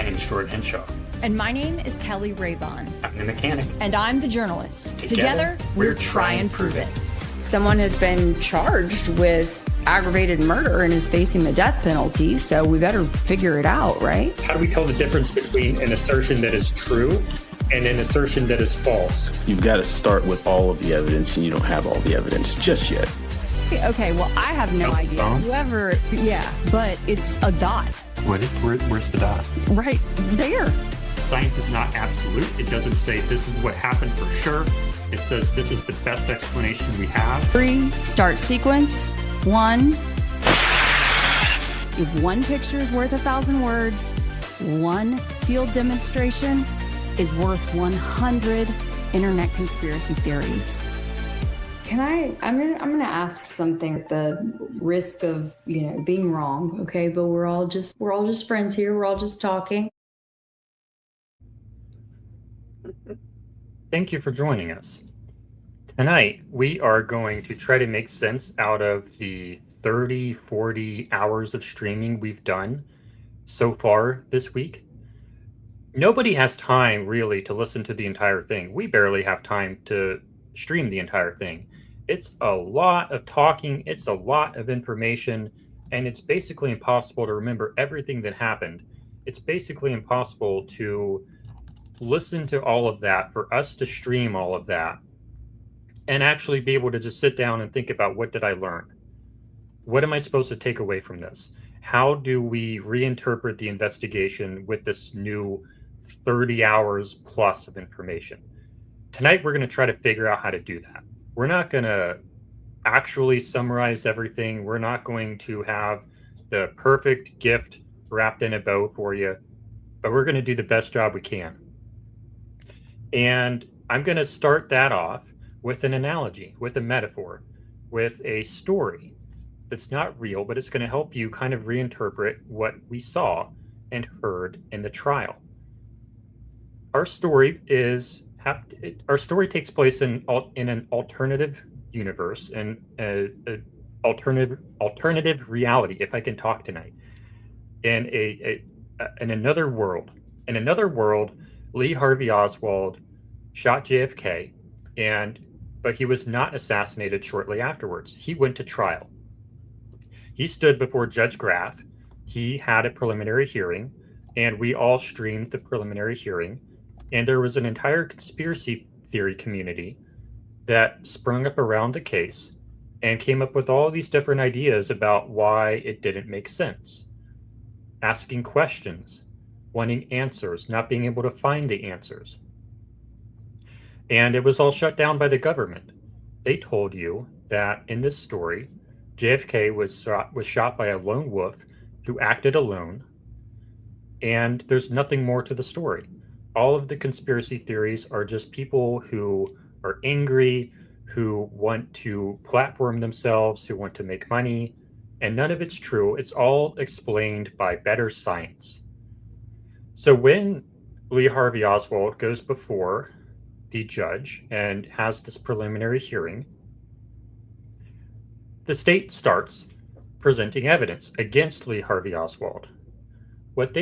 My name is Jordan Henshaw. And my name is Kelly Raybon. I'm the mechanic. And I'm the journalist. Together we're Try and Prove It. Someone has been charged with aggravated murder and is facing the death penalty, so we better figure it out, right? How do we tell the difference between an assertion that is true and an assertion that is false? You've got to start with all of the evidence, and you don't have all the evidence just yet. Okay, well, I have no idea. Whoever, but it's a dot. Where's the dot? Right there. Science is not absolute. It doesn't say this is what happened for sure. It says this is the best explanation we have. 3, start sequence. 1. If one picture is worth 1,000 words, one field demonstration is worth 100 internet conspiracy theories. I'm gonna ask something at the risk of, being wrong, okay? But we're all just friends here. We're all just talking. Thank you for joining us. Tonight, we are going to try to make sense out of the 30, 40 hours of streaming we've done so far this week. Nobody has time really to listen to the entire thing. We barely have time to stream the entire thing. It's a lot of talking, it's a lot of information, and it's basically impossible to remember everything that happened. It's basically impossible to listen to all of that, for us to stream all of that, and actually be able to just sit down and think about, what did I learn? What am I supposed to take away from this? How do we reinterpret the investigation with this new 30 hours plus of information? Tonight, we're going to try to figure out how to do that. We're not going to actually summarize everything. We're not going to have the perfect gift wrapped in a bow for you, but we're going to do the best job we can. And I'm going to start that off with an analogy, with a metaphor, with a story that's not real, but it's going to help you kind of reinterpret what we saw and heard in the trial. Our story takes place in an alternative universe, and an alternative reality, if I can talk tonight, in another world. In another world, Lee Harvey Oswald shot JFK, but he was not assassinated shortly afterwards. He went to trial. He stood before Judge Graff. He had a preliminary hearing, and we all streamed the preliminary hearing. And there was an entire conspiracy theory community that sprung up around the case and came up with all these different ideas about why it didn't make sense. Asking questions, wanting answers, not being able to find the answers. And it was all shut down by the government. They told you that in this story, JFK was shot by a lone wolf who acted alone, and there's nothing more to the story. All of the conspiracy theories are just people who are angry, who want to platform themselves, who want to make money, and none of it's true. It's all explained by better science. So when Lee Harvey Oswald goes before the judge and has this preliminary hearing, the state starts presenting evidence against Lee Harvey Oswald. What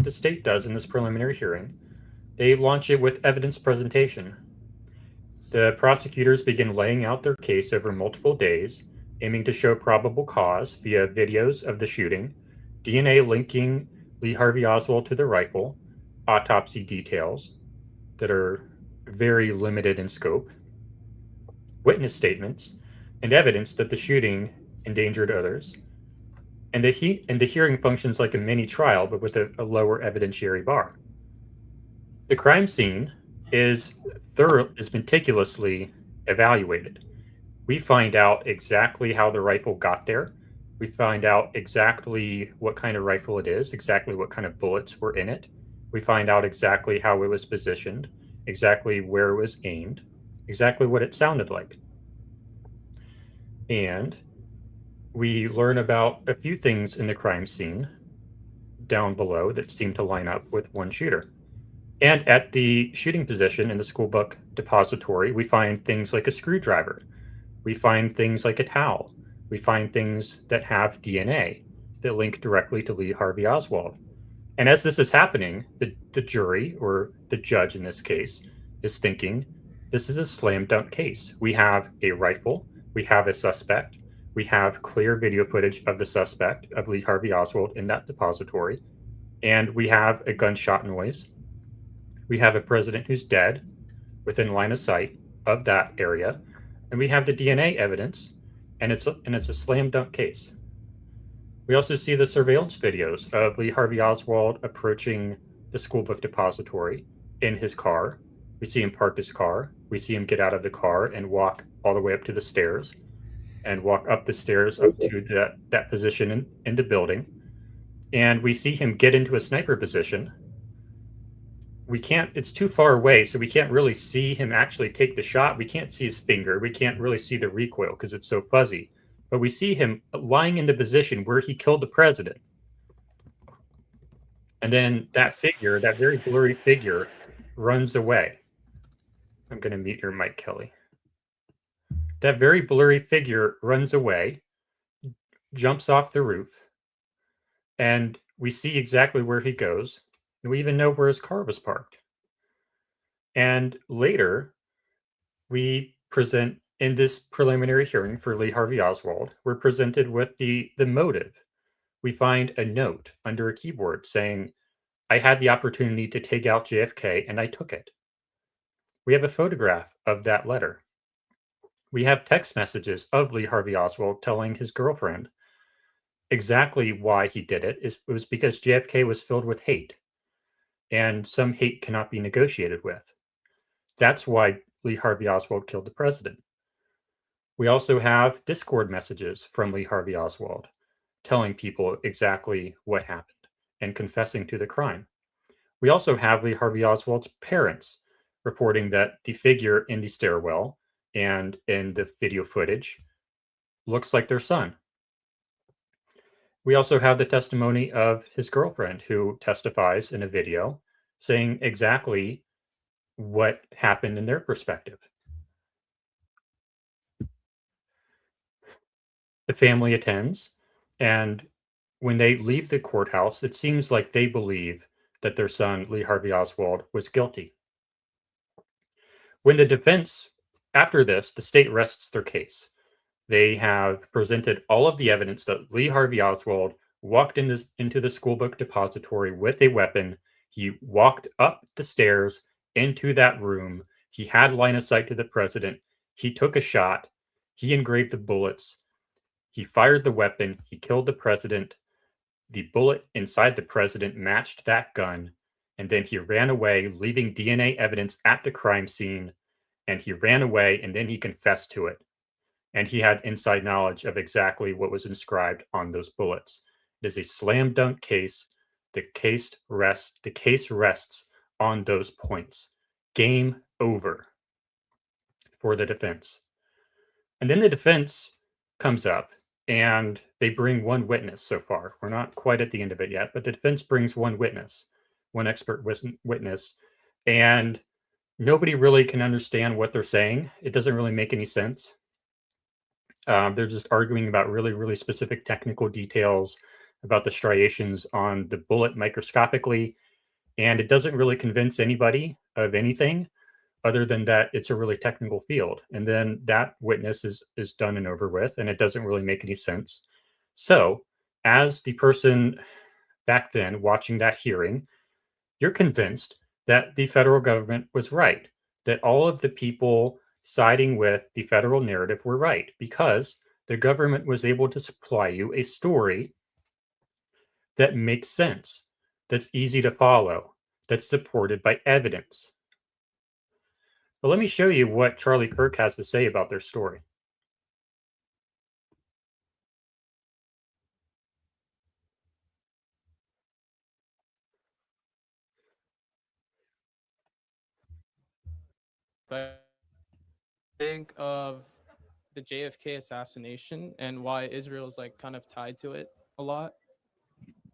the state does in this preliminary hearing, they launch it with evidence presentation. The prosecutors begin laying out their case over multiple days, aiming to show probable cause via videos of the shooting, DNA linking Lee Harvey Oswald to the rifle, autopsy details that are very limited in scope, witness statements, and evidence that the shooting endangered others. And the hearing functions like a mini trial, but with a lower evidentiary bar. The crime scene is meticulously evaluated. We find out exactly how the rifle got there. We find out exactly what kind of rifle it is, exactly what kind of bullets were in it. We find out exactly how it was positioned, exactly where it was aimed, exactly what it sounded like. And we learn about a few things in the crime scene down below that seem to line up with one shooter. And at the shooting position in the school book depository, we find things like a screwdriver. We find things like a towel. We find things that have DNA that link directly to Lee Harvey Oswald. And as this is happening, the jury, or the judge in this case, is thinking, this is a slam dunk case. We have a rifle, we have a suspect, we have clear video footage of the suspect, of Lee Harvey Oswald, in that depository, and we have a gunshot noise. We have a president who's dead within line of sight of that area, and we have the DNA evidence, and it's a slam dunk case. We also see the surveillance videos of Lee Harvey Oswald approaching the school book depository in his car. We see him park his car. We see him get out of the car and walk all the way up to the stairs, and walk up the stairs up to that position in the building. And we see him get into a sniper position. We can't, it's too far away, so we can't really see him actually take the shot. We can't see his finger. We can't really see the recoil because it's so fuzzy. But we see him lying in the position where he killed the president. And then that figure, that very blurry figure, runs away. I'm going to mute your mic, Kelly. That very blurry figure runs away, jumps off the roof, and we see exactly where he goes. And we even know where his car was parked. And later, we present, in this preliminary hearing for Lee Harvey Oswald, we're presented with the motive. We find a note under a keyboard saying, I had the opportunity to take out JFK and I took it. We have a photograph of that letter. We have text messages of Lee Harvey Oswald telling his girlfriend exactly why he did it. It was because JFK was filled with hate, and some hate cannot be negotiated with. That's why Lee Harvey Oswald killed the president. We also have Discord messages from Lee Harvey Oswald telling people exactly what happened and confessing to the crime. We also have Lee Harvey Oswald's parents reporting that the figure in the stairwell and in the video footage looks like their son. We also have the testimony of his girlfriend, who testifies in a video saying exactly what happened in their perspective. The family attends, and when they leave the courthouse, it seems like they believe that their son, Lee Harvey Oswald, was guilty. When the defense, after this, the state rests their case. They have presented all of the evidence that Lee Harvey Oswald walked into the school book depository with a weapon. He walked up the stairs into that room. He had line of sight to the president. He took a shot. He engraved the bullets. He fired the weapon. He killed the president. The bullet inside the president matched that gun. And then he ran away, leaving DNA evidence at the crime scene. And he ran away, and then he confessed to it. And he had inside knowledge of exactly what was inscribed on those bullets. It is a slam dunk case. The case rests on those points. Game over for the defense. And then the defense comes up, and they bring one witness so far. We're not quite at the end of it yet, but the defense brings one witness, one expert witness, and nobody really can understand what they're saying. It doesn't really make any sense. They're just arguing about really, really specific technical details about the striations on the bullet microscopically, and it doesn't really convince anybody of anything other than that it's a really technical field. And then that witness is done and over with, and it doesn't really make any sense. So, as the person back then watching that hearing, you're convinced that the federal government was right, that all of the people siding with the federal narrative were right, because the government was able to supply you a story that makes sense, that's easy to follow, that's supported by evidence. But let me show you what Charlie Kirk has to say about their story. Think of the JFK assassination and why Israel's like kind of tied to it a lot?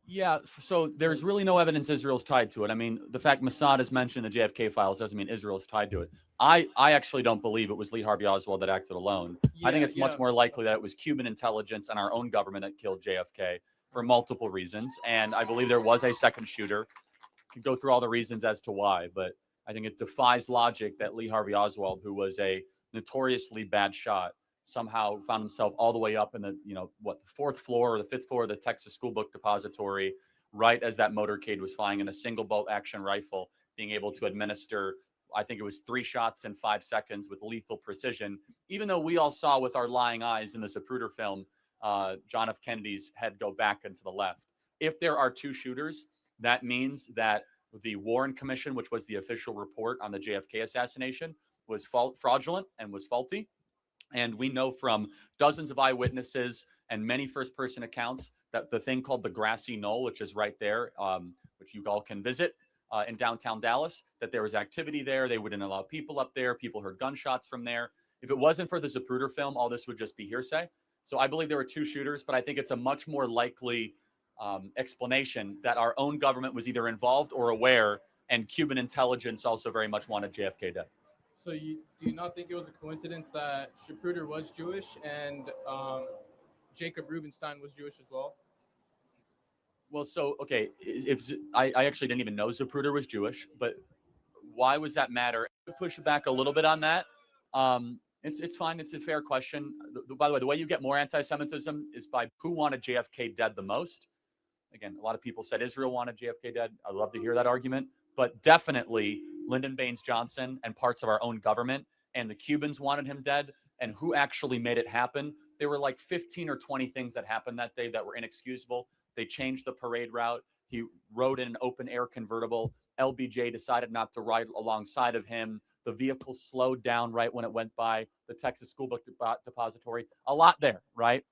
Yeah, so there's really no evidence Israel's tied to it. I mean, the fact Mossad is mentioned in the JFK files doesn't mean Israel's tied to it. I actually don't believe it was Lee Harvey Oswald that acted alone. I think it's much more likely that it was Cuban intelligence and our own government that killed JFK for multiple reasons. And I believe there was a second shooter. Could go through all the reasons as to why, but I think it defies logic that Lee Harvey Oswald, who was a notoriously bad shot, somehow found himself all the way up in the, the fourth floor or the fifth floor of the Texas School Book Depository, right as that motorcade was flying in a single bolt action rifle, being able to administer, I think it was 3 shots in 5 seconds with lethal precision, even though we all saw with our lying eyes in the Zapruder film, John F. Kennedy's head go back and to the left. If there are 2 shooters, that means that the Warren Commission, which was the official report on the JFK assassination, was fraudulent and was faulty. And we know from dozens of eyewitnesses and many first-person accounts that the thing called the Grassy Knoll, which is right there, which you all can visit in downtown Dallas, that there was activity there. They wouldn't allow people up there. People heard gunshots from there. If it wasn't for the Zapruder film, all this would just be hearsay. So I believe there were 2 shooters, but I think it's a much more likely explanation that our own government was either involved or aware, and Cuban intelligence also very much wanted JFK dead. So do you not think it was a coincidence that Zapruder was Jewish and Jacob Rubenstein was Jewish as well? Well, so, okay, I actually didn't even know Zapruder was Jewish, but why was that matter? I push back a little bit on that. It's fine. It's a fair question. By the way, the way you get more anti-Semitism is by who wanted JFK dead the most. Again, a lot of people said Israel wanted JFK dead. I'd love to hear that argument. But definitely Lyndon Baines Johnson and parts of our own government and the Cubans wanted him dead. And who actually made it happen? There were like 15 or 20 things that happened that day that were inexcusable. They changed the parade route. He rode in an open air convertible. LBJ decided not to ride alongside of him. The vehicle slowed down right when it went by the Texas School Book Depository. A lot there, right?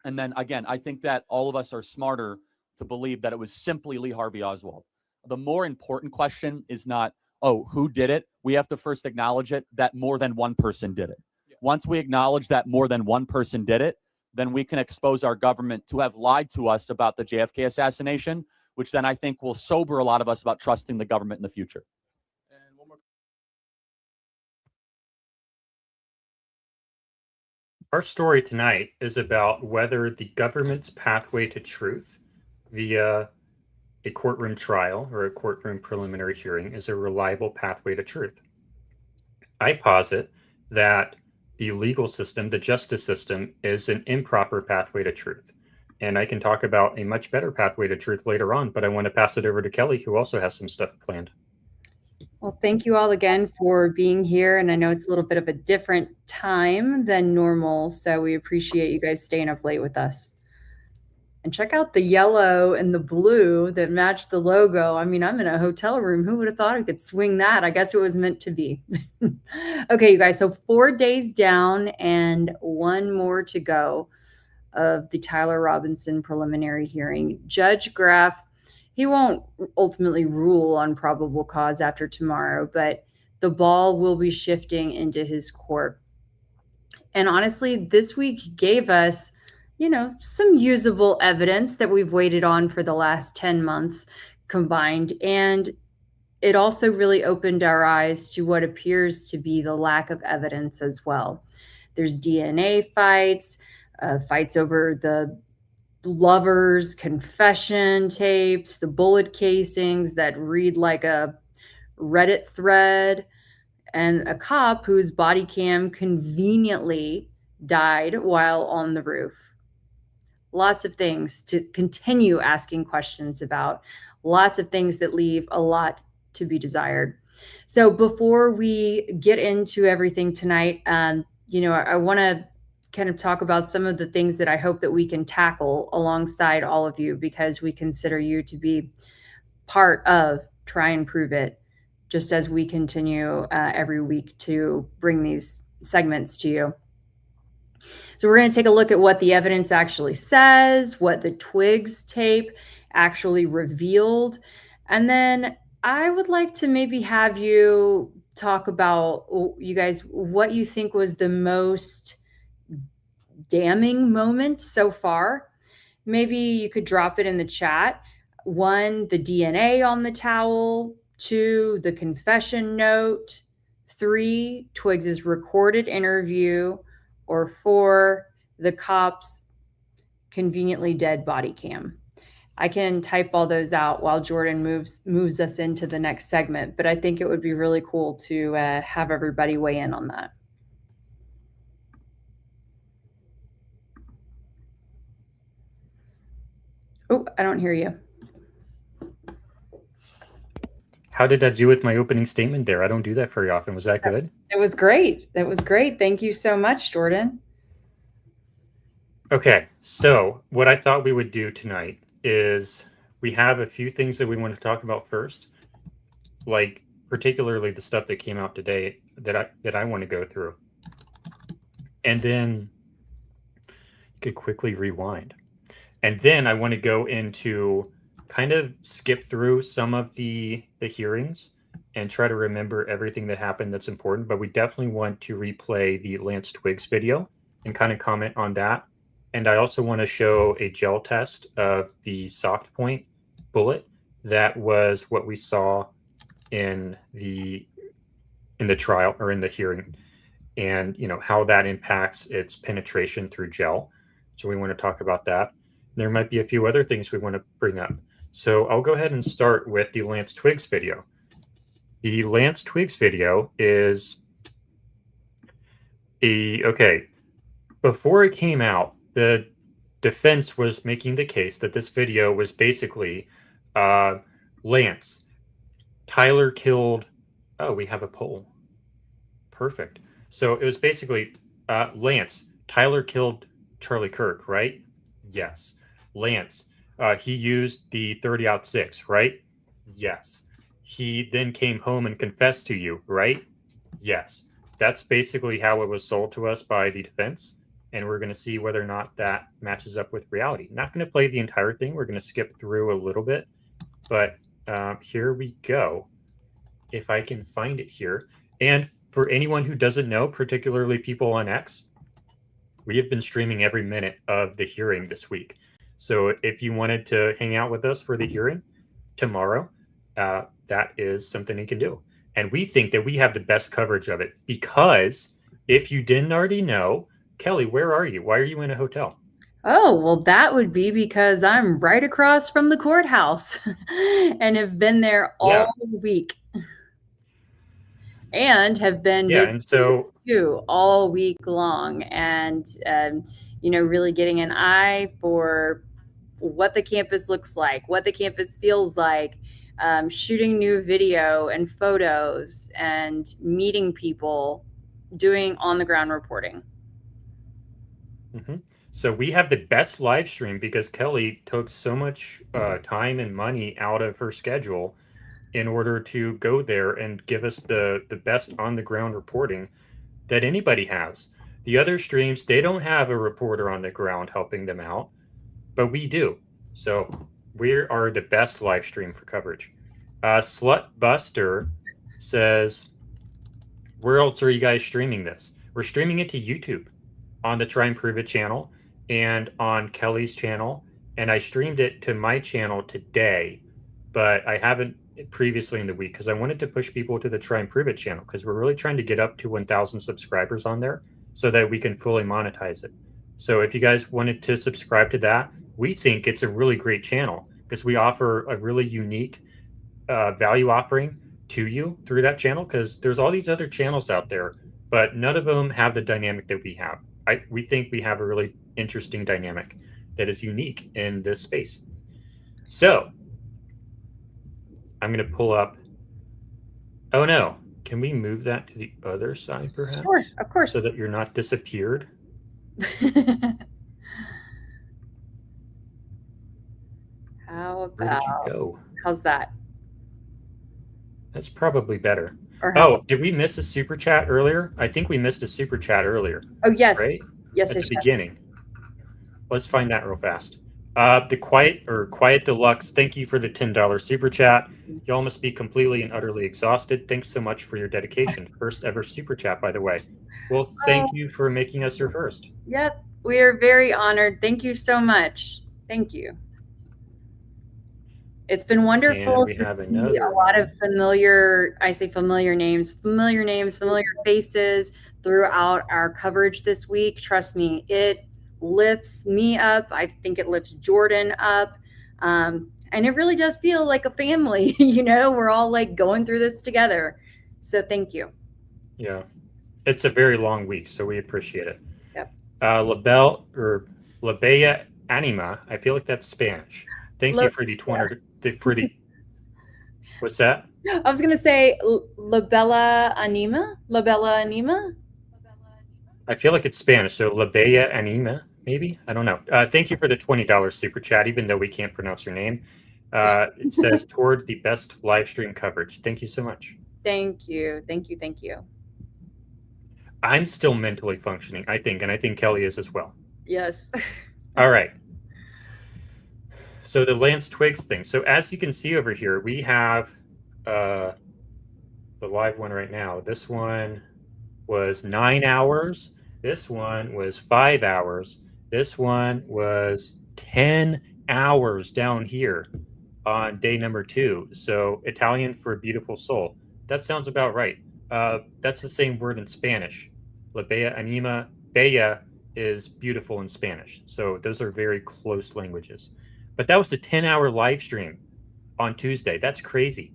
And then again, I think that all of us are smarter to believe that it was simply Lee Harvey Oswald. The more important question is not, oh, who did it? We have to first acknowledge it that more than one person did it. Yeah. Once we acknowledge that more than one person did it, then we can expose our government to have lied to us about the JFK assassination, which then I think will sober a lot of us about trusting the government in the future. And one more. Our story tonight is about whether the government's pathway to truth via a courtroom trial or a courtroom preliminary hearing is a reliable pathway to truth. I posit that the legal system, the justice system, is an improper pathway to truth. And I can talk about a much better pathway to truth later on, but I want to pass it over to Kelly, who also has some stuff planned. Well, thank you all again for being here. And I know it's a little bit of a different time than normal, so we appreciate you guys staying up late with us. And check out the yellow and the blue that match the logo. I mean, I'm in a hotel room. Who would have thought I could swing that? I guess it was meant to be. Okay, you guys, so 4 days down and 1 more to go of the Tyler Robinson preliminary hearing. Judge Graff, he won't ultimately rule on probable cause after tomorrow, but the ball will be shifting into his court. And honestly, this week gave us, some usable evidence that we've waited on for the last 10 months combined. And it also really opened our eyes to what appears to be the lack of evidence as well. There's DNA fights, fights over the lovers' confession tapes, the bullet casings that read like a Reddit thread, and a cop whose body cam conveniently died while on the roof. Lots of things to continue asking questions about, lots of things that leave a lot to be desired. So before we get into everything tonight, I want to kind of talk about some of the things that I hope that we can tackle alongside all of you, because we consider you to be part of Try and Prove It, just as we continue every week to bring these segments to you. So we're going to take a look at what the evidence actually says, what the Twigs tape actually revealed. And then I would like to maybe have you talk about, you guys, what you think was the most damning moment so far. Maybe you could drop it in the chat. 1, the DNA on the towel. 2, the confession note. 3, Twigs's recorded interview. Or 4, the cop's conveniently dead body cam. I can type all those out while Jordan moves us into the next segment, but I think it would be really cool to have everybody weigh in on that. Oh, I don't hear you. How did that do with my opening statement there? I don't do that very often. Was that good? It was great. That was great. Thank you so much, Jordan. Okay, so what I thought we would do tonight is we have a few things that we want to talk about first, like particularly the stuff that came out today that I want to go through. And then you could quickly rewind. And then I want to go into kind of skip through some of the hearings and try to remember everything that happened that's important. But we definitely want to replay the Lance Twiggs video and kind of comment on that. And I also want to show a gel test of the soft point bullet. That was what we saw in the trial or in the hearing, and how that impacts its penetration through gel. So we want to talk about that. There might be a few other things we want to bring up. So I'll go ahead and start with the Lance Twiggs video. The Lance Twiggs video is okay. Before it came out, the defense was making the case that this video was basically Lance, Tyler killed. Oh, we have a poll. Perfect. So it was basically Lance, Tyler killed Charlie Kirk, right? Yes. Lance, he used the 30-06, right? Yes. He then came home and confessed to you, right? Yes. That's basically how it was sold to us by the defense. And we're going to see whether or not that matches up with reality. Not going to play the entire thing. We're going to skip through a little bit. But here we go. If I can find it here. And for anyone who doesn't know, particularly people on X, we have been streaming every minute of the hearing this week. So if you wanted to hang out with us for the hearing tomorrow, that is something you can do. And we think that we have the best coverage of it because if you didn't already know, Kelly, where are you? Why are you in a hotel? Oh, well, that would be because I'm right across from the courthouse and have been there all week. And have been you all week long, and really getting an eye for what the campus looks like, what the campus feels like, shooting new video and photos, and meeting people, doing on the ground reporting. Mm-hmm. So we have the best live stream because Kelly took so much time and money out of her schedule in order to go there and give us the best on the ground reporting that anybody has. The other streams, they don't have a reporter on the ground helping them out, but we do. So we are the best live stream for coverage. Slut Buster says, where else are you guys streaming this? We're streaming it to YouTube on the Try and Prove It channel and on Kelly's channel. And I streamed it to my channel today, but I haven't previously in the week because I wanted to push people to the Try and Prove It channel because we're really trying to get up to 1,000 subscribers on there so that we can fully monetize it. So if you guys wanted to subscribe to that, we think it's a really great channel because we offer a really unique value offering to you through that channel because there's all these other channels out there, but none of them have the dynamic that we have. We think we have a really interesting dynamic that is unique in this space. So I'm going to pull up. Oh no. Can we move that to the other side perhaps? Sure, of course. So that you're not disappeared. How about, where did you go? How's that? That's probably better. Oh, did we miss a super chat earlier? I think we missed a super chat earlier. Oh, yes. Right? Yes. At the beginning. Let's find that real fast. The Quiet Deluxe, thank you for the $10 super chat. Y'all must be completely and utterly exhausted. Thanks so much for your dedication. First ever super chat, by the way. Well, thank you for making us your first. Yep, we are very honored. Thank you so much. Thank you. It's been wonderful to see a lot of familiar names, familiar faces throughout our coverage this week. Trust me, it lifts me up. I think it lifts Jordan up. And it really does feel like a family. We're all like going through this together. So thank you. Yeah. It's a very long week, so we appreciate it. Yep. La Bella Anima. I feel like that's Spanish. Thank you for the 200 for the what's that? I was gonna say La Bella Anima. La Bella Anima. I feel like it's Spanish, so La Bella Anima, maybe? I don't know. Thank you for the $20 super chat, even though we can't pronounce your name. It says toward the best live stream coverage. Thank you so much. Thank you. Thank you. Thank you. I'm still mentally functioning, I think, and I think Kelly is as well. Yes. All right. So the Lance Twigs thing. So as you can see over here, we have the live one right now. This one was 9 hours. This one was 5 hours. This one was 10 hours down here on day number 2. So Italian for beautiful soul. That sounds about right. That's the same word in Spanish. La Bella Anima. Bella is beautiful in Spanish. So those are very close languages. But that was a 10-hour live stream on Tuesday. That's crazy.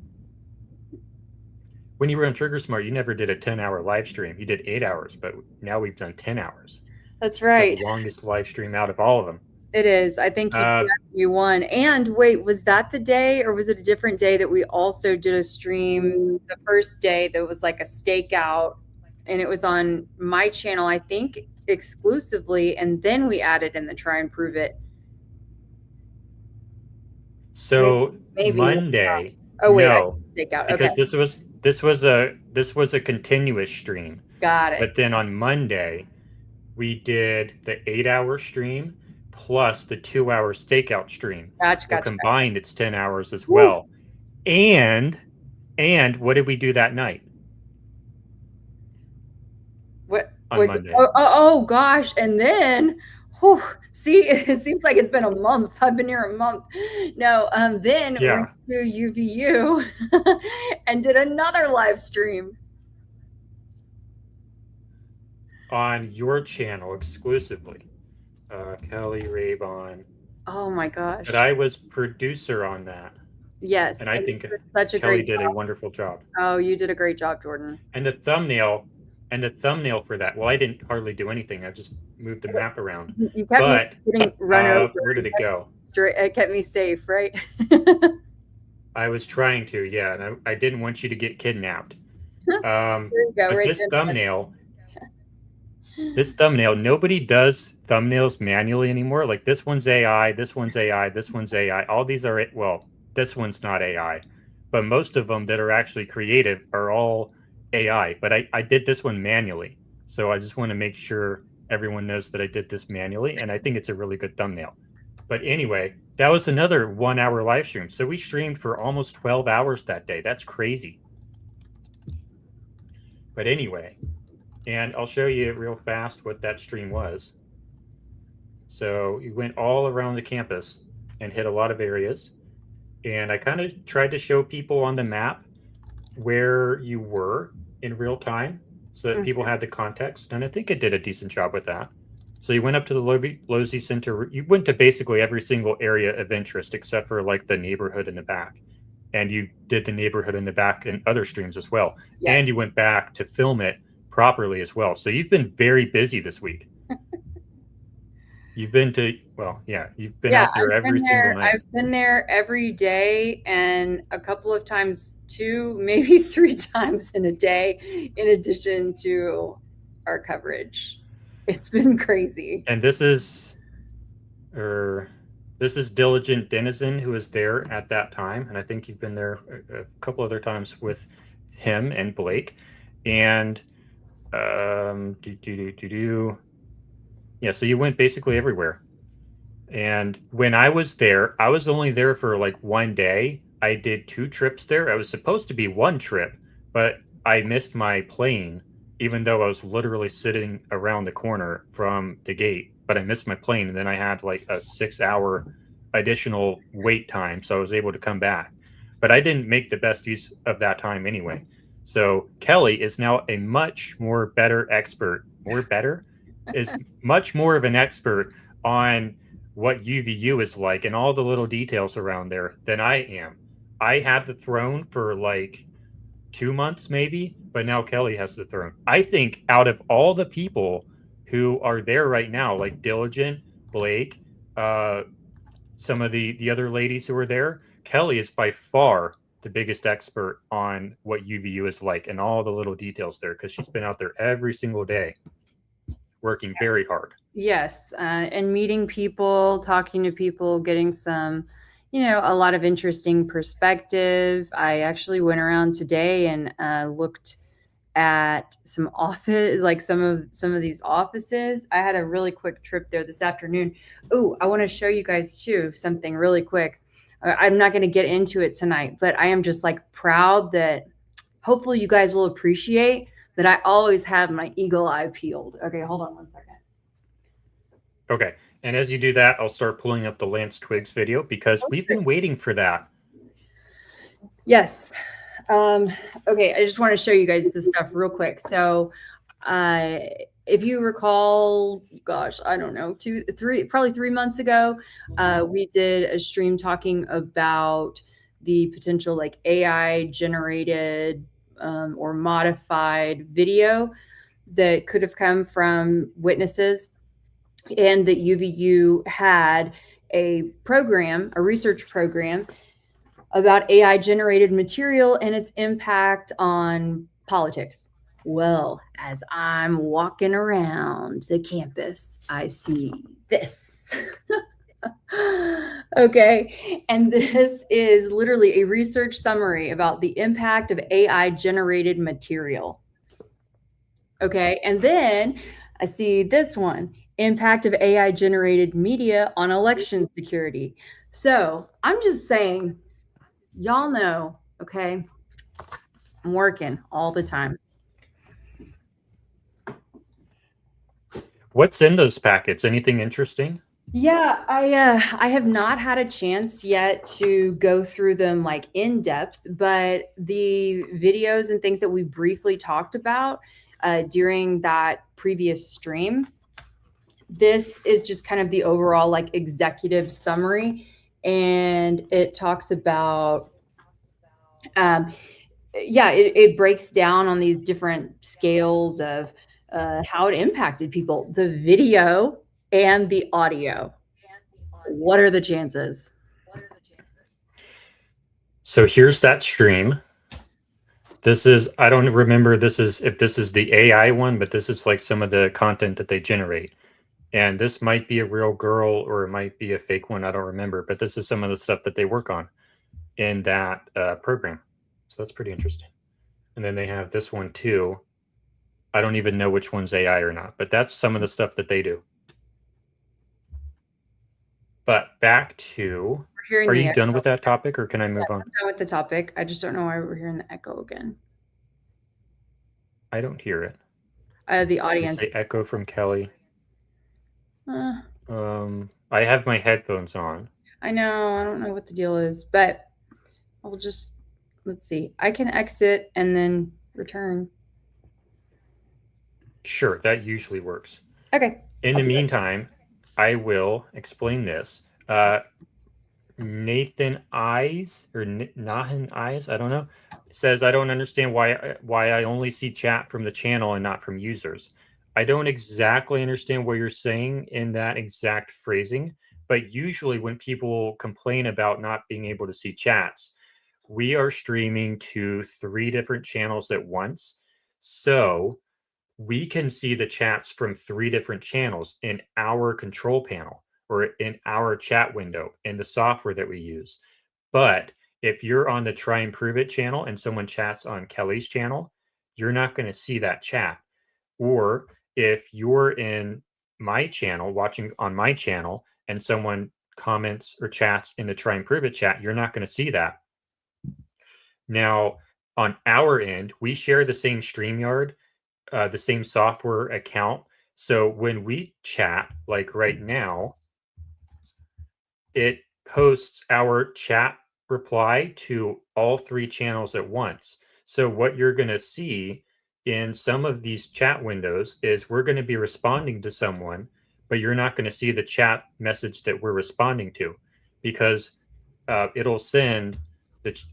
When you were on Trigger Smart, you never did a 10-hour live stream. You did 8 hours, but now we've done 10 hours. That's right. The longest live stream out of all of them. It is. I think you won. And wait, was that the day or was it a different day that we also did a stream the first day that was like a stakeout and it was on my channel, I think exclusively. And then we added in the Try and Prove It. So maybe Monday. Oh wait, no, stakeout. Because Okay. this was a continuous stream. Got it. But then on Monday, we did the 8-hour stream plus the 2-hour stakeout stream. Gotcha. Combined, it's 10 hours as well. And what did we do that night? What? On Monday. Oh gosh. And then, see, it seems like it's been a month. I've been here a month. No, then went to UVU and did another live stream. On your channel exclusively. Kelly Raybon. Oh my gosh. But I was producer on that. Yes. And I think such a Kelly great did job. a wonderful job. Oh, you did a great job, Jordan. And the thumbnail for that, well, I didn't hardly do anything. I just moved the map around. You kept me getting run over. Where did it go? Straight, it kept me safe, right? I was trying to, yeah. And I didn't want you to get kidnapped. There you go, but right this there. thumbnail, nobody does thumbnails manually anymore. Like this one's AI, this one's AI, this one's AI. All these are, well, this one's not AI, but most of them that are actually creative are all AI. But I did this one manually. So I just want to make sure everyone knows that I did this manually. And I think it's a really good thumbnail. But anyway, that was another 1-hour live stream. So we streamed for almost 12 hours that day. That's crazy. But anyway, and I'll show you real fast what that stream was. So you went all around the campus and hit a lot of areas. And I kind of tried to show people on the map where you were in real time so that people had the context. And I think it did a decent job with that. So you went up to the Losey Center. You went to basically every single area of interest except for like the neighborhood in the back. And you did the neighborhood in the back in other streams as well. Yes. And you went back to film it properly as well. So you've been very busy this week. You've been to, well, yeah, you've been out there every single night. I've been there every day and a couple of times, 2, maybe 3 times in a day, in addition to our coverage. It's been crazy. And this is Diligent Denizen, who was there at that time. And I think you've been there a couple other times with him and Blake. And yeah, so you went basically everywhere. And when I was there, I was only there for like 1 day. I did 2 trips there. I was supposed to be 1 trip, but I missed my plane, even though I was literally sitting around the corner from the gate. But I missed my plane, and then I had like a 6-hour additional wait time, so I was able to come back. But I didn't make the best use of that time anyway. So Kelly is now a much more better expert. More better? is much more of an expert on what UVU is like and all the little details around there than I am. I had the throne for like 2 months maybe, but now Kelly has the throne. I think out of all the people who are there right now, like Diligent, Blake, some of the other ladies who are there, Kelly is by far the biggest expert on what UVU is like and all the little details there because she's been out there every single day working very hard. Yes, and meeting people, talking to people, getting some, a lot of interesting perspective. I actually went around today and looked at some office, like some of these offices. I had a really quick trip there this afternoon. Oh, I want to show you guys too something really quick. I'm not going to get into it tonight, but I am just like proud that hopefully you guys will appreciate that I always have my eagle eye peeled. Okay, hold on 1 second. Okay. And as you do that, I'll start pulling up the Lance Twigs video because we've been waiting for that. Yes. Okay, I just want to show you guys this stuff real quick. So, if you recall, gosh, I don't know, probably 3 months ago, we did a stream talking about the potential like AI generated or modified video that could have come from witnesses, and that UVU had a program, a research program about AI generated material and its impact on politics. Well, as I'm walking around the campus, I see this. Okay. And this is literally a research summary about the impact of AI generated material. Okay. And then I see this one, impact of AI generated media on election security. So I'm just saying, y'all know, okay, I'm working all the time. What's in those packets? Anything interesting? Yeah, I have not had a chance yet to go through them like in depth, but the videos and things that we briefly talked about during that previous stream, this is just kind of the overall like executive summary, and it talks about it breaks down on these different scales of how it impacted people, the video and the audio. What are the chances? So here's that stream. This is, I don't remember if this is the AI one, but this is like some of the content that they generate. And this might be a real girl or it might be a fake one. I don't remember, but this is some of the stuff that they work on in that program. So that's pretty interesting. And then they have this one too. I don't even know which one's AI or not, but that's some of the stuff that they do. But back to, are you done with that topic or can I move on? I'm done with the topic. I just don't know why we're hearing the echo again. I don't hear it. The audience. Say echo from Kelly. Uh, I have my headphones on. I know. I don't know what the deal is, but I'll just, let's see. I can exit and then return. Sure, that usually works. Okay. In the meantime, I will explain this. Nathan Eyes or Nahan Eyes, I don't know, says I don't understand why I only see chat from the channel and not from users. I don't exactly understand what you're saying in that exact phrasing, but usually when people complain about not being able to see chats, we are streaming to 3 different channels at once. So we can see the chats from 3 different channels in our control panel or in our chat window in the software that we use. But if you're on the Try and Prove It channel and someone chats on Kelly's channel, you're not going to see that chat. Or if you're in my channel, watching on my channel, and someone comments or chats in the Try and Prove It chat, you're not going to see that. Now, on our end, we share the same StreamYard, the same software account. So when we chat, like right now, it posts our chat reply to all 3 channels at once. So what you're going to see in some of these chat windows is we're going to be responding to someone, but you're not going to see the chat message that we're responding to, because it'll send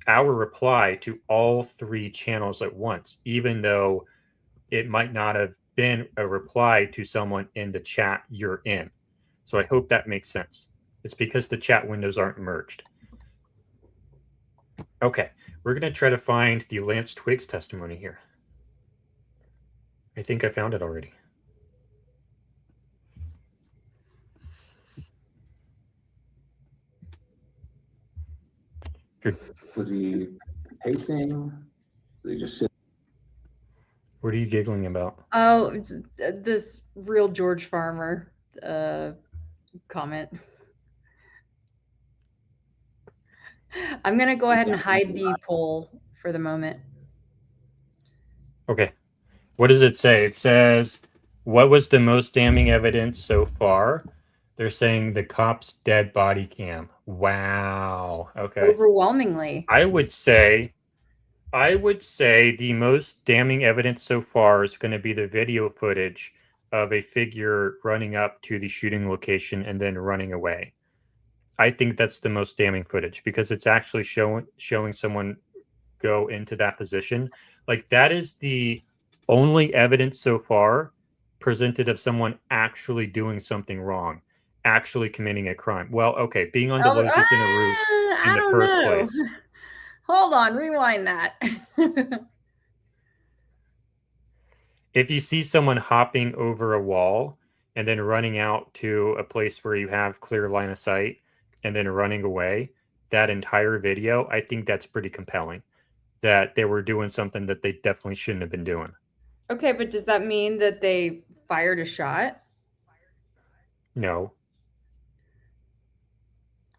our reply to all 3 channels at once, even though it might not have been a reply to someone in the chat you're in. So I hope that makes sense. It's because the chat windows aren't merged. Okay, we're going to try to find the Lance Twiggs testimony here. I think I found it already. Was he pacing? Was he just sitting? What are you giggling about? Oh, it's this real George Farmer comment. I'm going to go ahead and hide the poll for the moment. Okay. What does it say? It says, what was the most damning evidence so far? They're saying the cop's dead body cam. Wow. Okay. Overwhelmingly. I would say the most damning evidence so far is going to be the video footage of a figure running up to the shooting location and then running away. I think that's the most damning footage because it's actually showing someone go into that position. Like, that is the only evidence so far presented of someone actually doing something wrong, actually committing a crime. Well, okay, being on Delosi's in a roof in the first place. Hold on, rewind that. If you see someone hopping over a wall and then running out to a place where you have clear line of sight and then running away, that entire video, I think that's pretty compelling. That they were doing something that they definitely shouldn't have been doing. Okay, but does that mean that they fired a shot? No.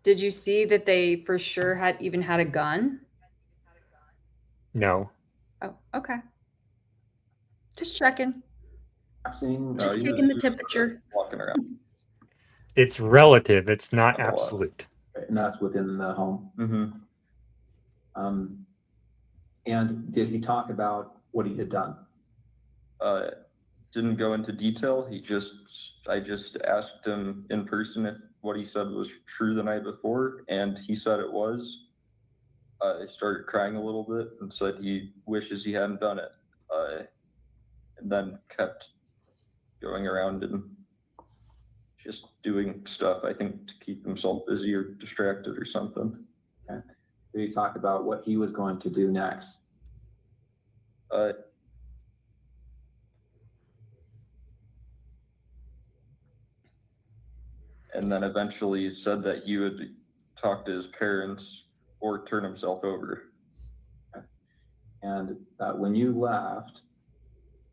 Did you see that they for sure had a gun? No. Oh, okay. Just checking. Passing? Just taking the temperature. Walking around. It's relative. It's not Oh, wow. absolute. And that's within the home. And did he talk about what he had done? Didn't go into detail. I just asked him in person if what he said was true the night before, and he said it was. I started crying a little bit and said he wishes he hadn't done it. And then kept going around and just doing stuff, I think, to keep himself busy or distracted or something. Okay. Did he talk about what he was going to do next? And then eventually said that he would talk to his parents or turn himself over. Okay. And when you left,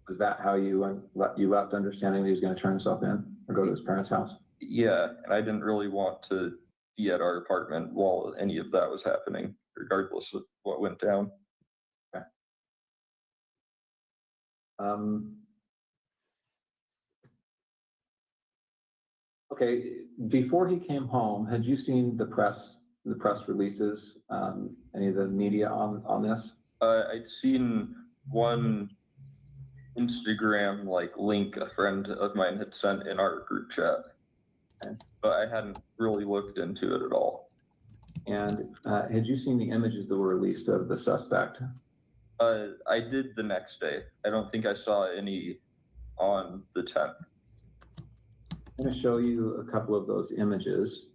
was that how you left, understanding that he was going to turn himself in or go to his parents' house? Yeah, and I didn't really want to be at our apartment while any of that was happening, regardless of what went down. Okay. Okay, before he came home, had you seen the press releases, any of the media on this? I'd seen one Instagram link a friend of mine had sent in our group chat, okay, but I hadn't really looked into it at all. And had you seen the images that were released of the suspect? I did the next day. I don't think I saw any on the 10th. I'm going to show you a couple of those images.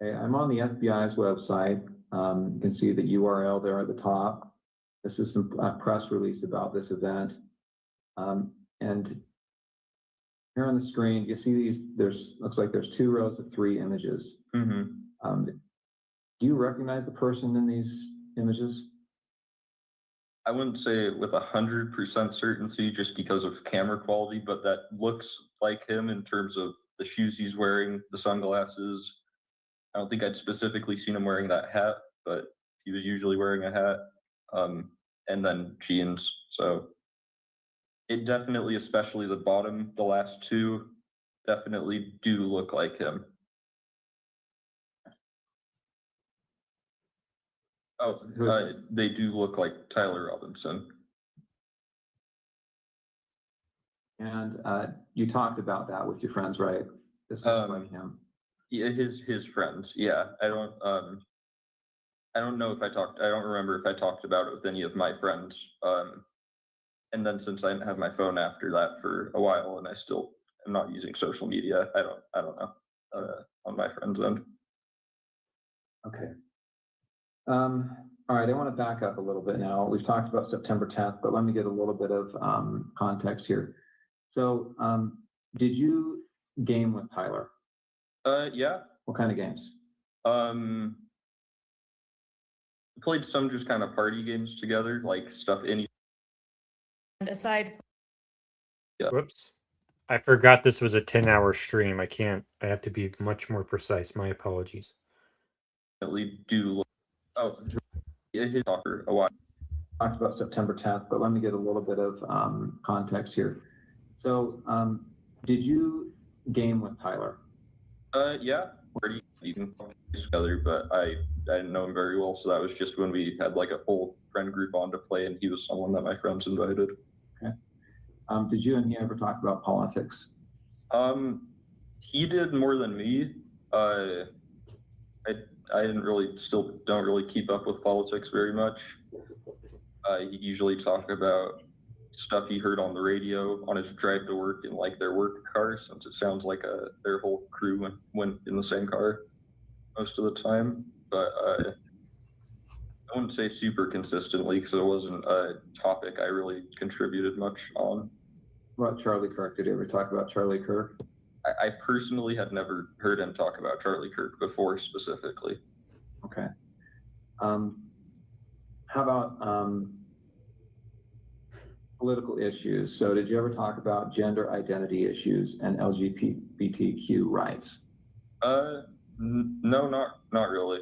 Okay, I'm on the FBI's website. You can see the URL there at the top. This is some press release about this event. And here on the screen, you see looks like there's 2 rows of 3 images. Mm-hmm. Do you recognize the person in these images? I wouldn't say with 100% certainty just because of camera quality, but that looks like him in terms of the shoes he's wearing, the sunglasses. I don't think I'd specifically seen him wearing that hat, but he was usually wearing a hat, and then jeans. So it definitely, especially the last 2 definitely do look like him. Oh, they do look like Tyler Robinson. And you talked about that with your friends, right? This is like him. Yeah, his friends. Yeah, I don't know if I talked. I don't remember if I talked about it with any of my friends. And then since I didn't have my phone after that for a while, and I still am not using social media, I don't know on my friends' end. Okay. All right, I want to back up a little bit now. We've talked about September 10th, but let me get a little bit of context here. So, did you game with Tyler? Yeah. What kind of games? Played some just kind of party games together, like stuff any. And aside Yeah. Whoops. I forgot this was a 10-hour stream. I have to be much more precise. My apologies. Definitely do. Oh, yeah, his talker a while. Talked about September 10th, but let me get a little bit of context here. So, did you game with Tyler? Yeah, pretty even together, but I didn't know him very well, so that was just when we had like a whole friend group on to play, and he was someone that my friends invited. Okay. Did you and he ever talk about politics? He did more than me. I still don't really keep up with politics very much. He usually talk about stuff he heard on the radio on his drive to work in like their work car, since it sounds like their whole crew went in the same car most of the time. But I wouldn't say super consistently, because it wasn't a topic I really contributed much on. What about Charlie Kirk? Did you ever talk about Charlie Kirk? I personally had never heard him talk about Charlie Kirk before specifically. Okay. How about political issues? So did you ever talk about gender identity issues and LGBTQ rights? No, not really.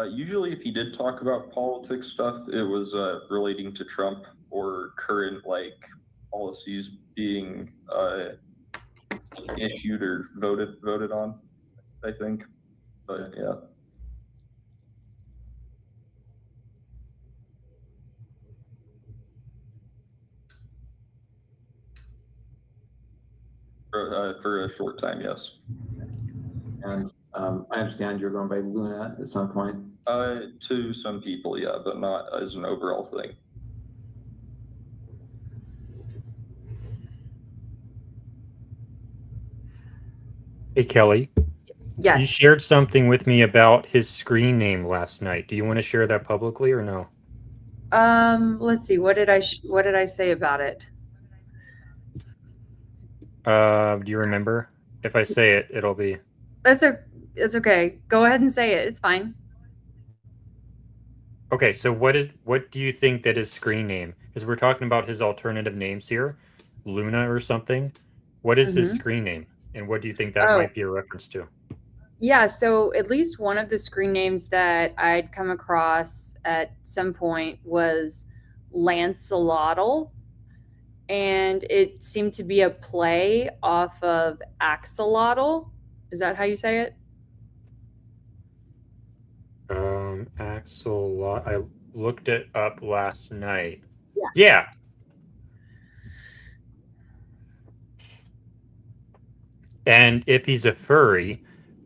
Usually if he did talk about politics stuff, it was relating to Trump or current like policies being issued or voted on, I think. But yeah. For a short time, yes. And I understand you're going by Luna at some point. To some people, yeah, but not as an overall thing. Hey, Kelly. Yes. You shared something with me about his screen name last night. Do you want to share that publicly or no? Let's see. What did I say about it? Do you remember? If I say it, it'll be. It's okay. Go ahead and say it. It's fine. Okay, so what do you think that his screen name? Because we're talking about his alternative names here, Luna or something. What is his screen name, and what do you think that might be a reference to? Yeah, so at least one of the screen names that I'd come across at some point was Lancelotl, and it seemed to be a play off of axolotl. Is that how you say it? Axolot. I looked it up last night. Yeah. Yeah. And if he's a furry,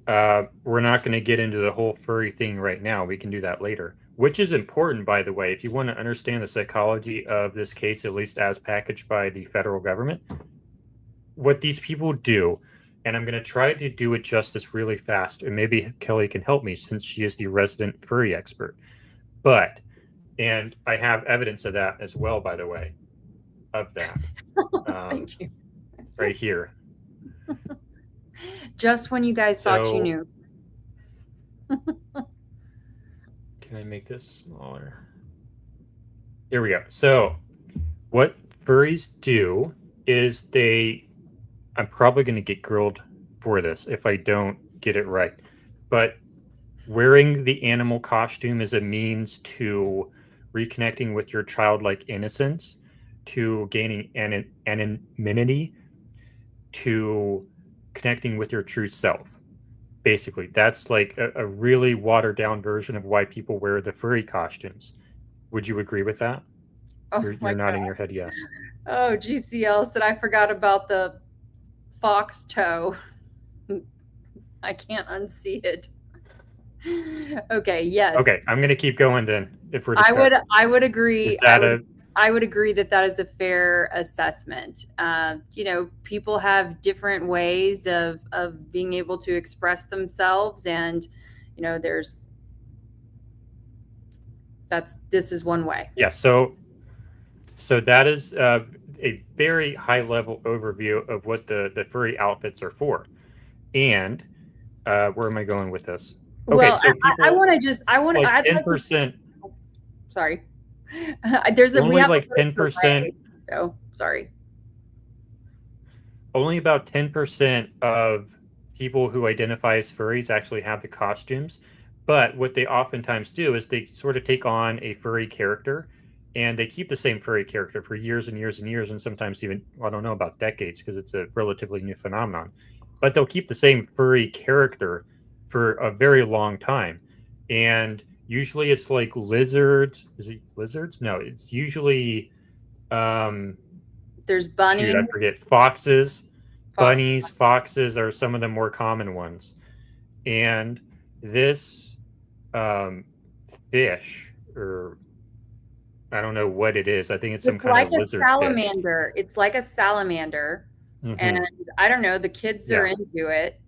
we're not going to get into the whole furry thing right now. We can do that later, which is important, by the way. If you want to understand the psychology of this case, at least as packaged by the federal government, what these people do, and I'm going to try to do it justice really fast, and maybe Kelly can help me since she is the resident furry expert. And I have evidence of that as well, by the way, of that. Thank you. Right here. Just when you guys thought you knew. Can I make this smaller? Here we go. So what furries do is I'm probably going to get grilled for this if I don't get it right, but wearing the animal costume is a means to reconnecting with your childlike innocence, to gaining anonymity, to connecting with your true self. Basically, that's like a really watered down version of why people wear the furry costumes. Would you agree with that? Oh You're my nodding God. your head yes. Oh, GCL said I forgot about the fox toe. I can't unsee it. Okay, yes. Okay, I'm gonna keep going then. If we're discussing, I would agree. is that I would agree that that is a fair assessment. You know, people have different ways of being able to express themselves, and you know, this is one way. yeah? So that is a very high level overview of what the furry outfits are for. And where am I going with this? Okay, Well, so people I want to just like I'd like 10%. sorry. There's a we Only have like a 10%. So sorry. Only about 10% of people who identify as furries actually have the costumes. But what they oftentimes do is they sort of take on a furry character and they keep the same furry character for years and years and years, and sometimes even, I don't know about decades because it's a relatively new phenomenon. But they'll keep the same furry character for a very long time. And usually it's like lizards. Is it lizards? No, it's usually there's bunnies. Shoot, I forget. Foxes. Bunnies, foxes are some of the more common ones. And this fish, or I don't know what it is. I think it's some kind like of lizard a salamander. Fish. It's like a salamander. Mm-hmm. And I don't know, the kids are into it.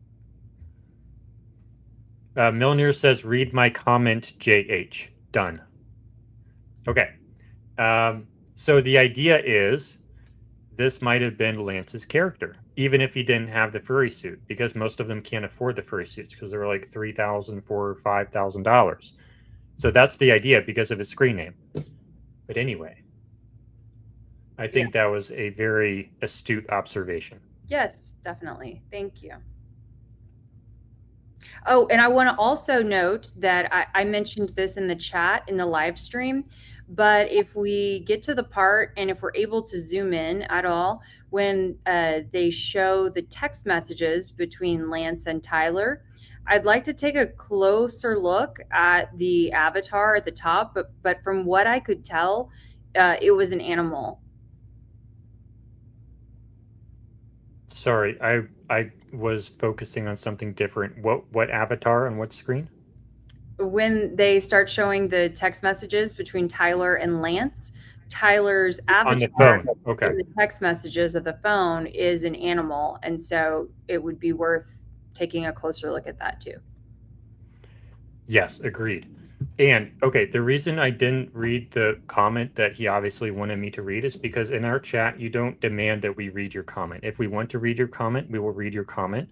Milner says, read my comment, JH. Done. Okay. So the idea is this might have been Lance's character, even if he didn't have the furry suit, because most of them can't afford the furry suits because they're like $3,000, $4,000, or $5,000. So that's the idea because of his screen name. But anyway, I think that was a very astute observation. Yes, definitely. Thank you. Oh, and I want to also note that I mentioned this in the chat in the live stream, but if we get to the part and if we're able to zoom in at all, when they show the text messages between Lance and Tyler, I'd like to take a closer look at the avatar at the top, but from what I could tell, it was an animal. Sorry, I was focusing on something different. What avatar on what screen? When they start showing the text messages between Tyler and Lance, Tyler's avatar on the phone. Okay. in the text messages of the phone is an animal, and so it would be worth taking a closer look at that too. Yes, agreed. And okay, the reason I didn't read the comment that he obviously wanted me to read is because in our chat, you don't demand that we read your comment. If we want to read your comment, we will read your comment,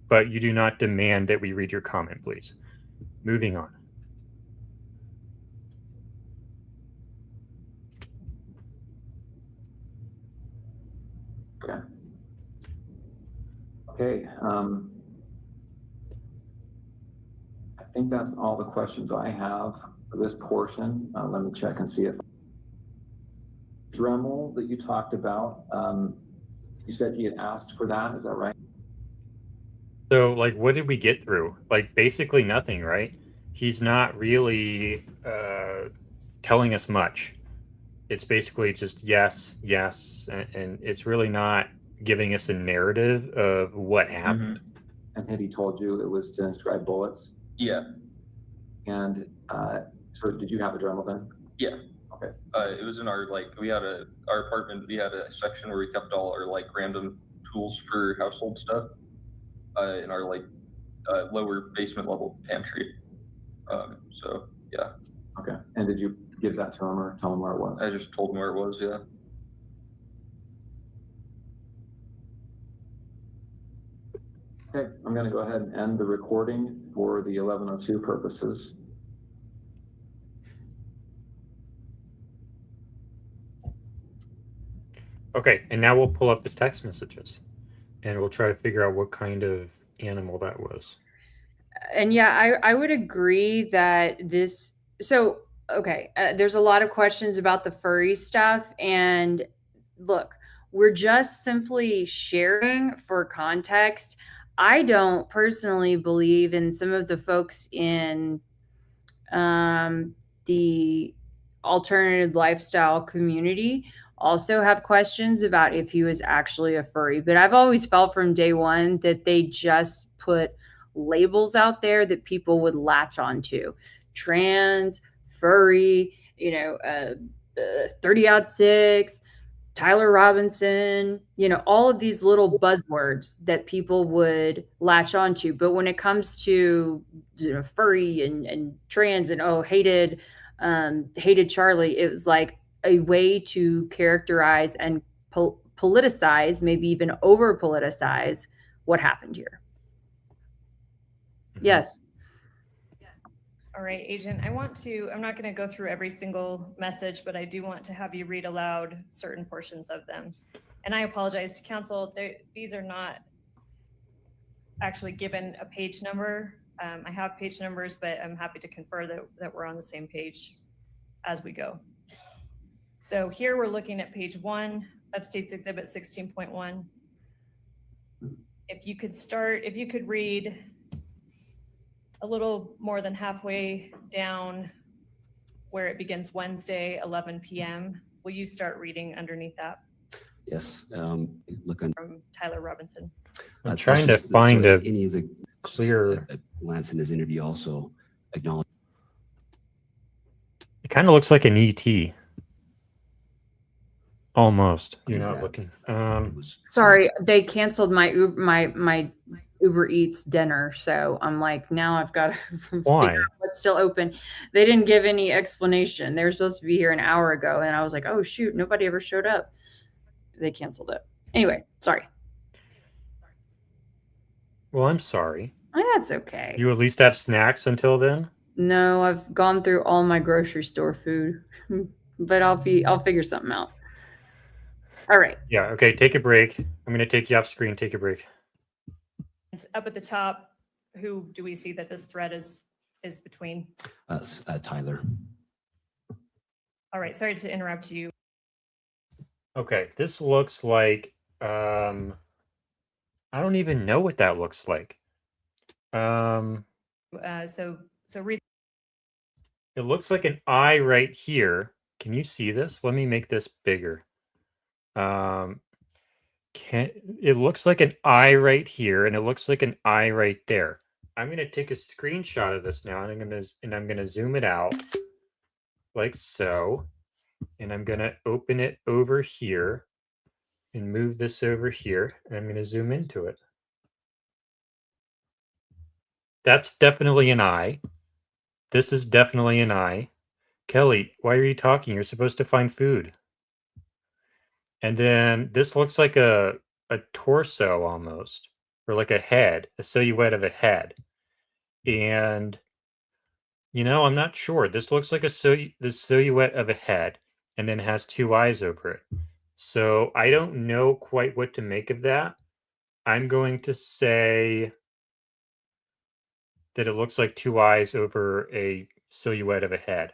but you do not demand that we read your comment, please. Moving on. Okay. Okay. I think that's all the questions I have for this portion. Let me check and see if Dremel that you talked about, you said he had asked for that. Is that right? So, like, what did we get through? Like, basically nothing, right? He's not really telling us much. It's basically just yes, yes, and it's really not giving us a narrative of what happened. Mm-hmm. And had he told you it was to inscribe bullets? Yeah. And so did you have a Dremel then? Yeah. Okay. It was in our, our apartment, we had a section where we kept all our, random tools for household stuff in our, lower basement level pantry. So, yeah. Okay. And did you give that to him or tell him where it was? I just told him where it was, yeah. Okay, I'm going to go ahead and end the recording for the 1102 purposes. Okay, and now we'll pull up the text messages and we'll try to figure out what kind of animal that was. And yeah, I would agree that this, so, okay, there's a lot of questions about the furry stuff. And look, We're just simply sharing for context. I don't personally believe in some of the folks in the alternative lifestyle community also have questions about if he was actually a furry. But I've always felt from day one that they just put labels out there that people would latch onto. Trans, furry, 30-06, Tyler Robinson, all of these little buzzwords that people would latch onto. But when it comes to furry and trans and hated Charlie, it was like a way to characterize and politicize, maybe even over politicize what happened here. Yes. All right, Agent, I'm not going to go through every single message, but I do want to have you read aloud certain portions of them. And I apologize to council, these are not actually given a page number. I have page numbers, but I'm happy to confer that we're on the same page as we go. So here we're looking at page 1 of State's Exhibit 16.1. If you could read a little more than halfway down where it begins Wednesday, 11 p.m. Will you start reading underneath that? Yes. Look on from Tyler Robinson. I'm trying to find any of the clear. Lance in his interview also acknowledged. It kind of looks like an ET. Almost. You're not looking. Sorry, they canceled my Uber Eats dinner, so I'm like, now I've got to Why? figure out what's still open. They didn't give any explanation. They were supposed to be here an hour ago, and I was like, oh shoot, nobody ever showed up. They canceled it. Anyway, sorry. Well, I'm sorry. That's okay. You at least have snacks until then? No, I've gone through all my grocery store food, but I'll figure something out. All right. Yeah. Okay. Take a break. I'm going to take you off screen. Take a break. And up at the top, who do we see that this thread is between? Tyler. All right. Sorry to interrupt you. Okay. This looks like, I don't even know what that looks like. So read. It looks like an eye right here. Can you see this? Let me make this bigger. It looks like an eye right here, and it looks like an eye right there. I'm gonna take a screenshot of this now, and I'm gonna zoom it out like so, and I'm gonna open it over here and move this over here, and I'm gonna zoom into it. That's definitely an eye. This is definitely an eye. Kelly, why are you talking? You're supposed to find food. And then this looks like a torso almost, or like a head, a silhouette of a head. And, I'm not sure. This looks like the silhouette of a head, and then has two eyes over it. So I don't know quite what to make of that. I'm going to say that it looks like two eyes over a silhouette of a head.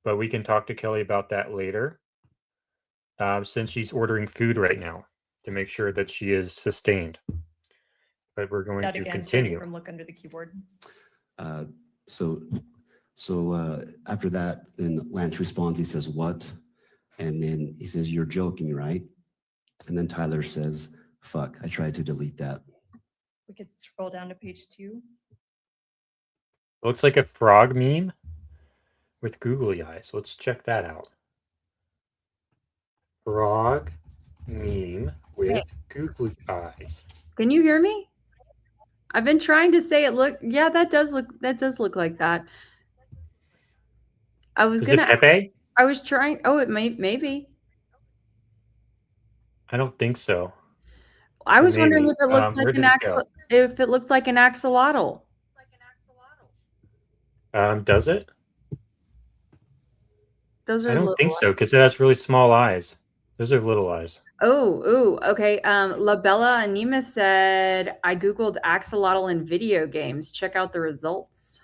But we can talk to Kelly about that later. Since she's ordering food right now to make sure that she is sustained. But we're going to continue. From look under the keyboard. So after that, then Lance responds, he says, what? And then he says, you're joking, right? And then Tyler says, fuck, I tried to delete that. We could scroll down to page 2. Looks like a frog meme with googly eyes. Let's check that out. Frog meme with googly eyes. Can you hear me? I've been trying to say it. That does look like that. I was Is it Pepe? I was trying. Oh, it maybe. I don't think so. I was wondering if it looked like if it looked like an axolotl. Does it? Those are I don't think so, because it has really small eyes. Those are little eyes. Oh, okay. La Bella Anima said, I Googled axolotl in video games. Check out the results.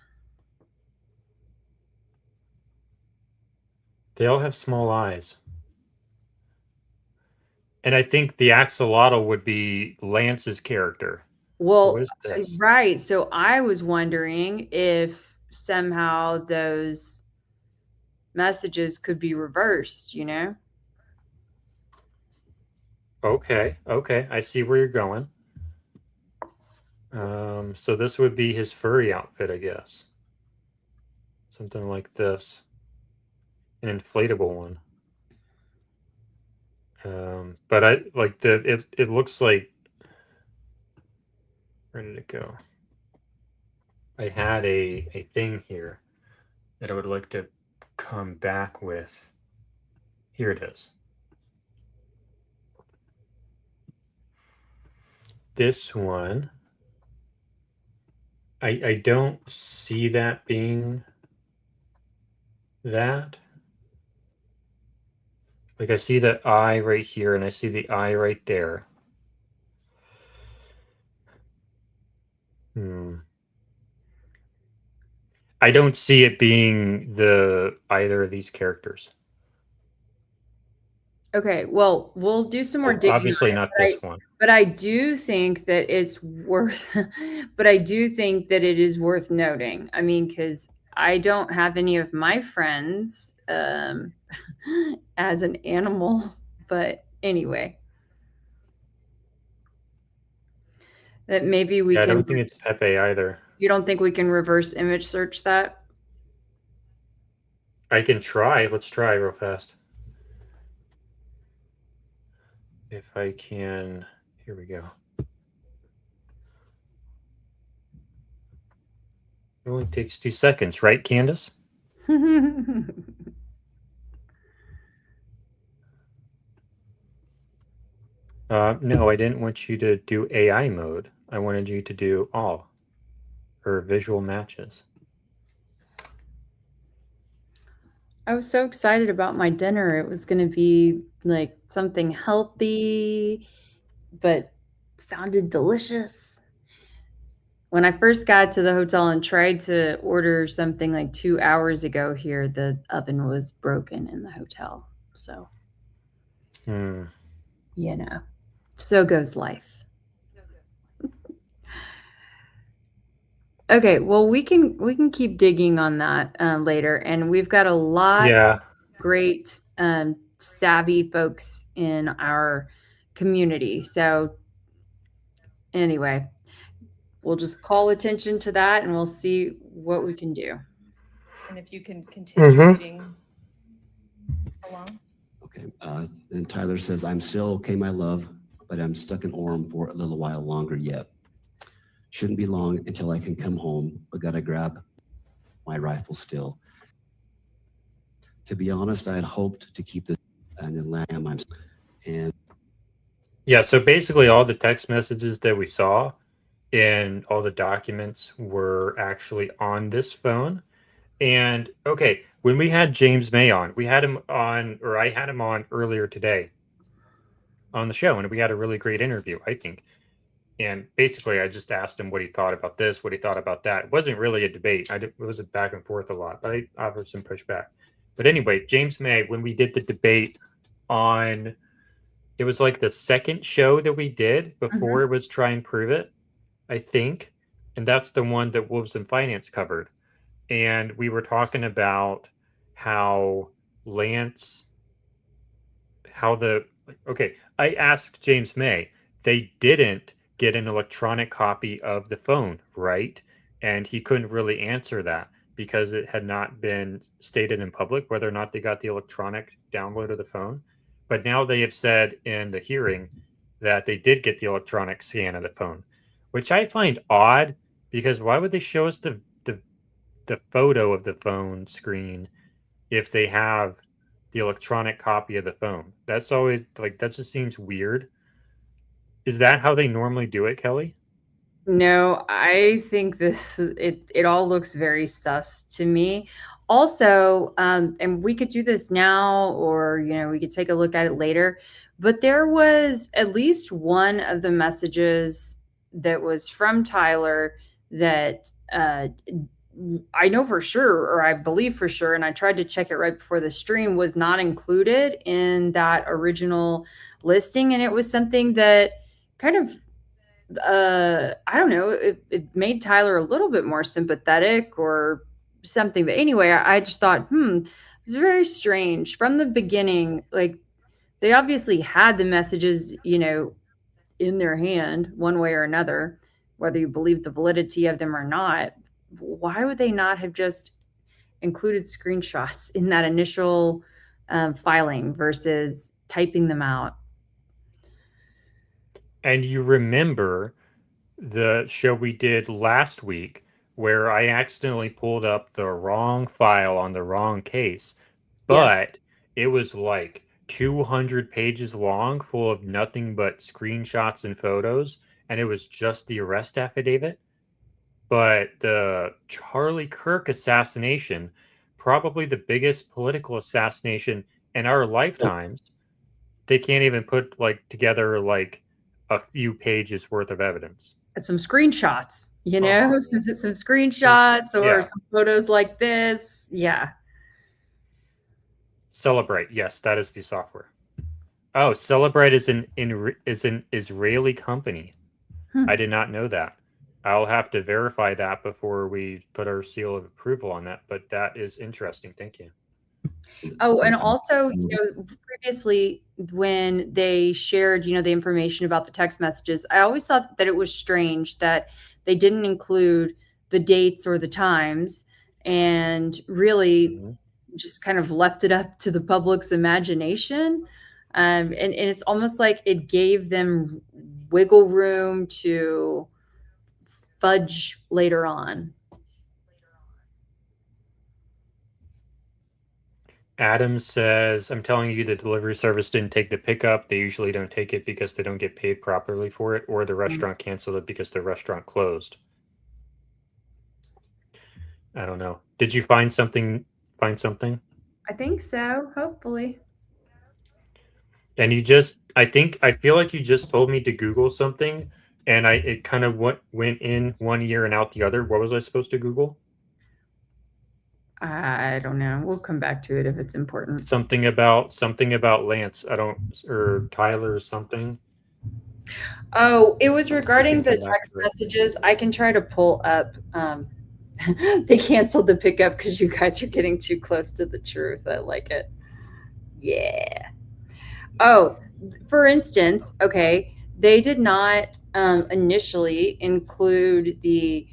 They all have small eyes. And I think the axolotl would be Lance's character. Well, What is this? right. So I was wondering if somehow those messages could be reversed, you know? Okay, okay, I see where you're going. So this would be his furry outfit, I guess. Something like this. An inflatable one. But I like it looks like, where did it go? I had a thing here that I would like to come back with. Here it is. This one, I don't see that being that. Like I see the eye right here and I see the eye right there. I don't see it being either of these characters. Okay, well, we'll do some more digging. Obviously not this one. But I do think that it's worth, but I do think that it is worth noting. I mean, because I don't have any of my friends as an animal, but anyway. That maybe we Yeah, I can. don't think it's Pepe either. You don't think we can reverse image search that? I can try. Let's try real fast. If I can, here we go. It only takes 2 seconds, right, Candace? No, I didn't want you to do AI mode. I wanted you to do all, or visual matches. I was so excited about my dinner. It was going to be like something healthy, but sounded delicious. When I first got to the hotel and tried to order something like 2 hours ago here, the oven was broken in the hotel. So, you know, so goes life. Okay, well, we can keep digging on that later, and we've got a lot of great savvy folks in our community. So anyway, we'll just call attention to that, and we'll see what we can do. And if you can continue reading along. Okay. And Tyler says, "I'm still okay, my love, but I'm stuck in Orem for a little while longer yet. Shouldn't be long until I can come home, but gotta grab my rifle still. To be honest, I had hoped to keep this and then lamb. Yeah, so basically all the text messages that we saw and all the documents were actually on this phone. And okay, when we had James May on, we had him on, or I had him on earlier today on the show, and we had a really great interview, I think. And basically, I just asked him what he thought about this, what he thought about that. It wasn't really a debate. It was a back and forth a lot, but I offered some pushback. But anyway, James May, when we did the debate on, it was like the second show that we did before it was Try and Prove It, I think. And that's the one that Wolves and Finance covered. And we were talking about how I asked James May, they didn't get an electronic copy of the phone, right? And he couldn't really answer that because it had not been stated in public whether or not they got the electronic download of the phone. But now they have said in the hearing that they did get the electronic scan of the phone, which I find odd because why would they show us the photo of the phone screen if they have the electronic copy of the phone? That's always like, that just seems weird. Is that how they normally do it, Kelly? No, I think it all looks very sus to me. Also, and we could do this now, or we could take a look at it later. But there was at least one of the messages that was from Tyler that I know for sure, or I believe for sure, and I tried to check it right before the stream, was not included in that original listing. And it was something that kind of, I don't know, it made Tyler a little bit more sympathetic or something. But anyway, I just thought, it's very strange from the beginning. Like, they obviously had the messages, in their hand one way or another, whether you believe the validity of them or not. Why would they not have just included screenshots in that initial filing versus typing them out? And you remember the show we did last week where I accidentally pulled up the wrong file on the wrong case, but it was like 200 pages long, full of nothing but screenshots and photos, and it was just the arrest affidavit. But the Charlie Kirk assassination, probably the biggest political assassination in our lifetimes, they can't even put like together like a few pages worth of evidence. Some screenshots, some screenshots or some photos like this. Yeah. Celebrate. Yes, that is the software. Oh, Celebrate is an Israeli company. I did not know that. I'll have to verify that before we put our seal of approval on that, but that is interesting. Thank you. Oh, and also, previously when they shared, the information about the text messages, I always thought that it was strange that they didn't include the dates or the times and really just kind of left it up to the public's imagination. And it's almost like it gave them wiggle room to fudge later on. Adam says, I'm telling you, the delivery service didn't take the pickup. They usually don't take it because they don't get paid properly for it, or the restaurant canceled it because the restaurant closed. I don't know. Did you find something? I think so, hopefully. And I feel like you just told me to Google something, and it kind of went in one ear and out the other. What was I supposed to Google? I don't know. We'll come back to it if it's important. Something about Lance. Or Tyler or something. Oh, it was regarding the text messages. I can try to pull up. They canceled the pickup because you guys are getting too close to the truth. I like it. Yeah. Oh, for instance, okay, they did not initially include the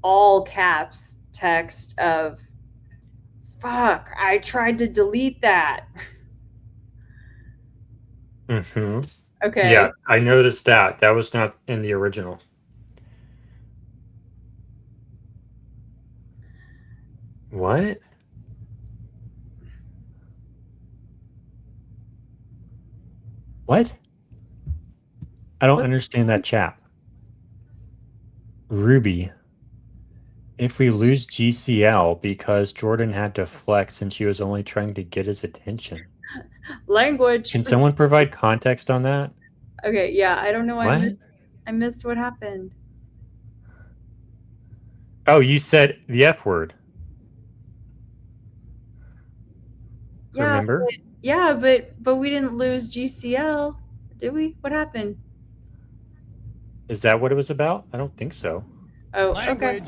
all caps text of fuck, I tried to delete that. Mm-hmm. Okay. Yeah, I noticed that. That was not in the original. What? What? I don't understand that chat. Ruby. If we lose GCL because Jordan had to flex and she was only trying to get his attention. Language. Can someone provide context on that? Okay, yeah, I don't know. What? I missed what happened. Oh, you said the F word. Yeah, remember? But we didn't lose GCL, did we? What happened? Is that what it was about? I don't think so. Oh, okay.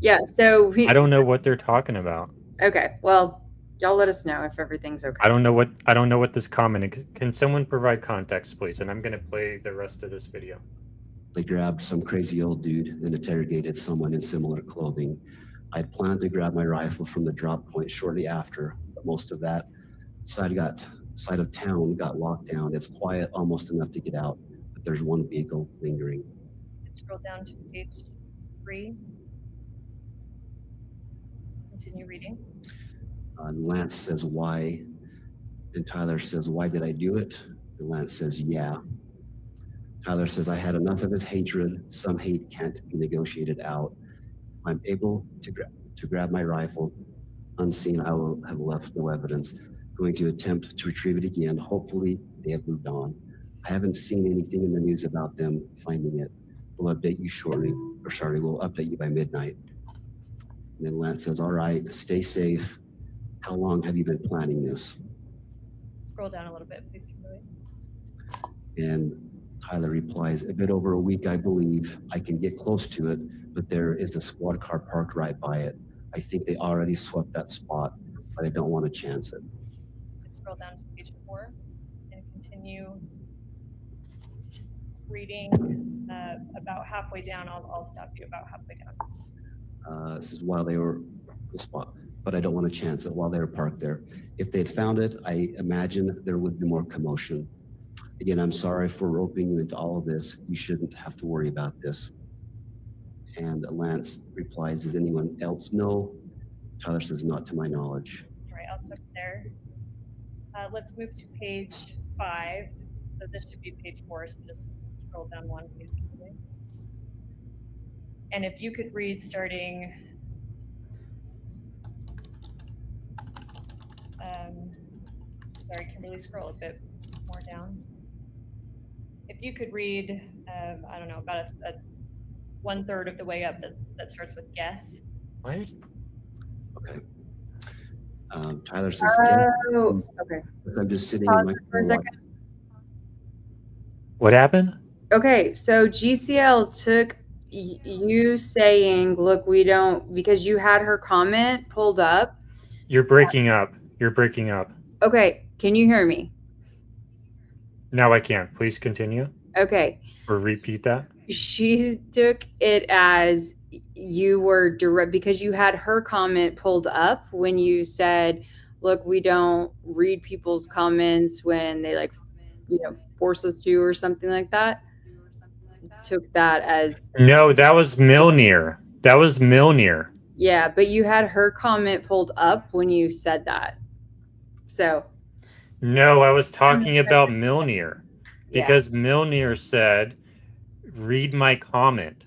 Yeah, so I don't know what they're talking about. Okay, well, y'all let us know if everything's okay. I don't know what this comment is. Can someone provide context, please? And I'm going to play the rest of this video. They grabbed some crazy old dude and interrogated someone in similar clothing. I planned to grab my rifle from the drop point shortly after, but most of that side of town got locked down. It's quiet, almost enough to get out, but there's one vehicle lingering. Scroll down to page 3. Continue reading. Lance says, why? And Tyler says, why did I do it? And Lance says, yeah. Tyler says, I had enough of his hatred. Some hate can't be negotiated out. I'm able to grab my rifle. Unseen, I will have left no evidence. Going to attempt to retrieve it again. Hopefully, they have moved on. I haven't seen anything in the news about them finding it. We'll update you shortly, or sorry, we'll update you by midnight. And then Lance says, all right, stay safe. How long have you been planning this? Scroll down a little bit, please, Kimberly. And Tyler replies, a bit over a week, I believe. I can get close to it, but there is a squad car parked right by it. I think they already swept that spot, but I don't want to chance it. Scroll down to page 4 and continue reading about halfway down. I'll stop you about halfway down. This is while they were the spot, but I don't want to chance it while they were parked there. If they'd found it, I imagine there would be more commotion. Again, I'm sorry for roping you into all of this. You shouldn't have to worry about this. And Lance replies, does anyone else know? Tyler says, not to my knowledge. All right, I'll stop there. Let's move to page 5. So this should be page 4, so just scroll down one, please. And if you could read starting sorry, Kimberly, scroll a bit more down. If you could read, I don't know, about a 1/3 of the way up that starts with guess. What? Okay. Tyler says, Oh, okay. I'm just sitting Pause in my for a second. What happened? Okay, so GCL took you saying, look, we don't, because you had her comment pulled up. You're breaking up. You're breaking up. Okay, can you hear me? Now I can. Please continue. Okay. Or repeat that. She took it as you were direct because you had her comment pulled up when you said, look, we don't read people's comments when they force us to or something like that. Took that as no, that was Milner. That was Milner. Yeah, but you had her comment pulled up when you said that. So no, I was talking about Milner because Milner said, read my comment.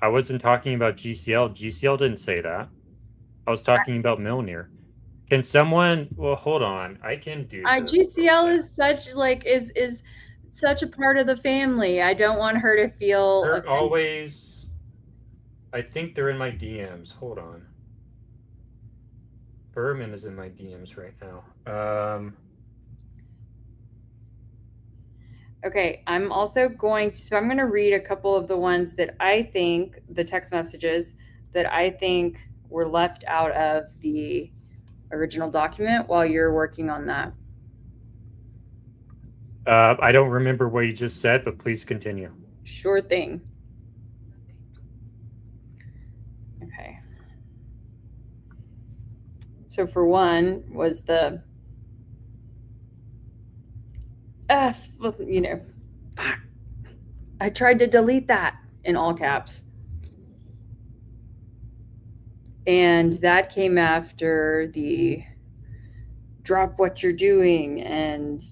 I wasn't talking about GCL. GCL didn't say that. I was talking about Milner. Can someone, well, hold on. I can do this. GCL is such is such a part of the family. I don't want her to feel They're offended. always, I think they're in my DMs. Hold on. Berman is in my DMs right now. Okay, I'm also going to read a couple of the ones that I think, the text messages that I think were left out of the original document while you're working on that. I don't remember what you just said, but please continue. Sure thing. Okay. So for one was the I tried to delete that in all caps. And that came after the drop what you're doing and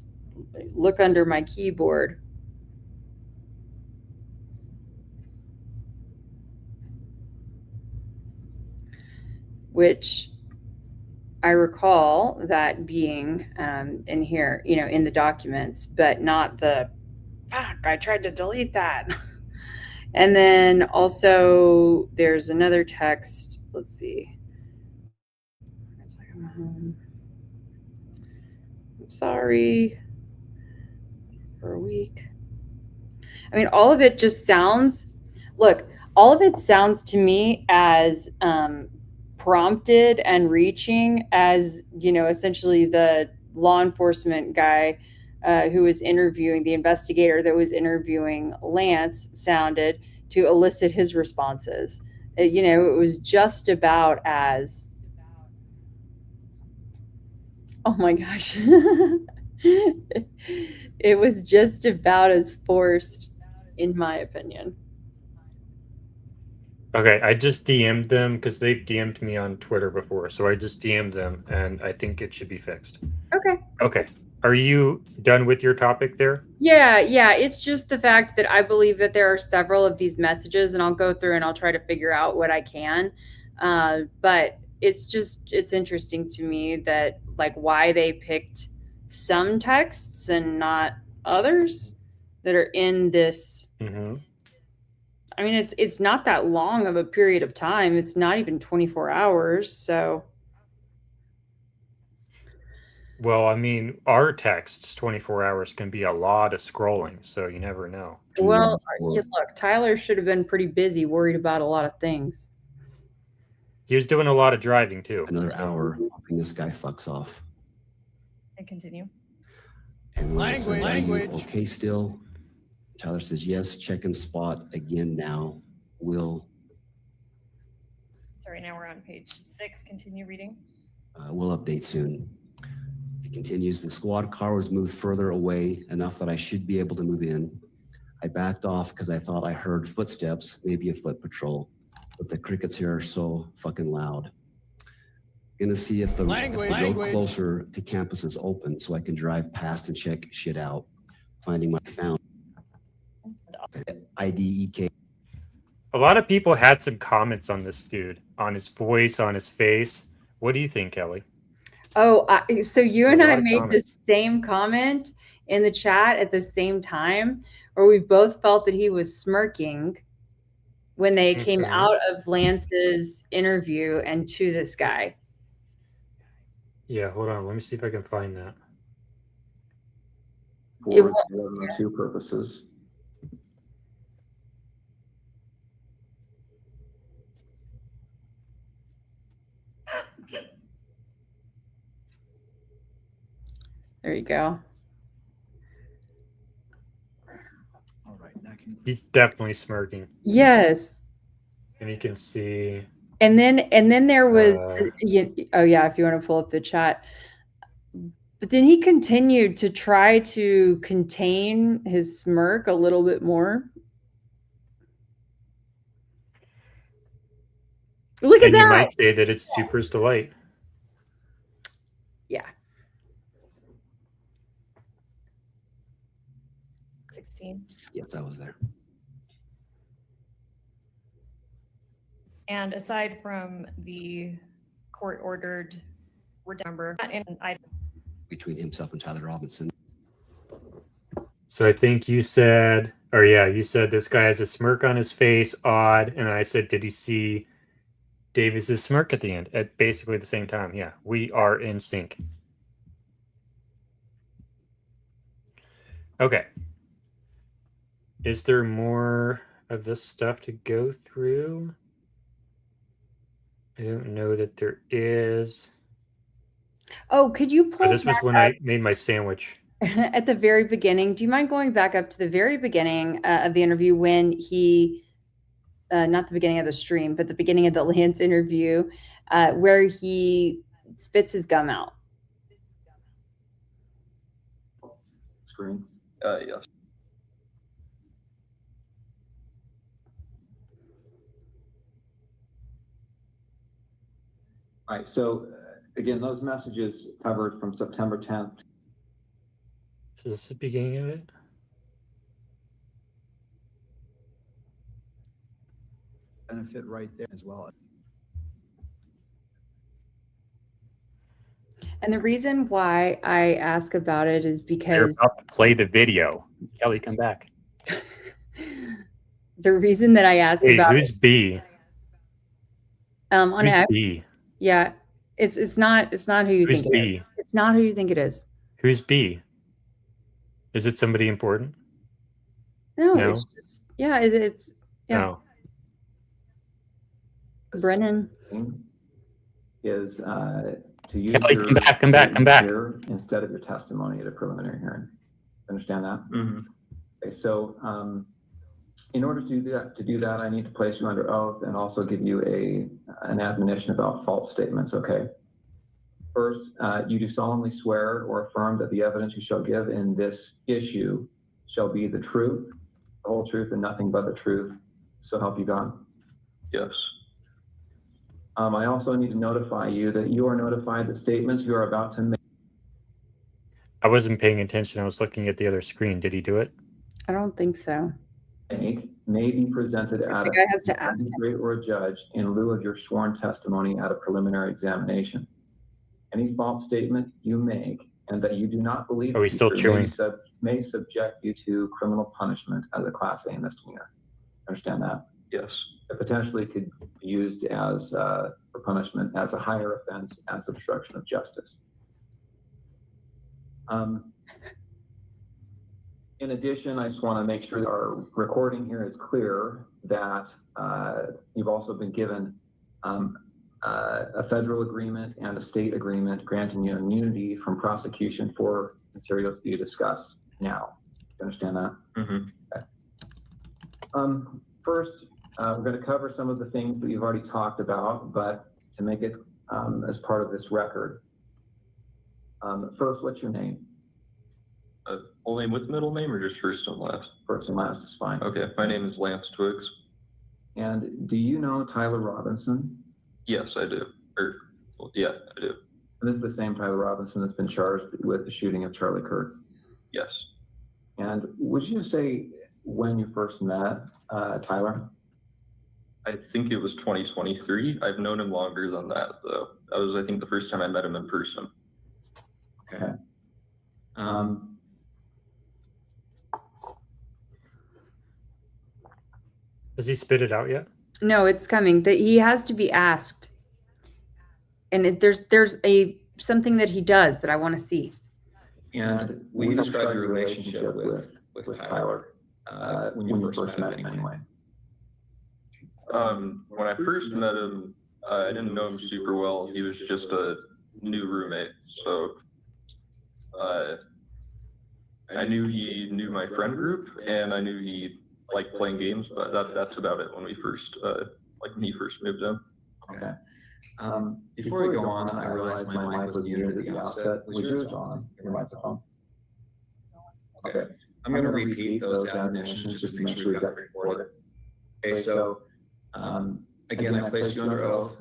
look under my keyboard. Which I recall that being in here, in the documents, but not the, I tried to delete that. And then also there's another text. Let's see. I'm sorry for a week. I mean, all of it just sounds, all of it sounds to me as prompted and reaching as, essentially the law enforcement guy who was interviewing, the investigator that was interviewing Lance sounded to elicit his responses. It was just about as, oh my gosh. It was just about as forced, in my opinion. Okay, I just DM'd them because they've DM'd me on Twitter before. So I just DM'd them and I think it should be fixed. Okay. Okay. Are you done with your topic there? Yeah. It's just the fact that I believe that there are several of these messages, and I'll go through and I'll try to figure out what I can. But it's interesting to me that why they picked some texts and not others. that are in this. Mm-hmm. I mean, it's not that long of a period of time. It's not even 24 hours. So, Well, I mean, our texts 24 hours can be a lot of scrolling, so you never know. well, look, Tyler should have been pretty busy, worried about a lot of things. He was doing a lot of driving too. Another hour, hoping this guy fucks off. And continue. And when it says, "Are you okay still?" Tyler says, "Yes, check and spot again now. We'll Sorry, now we're on page 6. Continue reading. we'll update soon." It continues, "The squad car was moved further away enough that I should be able to move in. I backed off because I thought I heard footsteps, maybe a foot patrol, but the crickets here are so fucking loud. Gonna see if the road closer to campus is open so I can drive past and check shit out. Finding my found IDEK." A lot of people had some comments on this dude, on his voice, on his face. What do you think, Kelly? Oh, so you and I made comments. the same comment in the chat at the same time, where we both felt that he was smirking when they came out of Lance's interview and to this guy. Yeah, hold on. Let me see if I can find that. For 1102 purposes. There you go. All right, that can... He's definitely smirking. Yes. And you can see. And then there was, oh yeah, if you want to pull up the chat. But then he continued to try to contain his smirk a little bit more. Look at And that. you might say that it's Super's delight. Yeah. 16. Yes, I was there. And aside from the court-ordered number, Between himself and Tyler Robinson. So I think you said, or yeah, you said this guy has a smirk on his face, odd. And I said, did he see Davis's smirk at the end at basically the same time? Yeah, we are in sync. Okay. Is there more of this stuff to go through? I don't know that there is. Oh, could you pull This was when I made my sandwich. at the very beginning? Do you mind going back up to the very beginning of the interview when he, not the beginning of the stream, but the beginning of the Lance interview, where he spits his gum out? Screen. Yes. All right, so again, those messages covered from September 10th. Is this the beginning of it? Benefit right there as well. And the reason why I ask about it is They're because about to play the video. Kelly, come back. the reason that I ask Hey, about who's it, B? on Who's X, B? yeah, it's not who you Who's think it is. B? It's not who you think it is. Who's B? Is it somebody important? No, No? it's just it's yeah. No. Brennan. Is to use Kelly, your come back. here instead of your testimony at a preliminary hearing. Understand that? Mm-hmm. Okay, so in order to do that, I need to place you under oath and also give you an admonition about false statements. Okay. First, you do solemnly swear or affirm that the evidence you shall give in this issue shall be the truth, the whole truth, and nothing but the truth. So help you God. Yes. I also need to notify you that you are notified that statements you are about to make. I wasn't paying attention. I was looking at the other screen. Did he do it? I don't think so. May be presented at The guy has to ask him. magistrate or a judge in lieu of your sworn testimony at a preliminary examination. Any false statement you make and that you do not believe Oh, he's still may be chewing. may subject you to criminal punishment as a Class A misdemeanor. Understand that? Yes. It potentially could be used as for punishment as a higher offense as obstruction of justice. In addition, I just want to make sure that our recording here is clear that you've also been given a federal agreement and a state agreement granting you immunity from prosecution for materials that you discuss now. You understand that? Mm-hmm. Okay. First, we're going to cover some of the things that you've already talked about, but to make it as part of this record. First, what's your name? Full name with middle name or just first and last? First and last is fine. Okay, my name is Lance Twiggs. And do you know Tyler Robinson? Yes, I do. Well, yeah, I do. And this is the same Tyler Robinson that's been charged with the shooting of Charlie Kirk? Yes. And would you say when you first met Tyler? I think it was 2023. I've known him longer than that, though. That was, I think, the first time I met him in person. Okay. Has he spit it out yet? No, it's coming. That he has to be asked. And there's something that he does that I want to see. And will you describe your relationship with Tyler when you first met him anyway? When I first met him, I didn't know him super well. He was just a new roommate. So I knew he knew my friend group, and I knew he liked playing games, but that's about it when we first, when he first moved in. Okay. Before we go on, I realized my mic was muted at the outset. Was yours on, your microphone? Okay. I'm going to repeat those admonitions just to make sure we got it recorded. Okay, so again, I placed you under oath.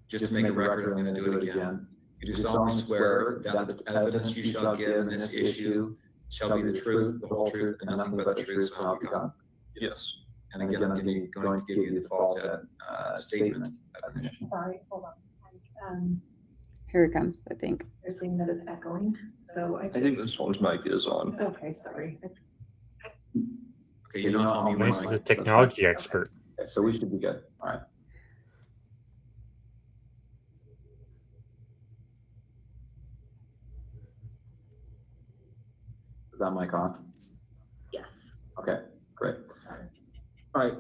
Just to make a record, I'm going to do it again. You do solemnly swear that the evidence you shall give in this issue shall be the truth, the whole truth, and nothing but the truth, so help you God. Yes. And again, I'm going to give you the false statement. Sorry, hold on. Here it comes, I think. They're saying that it's echoing, so I think this one's mic is on. Okay, sorry. Okay, you know, I'll Nice is a technology expert. Okay, so we should be good. All right. Is that mic on? Yes. Okay, great. All right.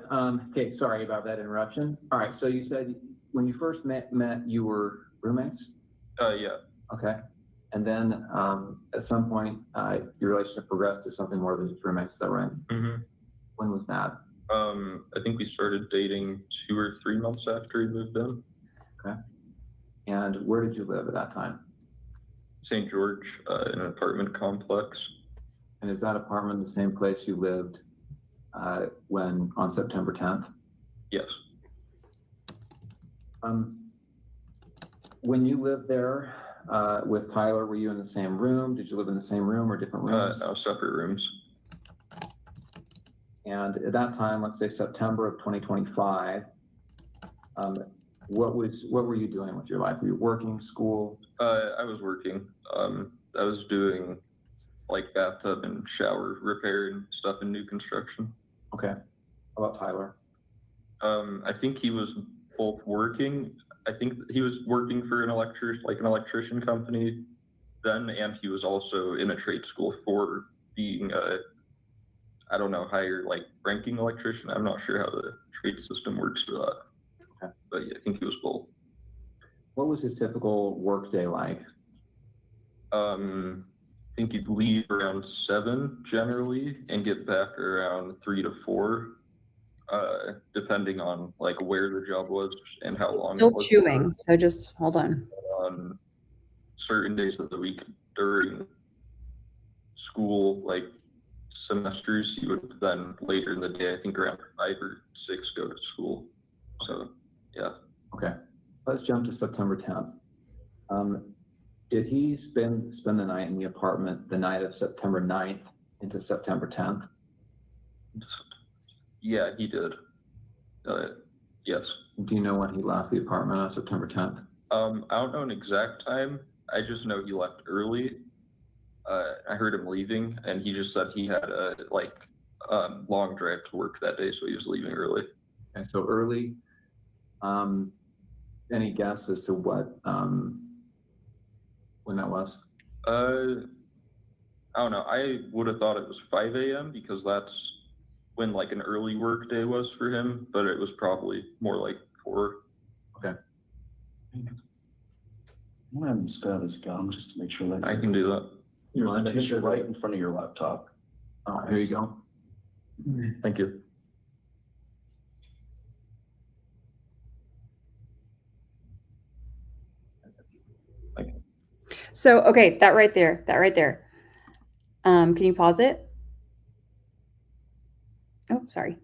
Okay, sorry about that interruption. All right. So you said when you first met, you were roommates? Yeah. Okay. And then at some point, your relationship progressed to something more than just roommates. Is that right? Mm-hmm. When was that? I think we started dating 2 or 3 months after he moved in. Okay. And where did you live at that time? St. George, in an apartment complex. And is that apartment the same place you lived when on September 10th? Yes. When you lived there with Tyler, were you in the same room? Did you live in the same room or different rooms? No, separate rooms. And at that time, let's say September of 2025, what were you doing with your life? Were you working, school? I was working. I was doing like bathtub and shower repair and stuff in new construction. Okay. How about Tyler? I think he was both working. I think he was working for an electrician company then, and he was also in a trade school for being I don't know, higher ranking electrician. I'm not sure how the trade system works for that. Okay. But yeah, I think he was both. What was his typical work day like? I think he'd leave around 7 generally and get back around 3 to 4, depending on where the job was and how long. Still it was chewing, so just hold on. on certain days of the week during school, semesters, he would then later in the day, I think around 5 or 6, go to school. So, yeah. Okay. Let's jump to September 10th. Did he spend the night in the apartment the night of September 9th into September 10th? Yeah, he did. Yes. Do you know when he left the apartment on September 10th? I don't know an exact time. I just know he left early. I heard him leaving, and he just said he had a long drive to work that day, so he was leaving early. And so early, any guess as to what, when that was? I don't know. I would have thought it was 5 a.m. because that's when like an early work day was for him, but it was probably more like 4. Okay. I'm gonna have him spit out his gum just to make sure that I can do that. You want to make sure right in front of your laptop. Here you go. Thank you. So, okay, that right there. Can you pause it? Oh, sorry.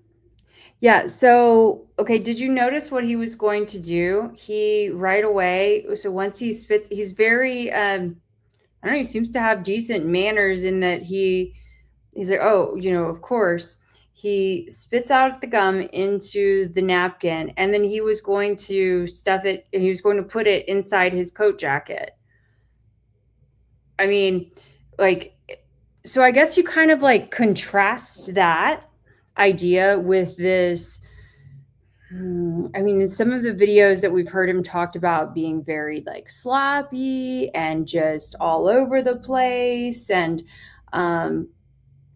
Yeah, so, okay, did you notice what he was going to do? He right away, so once he spits, he's very, I don't know, he seems to have decent manners in that he's like, oh, of course. He spits out the gum into the napkin, and then he was going to stuff it, and he was going to put it inside his coat jacket. I mean, like, so I guess you kind of like contrast that idea with this. I mean, in some of the videos that we've heard him talked about being very like sloppy and just all over the place and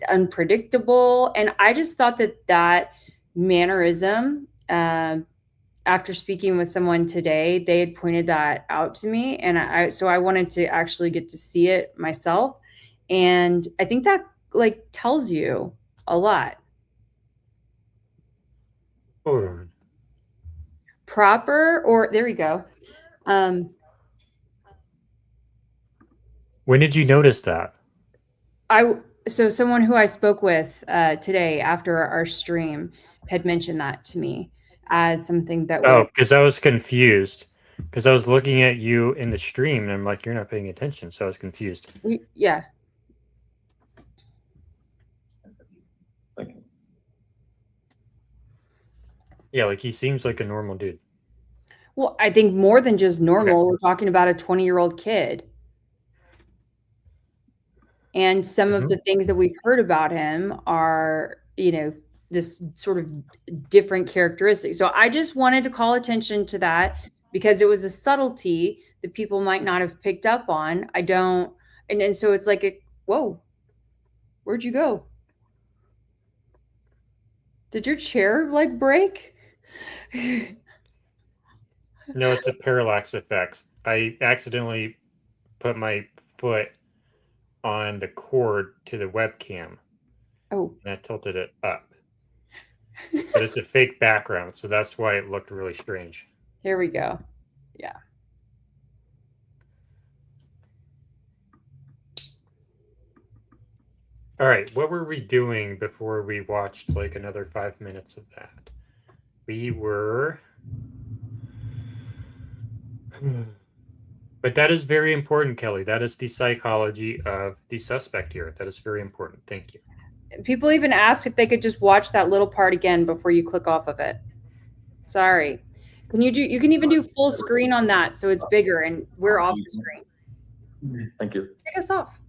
unpredictable. And I just thought that mannerism, after speaking with someone today, they had pointed that out to me. And so I wanted to actually get to see it myself. And I think that like tells you a lot. Hold on. Proper, or there we go. When did you notice that? So someone who I spoke with today after our stream had mentioned that to me as something that because I was confused because I was looking at you in the stream and I'm like, you're not paying attention, so I was confused. Yeah. Yeah, like he seems like a normal dude. Well, I think more than just normal. Okay. We're talking about a 20-year-old kid. And some of the things that we've heard about him are, this sort of different characteristics. So I just wanted to call attention to that because it was a subtlety that people might not have picked up on. And so it's like, whoa, where'd you go? Did your chair like break? No, it's a parallax effect. I accidentally put my foot on the cord to the webcam. Oh. And that tilted it up. But it's a fake background, so that's why it looked really strange. Here we go. Yeah. All right, what were we doing before we watched like another 5 minutes of that? We were... But that is very important, Kelly. That is the psychology of the suspect here. That is very important. Thank you. People even asked if they could just watch that little part again before you click off of it. Sorry. You can even do full screen on that so it's bigger and we're off the screen. Thank you. Take us off.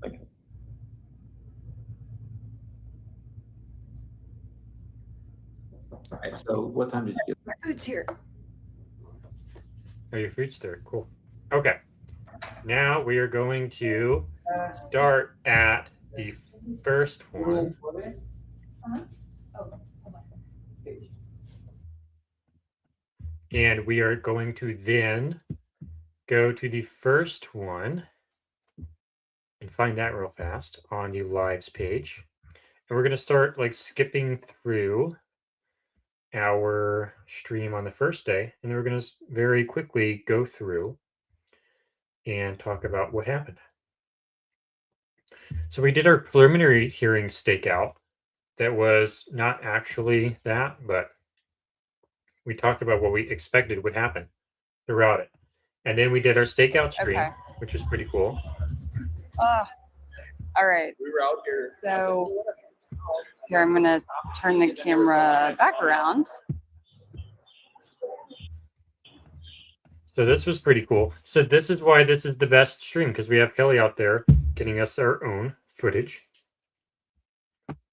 Thank you. All right, so what time did you get? My food's here. Oh, your food's there. Cool. Okay. Now we are going to start at the first one. And we are going to then go to the first one and find that real fast on the lives page. And we're going to start like skipping through our stream on the first day. And then we're going to very quickly go through and talk about what happened. So we did our preliminary hearing stakeout. That was not actually that, but we talked about what we expected would happen throughout it. And then we did our stakeout stream, which was pretty cool. All right. We were out here. So here, I'm going to turn the camera back around. So this was pretty cool. So this is why this is the best stream, because we have Kelly out there getting us our own footage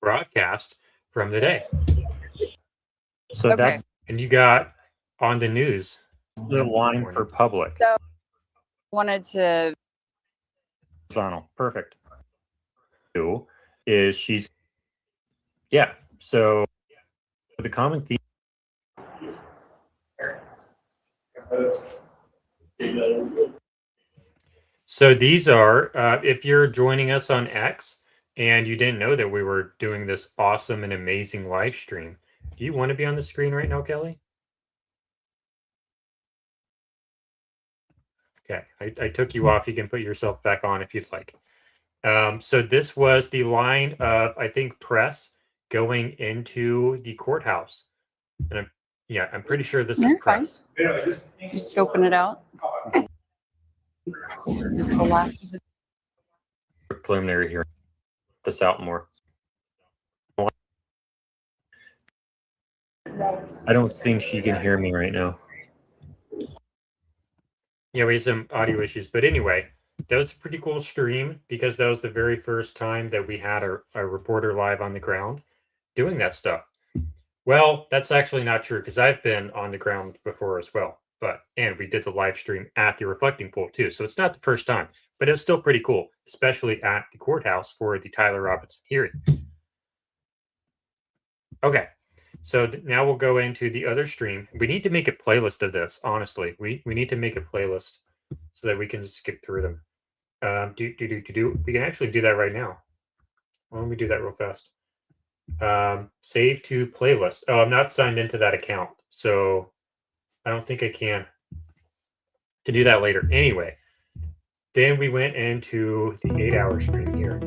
broadcast from the day. So Okay. that's, and you got on the news the line for public. So wanted to Horizontal. Perfect. Who is she's yeah. So the common theme. So these are if you're joining us on X and you didn't know that we were doing this awesome and amazing live stream, do you want to be on the screen right now, Kelly? Okay, I took you off. You can put yourself back on if you'd like. So this was the line of, I think, press going into the courthouse. And I'm pretty sure this is press. just open it out. This is the last of the Preliminary hearing. This out more. I don't think she can hear me right now. Yeah, we had some audio issues, but anyway, that was a pretty cool stream because that was the very first time that we had a reporter live on the ground doing that stuff. Well, that's actually not true because I've been on the ground before as well. And we did the live stream at the reflecting pool too. So it's not the first time, but it was still pretty cool, especially at the courthouse for the Tyler Robinson hearing. Okay. So now we'll go into the other stream. We need to make a playlist of this, honestly. We need to make a playlist so that we can just skip through them. We can actually do that right now. Why don't we do that real fast? Save to playlist. Oh, I'm not signed into that account, so I don't think I can. To do that later. Anyway, then we went into the 8-hour stream here.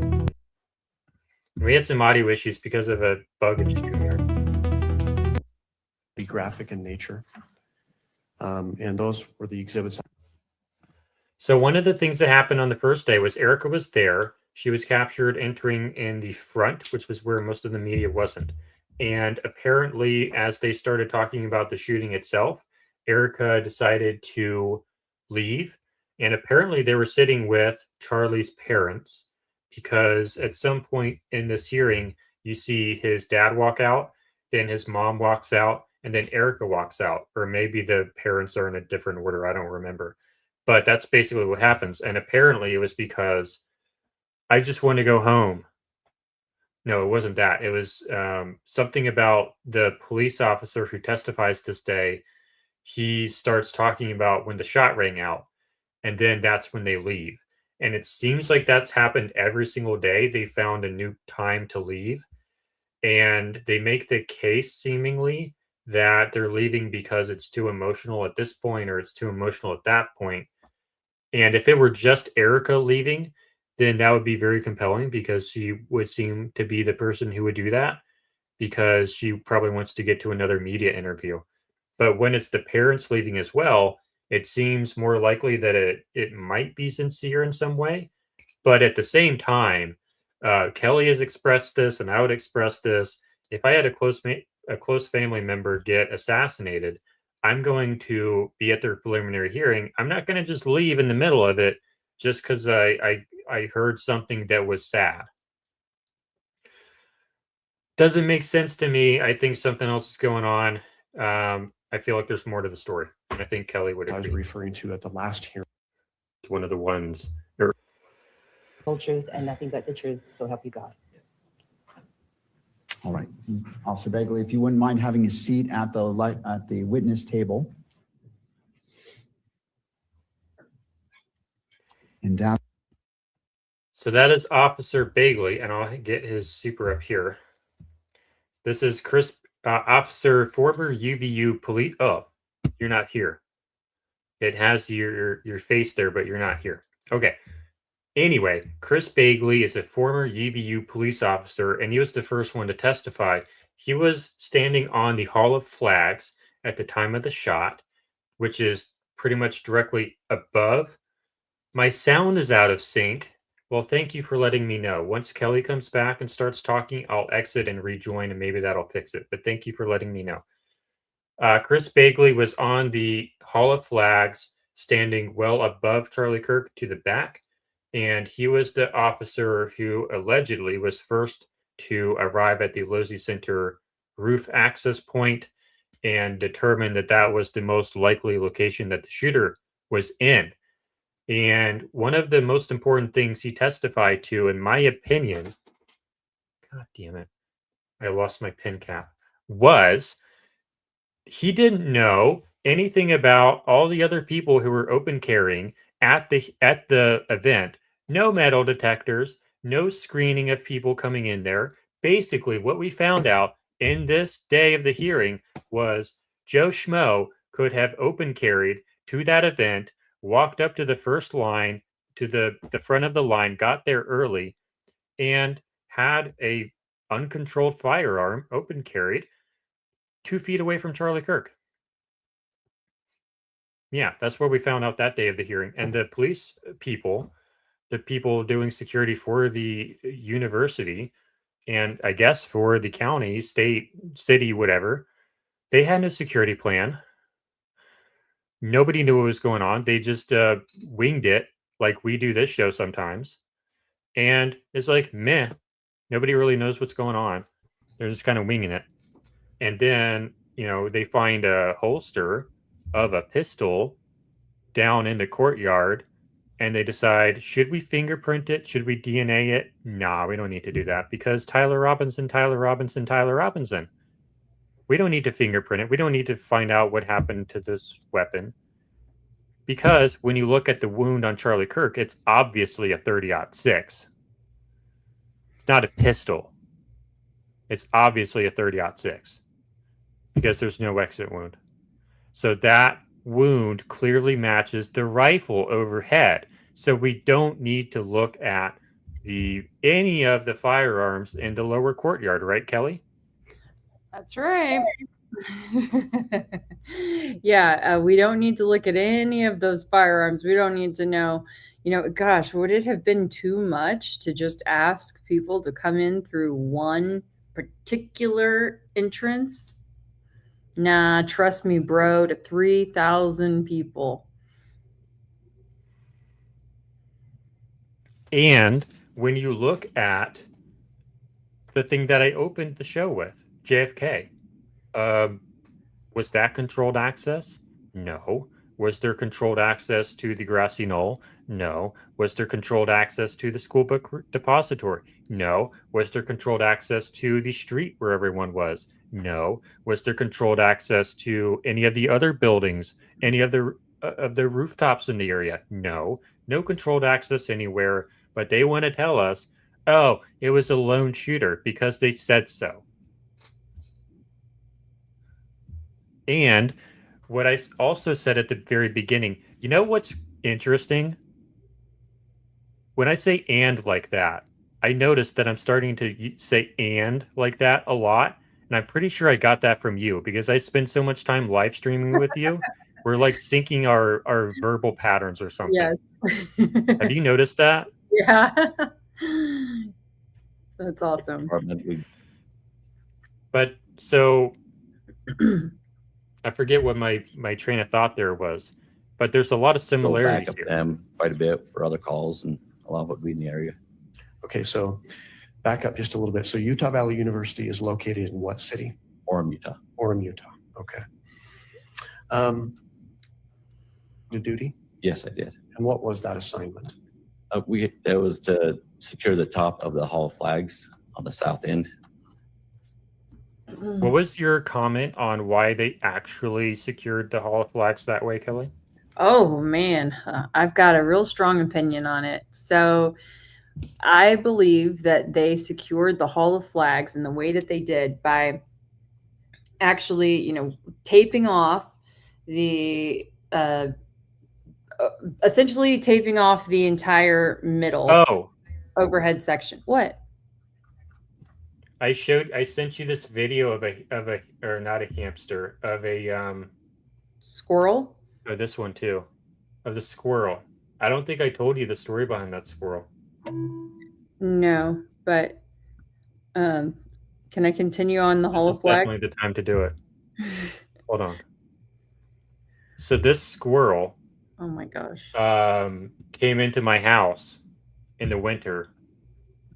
We had some audio issues because of a bug in stream here. Be graphic in nature. And those were the exhibits. So one of the things that happened on the first day was Erica was there. She was captured entering in the front, which was where most of the media wasn't. And apparently, as they started talking about the shooting itself, Erica decided to leave. And apparently they were sitting with Charlie's parents because at some point in this hearing, you see his dad walk out, then his mom walks out, and then Erica walks out. Or maybe the parents are in a different order. I don't remember. But that's basically what happens. And apparently it was because I just want to go home. No, it wasn't that. It was something about the police officer who testifies this day. He starts talking about when the shot rang out, and then that's when they leave. And it seems like that's happened every single day. They found a new time to leave, and they make the case seemingly that they're leaving because it's too emotional at this point or it's too emotional at that point. And if it were just Erica leaving, then that would be very compelling because she would seem to be the person who would do that because she probably wants to get to another media interview. But when it's the parents leaving as well, it seems more likely that it might be sincere in some way. But at the same time, Kelly has expressed this, and I would express this. If I had a close family member get assassinated, I'm going to be at their preliminary hearing. I'm not going to just leave in the middle of it just because I heard something that was sad. Doesn't make sense to me. I think something else is going on. I feel like there's more to the story. And I think Kelly would agree. I was referring to at the last hearing. One of the ones. Whole truth and nothing but the truth, so help you God. All right, Officer Begley, if you wouldn't mind having a seat at the witness table. And down. So that is Officer Begley, and I'll get his super up here. This is Chris, Officer, former UVU police. Oh, you're not here. It has your face there, but you're not here. Okay. Anyway, Chris Begley is a former UVU police officer, and he was the first one to testify. He was standing on the Hall of Flags at the time of the shot, which is pretty much directly above. My sound is out of sync. Well, thank you for letting me know. Once Kelly comes back and starts talking, I'll exit and rejoin, and maybe that'll fix it. But thank you for letting me know. Chris Begley was on the Hall of Flags standing well above Charlie Kirk to the back. And he was the officer who allegedly was first to arrive at the Losey Center roof access point and determined that that was the most likely location that the shooter was in. And one of the most important things he testified to, in my opinion, God damn it, I lost my pin cap, was he didn't know anything about all the other people who were open carrying at the event. No metal detectors, no screening of people coming in there. Basically, what we found out in this day of the hearing was Joe Schmo could have open carried to that event, walked up to the first line, to the front of the line, got there early, and had a uncontrolled firearm open carried 2 feet away from Charlie Kirk. Yeah, that's where we found out that day of the hearing. And the police people, the people doing security for the university, and I guess for the county, state, city, whatever, they had no security plan. Nobody knew what was going on. They just winged it like we do this show sometimes. And it's like, meh, nobody really knows what's going on. They're just kind of winging it. And then, they find a holster of a pistol down in the courtyard, and they decide, should we fingerprint it? Should we DNA it? Nah, we don't need to do that because Tyler Robinson. We don't need to fingerprint it. We don't need to find out what happened to this weapon. Because when you look at the wound on Charlie Kirk, it's obviously a 30-06. It's not a pistol. It's obviously a 30-06 because there's no exit wound. So that wound clearly matches the rifle overhead. So we don't need to look at any of the firearms in the lower courtyard, right, Kelly? That's right. Yeah, we don't need to look at any of those firearms. We don't need to know, gosh, would it have been too much to just ask people to come in through one particular entrance? Nah, trust me, bro, to 3,000 people. And when you look at the thing that I opened the show with, JFK, was that controlled access? No. Was there controlled access to the grassy knoll? No. Was there controlled access to the school book depository? No. Was there controlled access to the street where everyone was? No. Was there controlled access to any of the other buildings, any of the rooftops in the area? No. No controlled access anywhere, but they want to tell us, oh, it was a lone shooter because they said so. And what I also said at the very beginning, you know what's interesting? When I say and like that, I noticed that I'm starting to say and like that a lot. And I'm pretty sure I got that from you because I spend so much time live streaming with you. We're like syncing our verbal patterns or something. Yes. Have you noticed that? Yeah. That's awesome. But so I forget what my train of thought there was, but there's a lot of similarities here. Them quite a bit for other calls, and a lot of it would be in the area. Okay, so back up just a little bit. So Utah Valley University is located in what city? Orem, Utah. Orem, Utah. Okay. The duty? Yes, I did. And what was that assignment? It was to secure the top of the Hall of Flags on the south end. What was your comment on why they actually secured the Hall of Flags that way, Kelly? Oh, man. I've got a real strong opinion on it. So I believe that they secured the Hall of Flags in the way that they did by actually, taping off the essentially taping off the entire middle overhead section. What? I sent you this video of a or not a hamster, of a squirrel. Oh, this one too, of the squirrel. I don't think I told you the story behind that squirrel. No, but can I continue on the Hall of Flags? Definitely the time to do it. Hold on. So this squirrel Oh my gosh. Came into my house in the winter,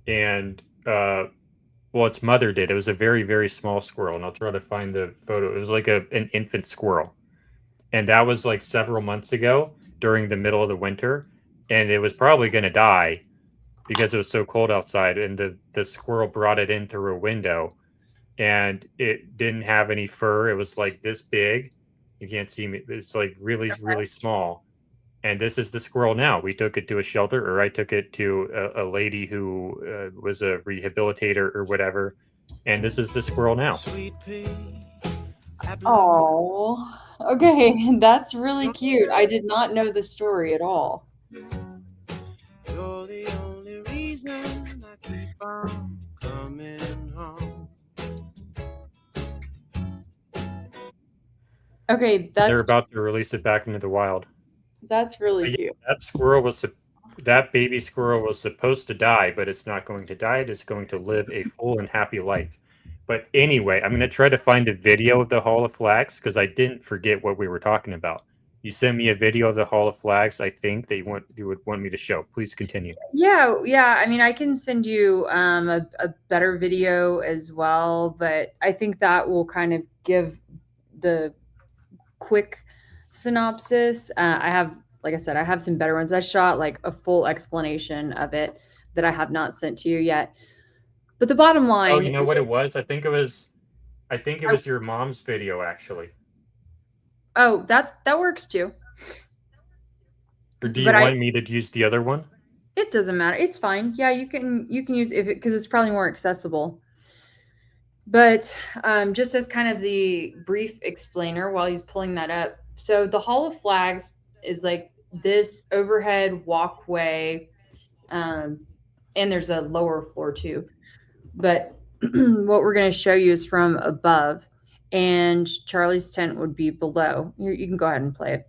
and well, its mother did. It was a very, very small squirrel, and I'll try to find the photo. It was like an infant squirrel, and that was like several months ago during the middle of the winter, and it was probably going to die because it was so cold outside. And the squirrel brought it in through a window, and it didn't have any fur. It was like this big. You can't see me. It's like really, really small. And this is the squirrel now. We took it to a shelter, or I took it to a lady who was a rehabilitator or whatever. And this is the squirrel now. Oh, okay. That's really cute. I did not know the story at all. You're the only reason I keep on coming home. Okay, They're that's about to release it back into the wild. really But yeah, cute. that squirrel was that baby squirrel was supposed to die, but it's not going to die. It is going to live a full and happy life. But anyway, I'm going to try to find a video of the Hall of Flags because I didn't forget what we were talking about. You sent me a video of the Hall of Flags, I think, that you would want me to show. Please continue. Yeah, yeah. I mean, I can send you a better video as well, but I think that will kind of give the quick synopsis. I have, like I said, I have some better ones. I shot like a full explanation of it that I have not sent to you yet. But the bottom line. Oh, you know what it was? I think it was your mom's video, actually. Oh, that works too. Or do you want me to use the other one? It doesn't matter. It's fine. Yeah, you can use it because it's probably more accessible. But just as kind of the brief explainer while he's pulling that up. So the Hall of Flags is like this overhead walkway, and there's a lower floor too. But what we're going to show you is from above, and Charlie's tent would be below. You can go ahead and play it.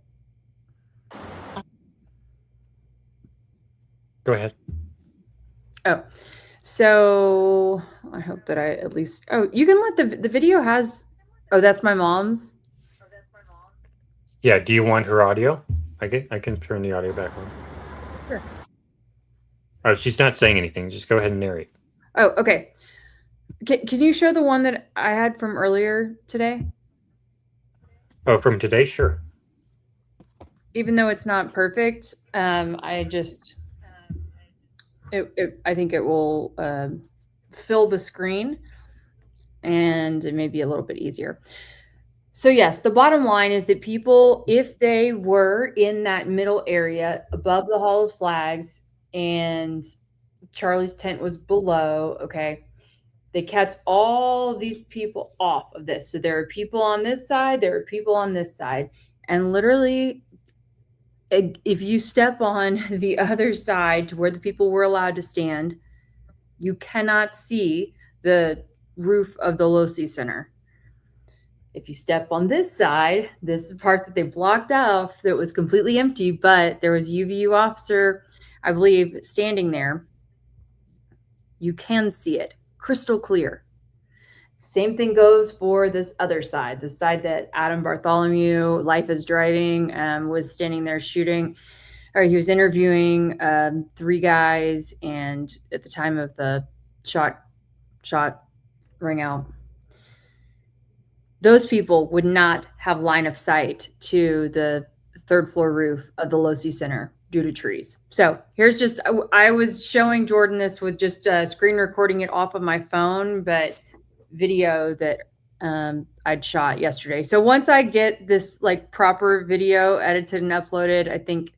Go ahead. Oh, so I hope that I at least. Oh, you can let the video has. Oh, that's my mom's. Yeah. Do you want her audio? I can turn the audio back on. Sure. Oh, she's not saying anything. Just go ahead and narrate. Oh, okay. Can you show the one that I had from earlier today? Oh, from today? Sure. Even though it's not perfect, I just. I think it will fill the screen, and it may be a little bit easier. So yes, the bottom line is that people, if they were in that middle area above the Hall of Flags and Charlie's tent was below, okay, they kept all these people off of this. So there are people on this side, there are people on this side, and literally if you step on the other side to where the people were allowed to stand, you cannot see the roof of the Losi Center. If you step on this side, this is the part that they blocked off that was completely empty, but there was a UVU officer, I believe, standing there. You can see it crystal clear. Same thing goes for this other side, the side that Adam Bartholomew, Life is Driving, was standing there shooting, or he was interviewing 3 guys, and at the time of the shot ring out, those people would not have line of sight to the 3rd floor roof of the Losi Center due to trees. So here's just, I was showing Jordan this with just screen recording it off of my phone, but video that I'd shot yesterday. So once I get this like proper video edited and uploaded, I think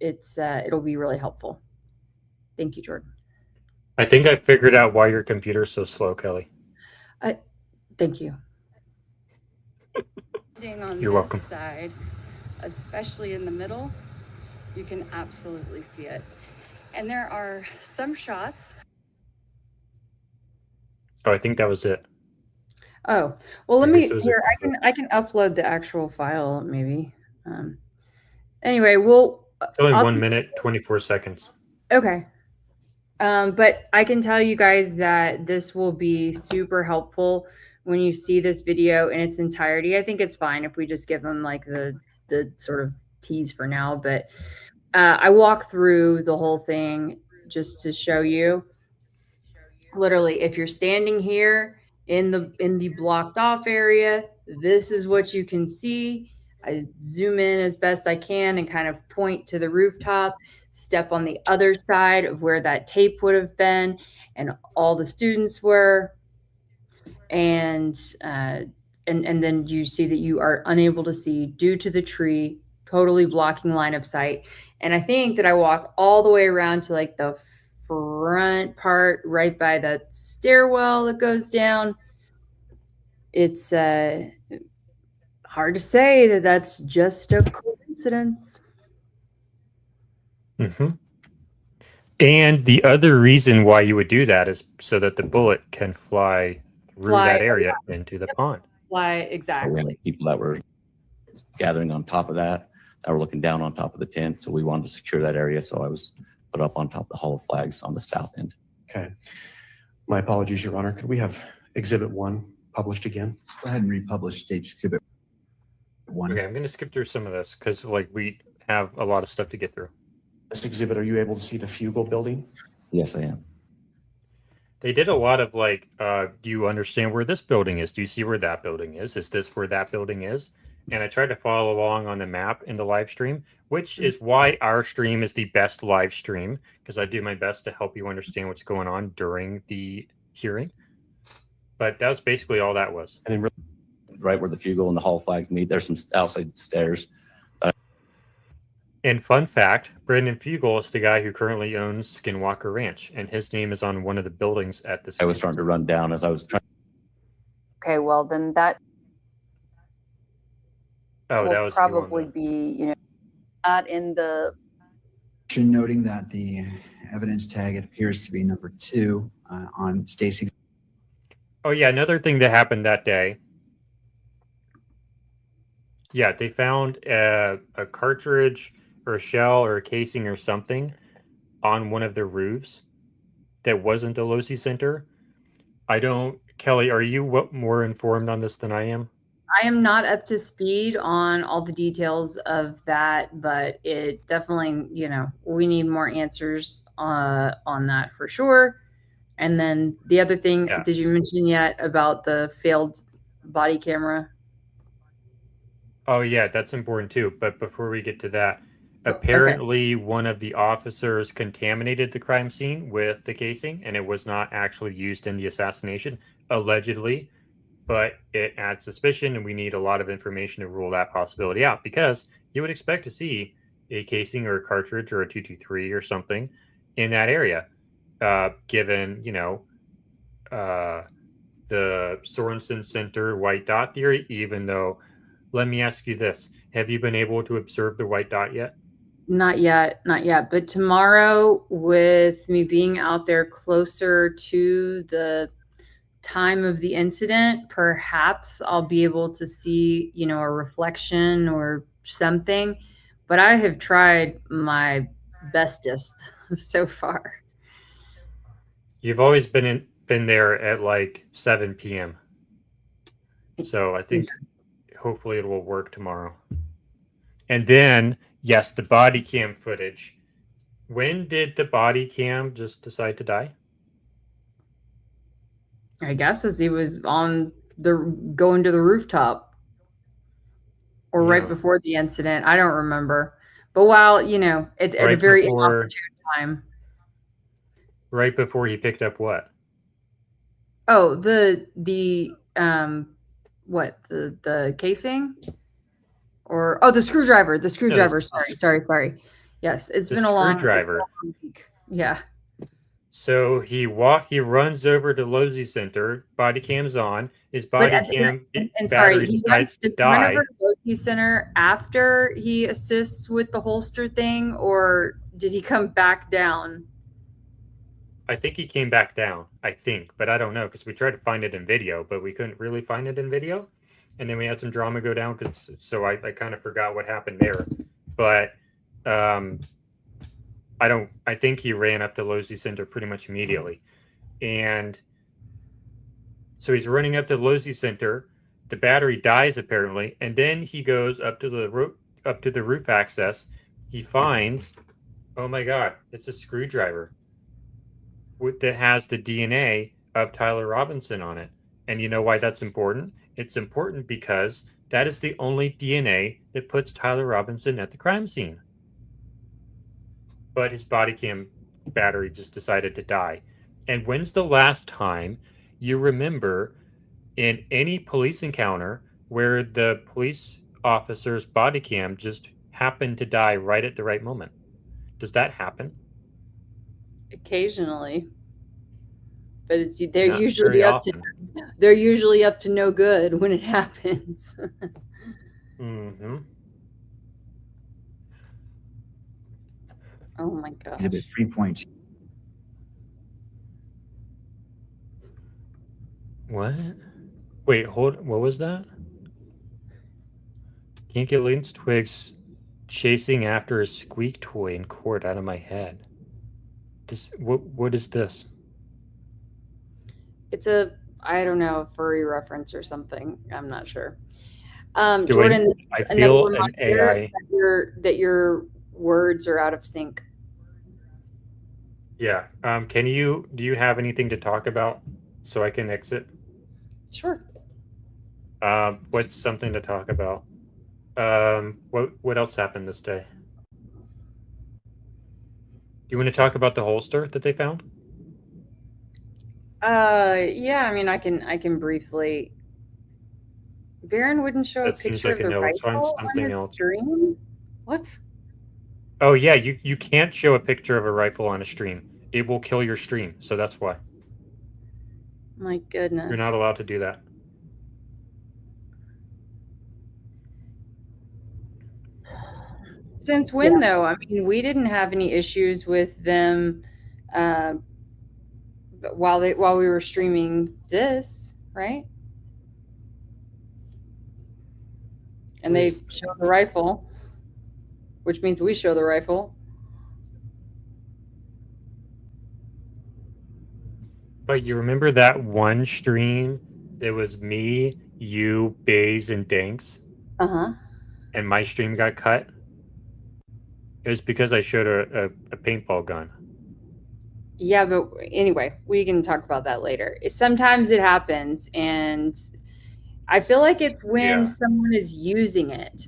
it'll be really helpful. Thank you, Jordan. I think I figured out why your computer's so slow, Kelly. Thank you. On You're this welcome. Side, especially in the middle, you can absolutely see it. And there are some shots. Oh, I think that was it. Oh, well, let I me guess it was here. I can upload the actual file maybe. Anyway, It's only 1 minute, 24 seconds. Okay. But I can tell you guys that this will be super helpful when you see this video in its entirety. I think it's fine if we just give them like the sort of tease for now, but I walk through the whole thing just to show you. Literally, if you're standing here in the blocked off area, this is what you can see. I zoom in as best I can and kind of point to the rooftop, step on the other side of where that tape would have been, and all the students were. And then you see that you are unable to see due to the tree totally blocking line of sight. And I think that I walk all the way around to like the front part right by that stairwell that goes down. It's hard to say that that's just a coincidence. Mm-hmm. And the other reason why you would do that is so that the bullet can fly through that area into the pond. Fly, We exactly. had people that were gathering on top of that were looking down on top of the tent. So we wanted to secure that area. So I was put up on top of the Hall of Flags on the south end. Okay. My apologies, Your Honor. Could we have Exhibit 1 published again? Go ahead and republish State's Exhibit 1. Okay, I'm going to skip through some of this because like we have a lot of stuff to get through. This exhibit, are you able to see the Fugle building? Yes, I am. They did a lot of like, do you understand where this building is? Do you see where that building is? Is this where that building is? And I tried to follow along on the map in the live stream, which is why our stream is the best live stream, because I do my best to help you understand what's going on during the hearing. But that was basically all that was. And right where the Fugle and the Hall of Flags meet, there's some outside stairs. And fun fact, Brandon Fugle is the guy who currently owns Skinwalker Ranch, and his name is on one of the buildings at this. I was starting to run down as I was trying. Okay, well then that that will was probably be, not in the. Noting that the evidence tag appears to be number 2 on Stacy's. Oh yeah, another thing that happened that day. Yeah, they found a cartridge or a shell or a casing or something on one of the roofs that wasn't the Losi Center. Kelly, are you more informed on this than I am? I am not up to speed on all the details of that, but it definitely, we need more answers on that for sure. And then the other thing, did you mention yet about the failed body camera? Oh yeah, that's important too. But before we get to that, apparently one of the officers contaminated the crime scene with the casing, and it was not actually used in the assassination, allegedly. But it adds suspicion, and we need a lot of information to rule that possibility out, because you would expect to see a casing or a cartridge or a 223 or something in that area, given, the Sorensen Center white dot theory, even though, let me ask you this. Have you been able to observe the white dot yet? Not yet. But tomorrow, with me being out there closer to the time of the incident, perhaps I'll be able to see, a reflection or something. But I have tried my bestest so far. You've always been there at like 7 p.m. So I think hopefully it will work tomorrow. And then, yes, the body cam footage. When did the body cam just decide to die? I guess as he was going to the rooftop, or right before the incident. I don't remember. But while, at a very inopportune time. Right before he picked up what? Oh, the casing? Or the screwdriver. The screwdriver. Sorry. Yes, it's been a long week. Yeah. So he runs over to Losi Center, body cam's on, his body cam battery decides to die. Run over to Losi Center after he assists with the holster thing, or did he come back down? I think he came back down, but I don't know, because we tried to find it in video, but we couldn't really find it in video. And then we had some drama go down, so I kind of forgot what happened there. But I think he ran up to Losi Center pretty much immediately. And so he's running up to Losi Center. The battery dies apparently. And then he goes up to the up to the roof access, he finds, oh my God, it's a screwdriver that has the DNA of Tyler Robinson on it. And you know why that's important? It's important because that is the only DNA that puts Tyler Robinson at the crime scene. But his body cam battery just decided to die. And when's the last time you remember in any police encounter where the police officer's body cam just happened to die right at the right moment? Does that happen? Occasionally. But they're Not usually very up to often. they're usually up to no good when it happens. Mm-hmm. Oh my gosh. Exhibit 3.2. What? Wait, hold. What was that? Can't get Links Twigs chasing after a squeak toy in court out of my head. This. What is this? It's a, I don't know, a furry reference or something. I'm not sure. Doing- Jordan, I another feel an reminder AI. that your words are out of sync. Yeah. Do you have anything to talk about so I can exit? Sure. What's something to talk about? What else happened this day? Do you want to talk about the holster that they found? Yeah, I mean, I can briefly. Baron wouldn't show That a seems picture like of a the no. Let's find rifle something on the else. stream. What? Oh yeah, you can't show a picture of a rifle on a stream. It will kill your stream, so that's why. My goodness. You're not allowed to do that. Since when, though? I mean, we didn't have any issues with them while we were streaming this, right? And they show the rifle, which means we show the rifle. But you remember that one stream? It was me, you, Baze, and Danks, Uh-huh. and my stream got cut. It was because I showed a paintball gun. Yeah, but anyway, we can talk about that later. Sometimes it happens, and I feel like it's when someone is using it,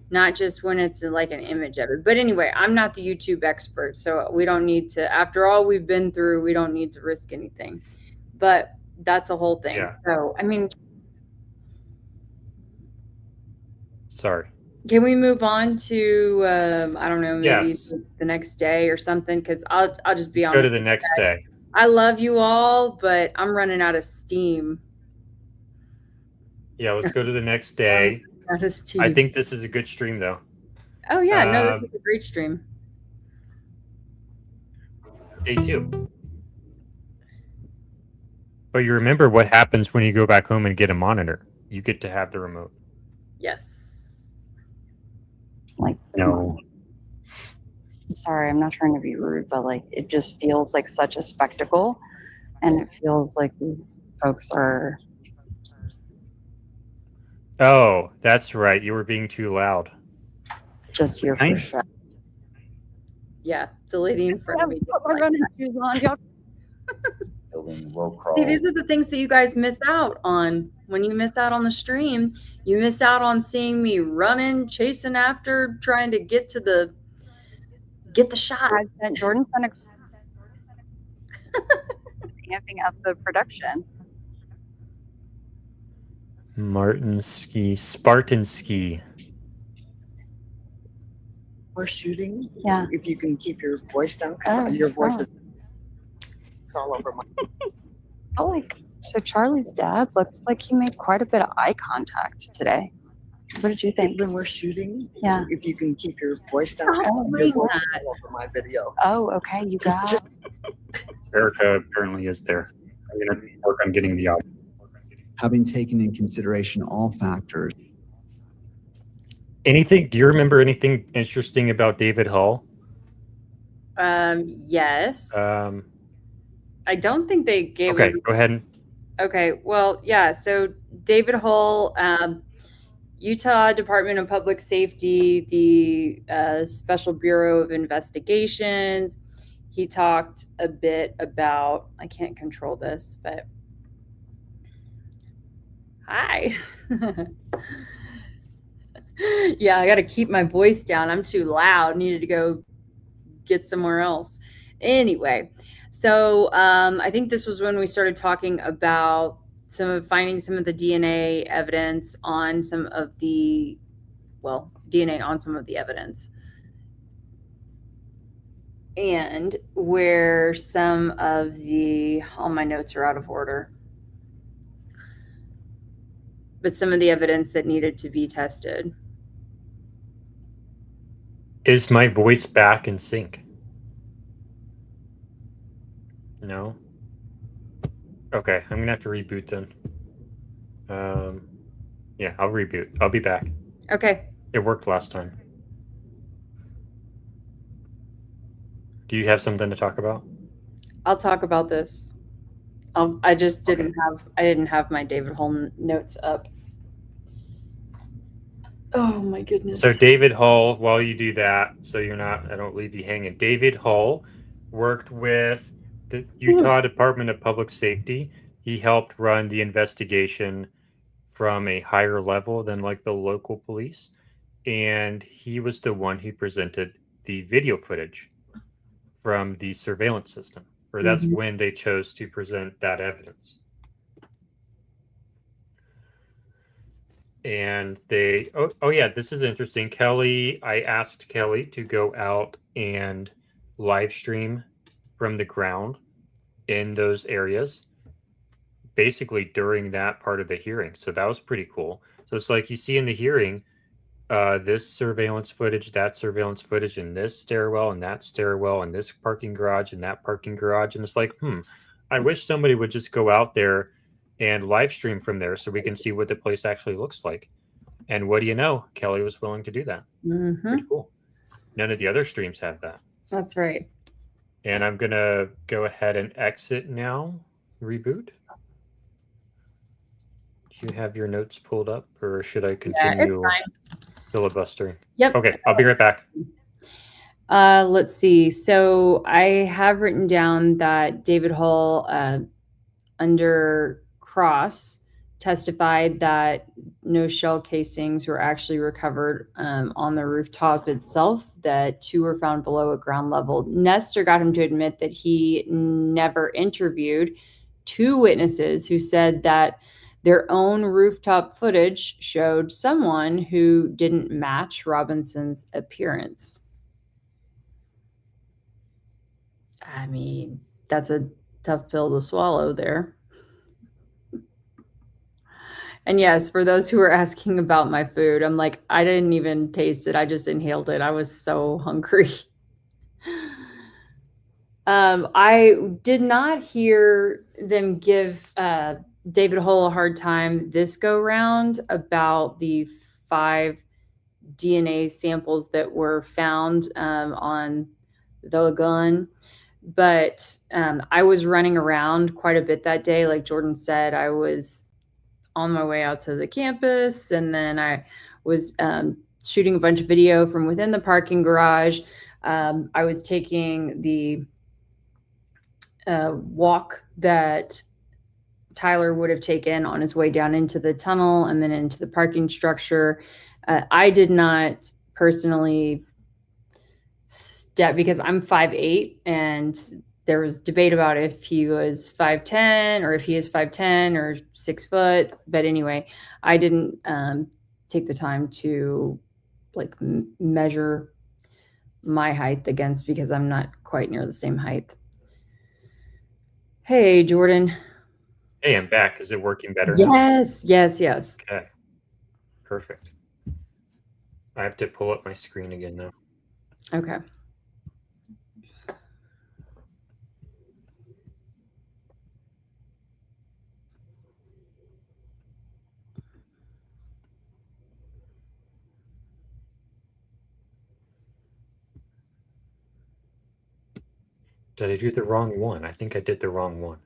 not just when it's like an image of it. But anyway, I'm not the YouTube expert, so we don't need to, after all we've been through, we don't need to risk anything. But that's a whole thing. Yeah. So, I mean, Sorry. can we move on to, I don't know, maybe Yes. the next day or something? Because I'll just be Let's honest. go to the with you next guys. day. I love you all, but I'm running out of steam. Yeah, let's go to the next day. Out of steam. I think this is a good stream, though. Oh yeah, no, this is a great stream. Day 2. But you remember what happens when you go back home and get a monitor. You get to have the remote. Yes. Like, No. I'm sorry, I'm not trying to be rude, but like it just feels like such a spectacle, and it feels like these folks are. Oh, that's right. You were being too loud. Just here for sure. Yeah, the lady in front of me. Put my running shoes on, y'all. See, these are the things that you guys miss out on. When you miss out on the stream, you miss out on seeing me running, chasing after, trying to get the shot. Jordan sent amping up the production. Spartan ski. We're shooting. Yeah. If you can keep your voice down, 'cause your voice is all over my. Oh, like so. Charlie's dad looks like he made quite a bit of eye contact today. What did you think? When we're shooting, Yeah. if you can keep your voice down, Oh, your voice is all over my video. Oh, okay. You got it. Erica apparently is there. I'm going to work on getting the audio. Having taken in consideration all factors. Anything? Do you remember anything interesting about David Hull? Yes. I don't think they gave. Okay, go ahead. Okay, well, yeah. So David Hull, Utah Department of Public Safety, the Special Bureau of Investigations. He talked a bit about, I can't control this, but hi. Yeah, I got to keep my voice down. I'm too loud. Needed to go get somewhere else. Anyway, so I think this was when we started talking about finding some of the DNA evidence on some of the, well, DNA on some of the evidence. And where some of the, all my notes are out of order, but some of the evidence that needed to be tested. Is my voice back in sync? No? Okay, I'm gonna have to reboot then. Yeah, I'll reboot. I'll be back. Okay. It worked last time. Do you have something to talk about? I'll talk about this. I just didn't have my David Hull notes up. Oh my goodness. So David Hull, while you do that, so I don't leave you hanging. David Hull worked with the Utah Department of Public Safety. He helped run the investigation from a higher level than like the local police. And he was the one who presented the video footage from the surveillance system, or that's when they chose to present that evidence. And they, oh yeah, this is interesting. Kelly, I asked Kelly to go out and live stream from the ground in those areas, basically during that part of the hearing. So that was pretty cool. So it's like you see in the hearing, this surveillance footage, that surveillance footage, in this stairwell and that stairwell, and this parking garage and that parking garage. And it's like, I wish somebody would just go out there and live stream from there so we can see what the place actually looks like. And what do you know? Kelly was willing to do that. Pretty cool. None of the other streams have that. That's right. And I'm going to go ahead and exit now. Reboot. Do you have your notes pulled up, or should I continue it's fine. filibustering? Yep. Okay, I'll be right back. Let's see. So I have written down that David Hull, under cross, testified that no shell casings were actually recovered on the rooftop itself, that 2 were found below at ground level. Nestor got him to admit that he never interviewed 2 witnesses who said that their own rooftop footage showed someone who didn't match Robinson's appearance. I mean, that's a tough pill to swallow there. And yes, for those who are asking about my food, I'm like, I didn't even taste it. I just inhaled it. I was so hungry. I did not hear them give David Hull a hard time this go round about the 5 DNA samples that were found on the gun. But I was running around quite a bit that day. Like Jordan said, I was on my way out to the campus, and then I was shooting a bunch of video from within the parking garage. I was taking the walk that Tyler would have taken on his way down into the tunnel and then into the parking structure. I did not personally step, because I'm 5'8", and there was debate about if he was 5'10", or if he is 5'10", or 6 foot. But anyway, I didn't take the time to like measure my height against, because I'm not quite near the same height. Hey, Jordan. Hey, I'm back. Is it working better now? Yes. Okay. Perfect. I have to pull up my screen again now. Okay. Did I do the wrong one? I think I did the wrong one.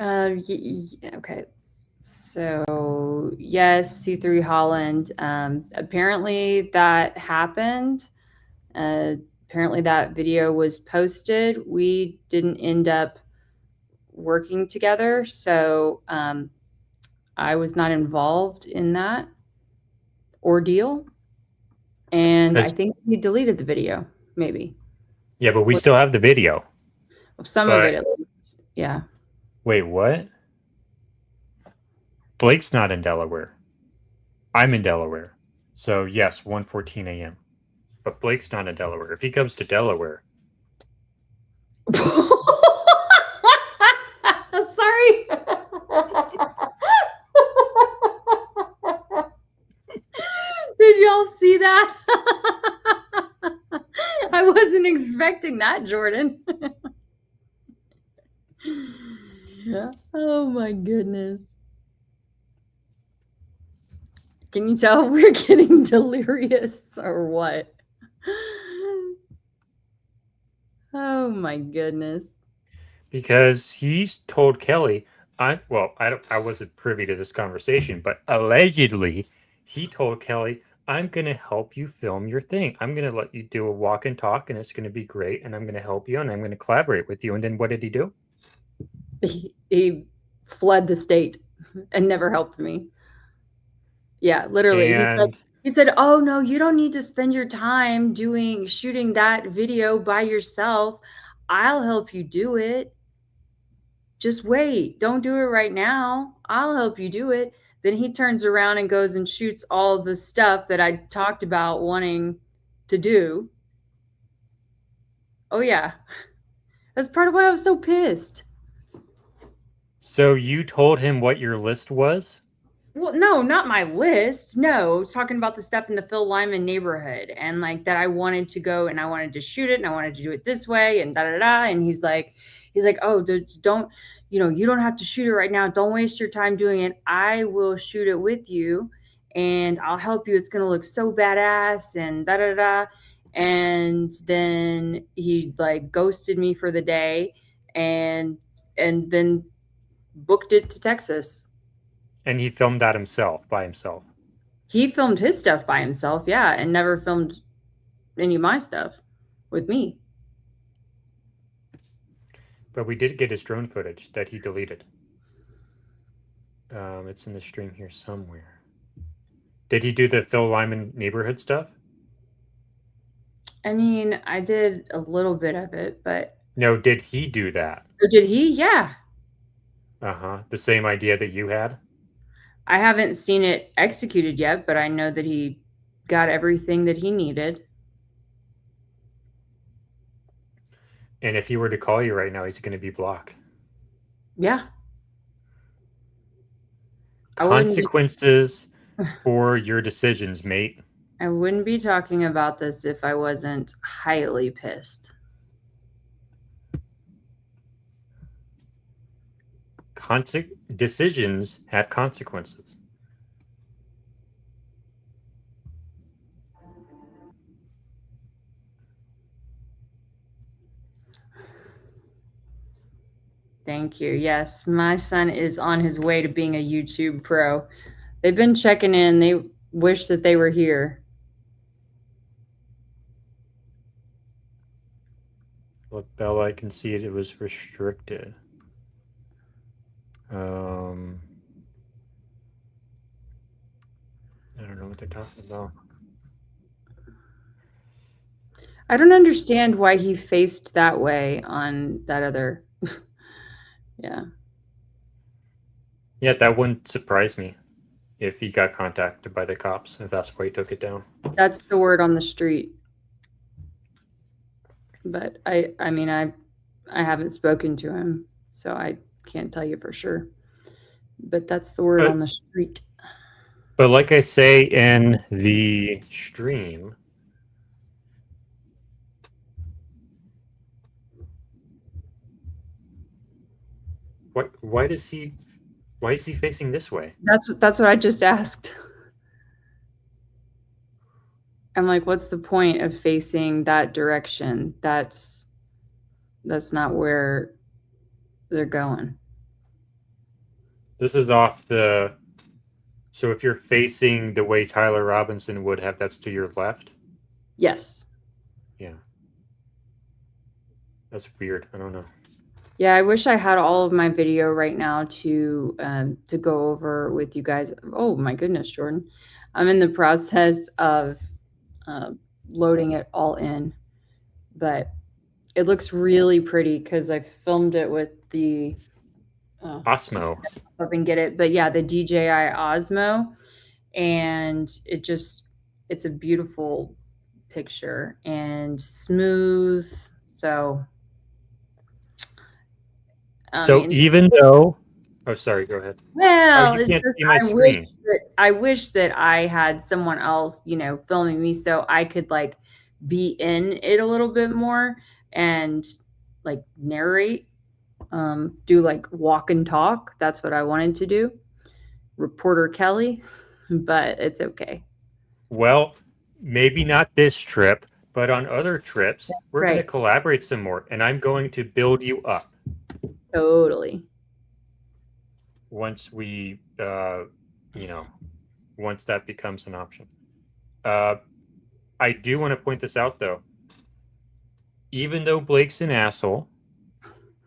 Okay. So yes, C3 Holland. Apparently that happened. Apparently that video was posted. We didn't end up working together, so I was not involved in that ordeal. And I 'Cause- think he deleted the video, maybe. Yeah, but we still have the video. Some of But- it at least. Yeah. Wait, what? Blake's not in Delaware. I'm in Delaware. So yes, 1:14 a.m. But Blake's not in Delaware. If he comes to Delaware, Sorry. Did y'all see that? I wasn't expecting that, Jordan. Oh my goodness. Can you tell we're getting delirious or what? Oh my goodness. because he's told Kelly, I wasn't privy to this conversation, but allegedly he told Kelly, I'm going to help you film your thing. I'm going to let you do a walk and talk, and it's going to be great, and I'm going to help you, and I'm going to collaborate with you. And then what did he do? He fled the state and never helped me. Yeah, literally. And He said, "Oh no, you don't need to spend your time shooting that video by yourself. I'll help you do it. Just wait. Don't do it right now. I'll help you do it." Then he turns around and goes and shoots all the stuff that I talked about wanting to do. Oh yeah. That's part of why I was so pissed. so you told him what your list was? Well, no, not my list. No, talking about the stuff in the Phil Lyman neighborhood and like that I wanted to go and I wanted to shoot it and I wanted to do it this way and da da da. And he's like, oh, don't, you don't have to shoot it right now. Don't waste your time doing it. I will shoot it with you and I'll help you. It's gonna look so badass and da da da. And then he like ghosted me for the day and then booked it to Texas. And he filmed that by himself. He filmed his stuff by himself, yeah, and never filmed any of my stuff with me. But we did get his drone footage that he deleted. It's in the stream here somewhere. Did he do the Phil Lyman neighborhood stuff? I mean, I did a little bit of it, but... No, did he do that? Or did he? Yeah. Uh-huh. The same idea that you had? I haven't seen it executed yet, but I know that he got everything that he needed. And if he were to call you right now, he's going to be blocked. Yeah. Consequences for your decisions, mate. I wouldn't be talking about this if I wasn't highly pissed. Decisions have consequences. Thank you. Yes, my son is on his way to being a YouTube pro. They've been checking in. They wish that they were here. Look, Bella, I can see it was restricted. I don't know what they're talking about. I don't understand why he faced that way on that other. Yeah. Yeah, that wouldn't surprise me if he got contacted by the cops, if that's why he took it down. That's the word on the street. But I mean, I haven't spoken to him, so I can't tell you for sure. But that's the word on the street. But like I say in the stream, why is he facing this way? That's what I just asked. I'm like, what's the point of facing that direction? That's not where they're going. This is off the. So if you're facing the way Tyler Robinson would have, that's to your left. Yes. Yeah. That's weird. I don't know. Yeah, I wish I had all of my video right now to go over with you guys. Oh my goodness, Jordan. I'm in the process of loading it all in, but it looks really pretty because I filmed it with the Osmo. up and get it. But yeah, the DJI Osmo, and it's a beautiful picture and smooth. So So even though, oh, sorry, go ahead. well, Oh, you it's can't just, see my screen. I wish that I had someone else, filming me so I could like be in it a little bit more and like narrate, do like walk and talk. That's what I wanted to do. Reporter Kelly, but it's okay. Well, maybe not this trip, but on other trips, we're going to Right. collaborate some more, and I'm going to build you up Totally. once we, once that becomes an option. I do want to point this out, though. Even though Blake's an asshole,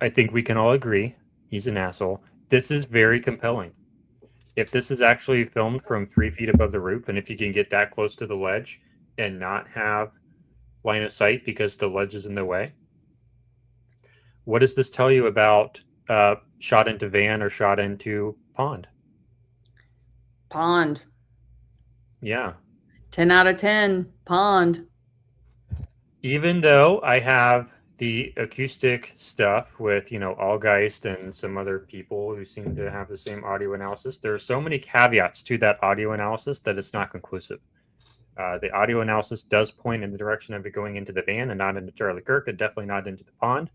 I think we can all agree he's an asshole. This is very compelling. If this is actually filmed from 3 feet above the roof, and if you can get that close to the ledge and not have line of sight because the ledge is in the way, what does this tell you about shot into van or shot into pond? Pond. Yeah. 10 out of 10. Pond. Even though I have the acoustic stuff with, Allgeist and some other people who seem to have the same audio analysis, there are so many caveats to that audio analysis that it's not conclusive. The audio analysis does point in the direction of it going into the van and not into Charlie Kirk, and definitely not into the pond.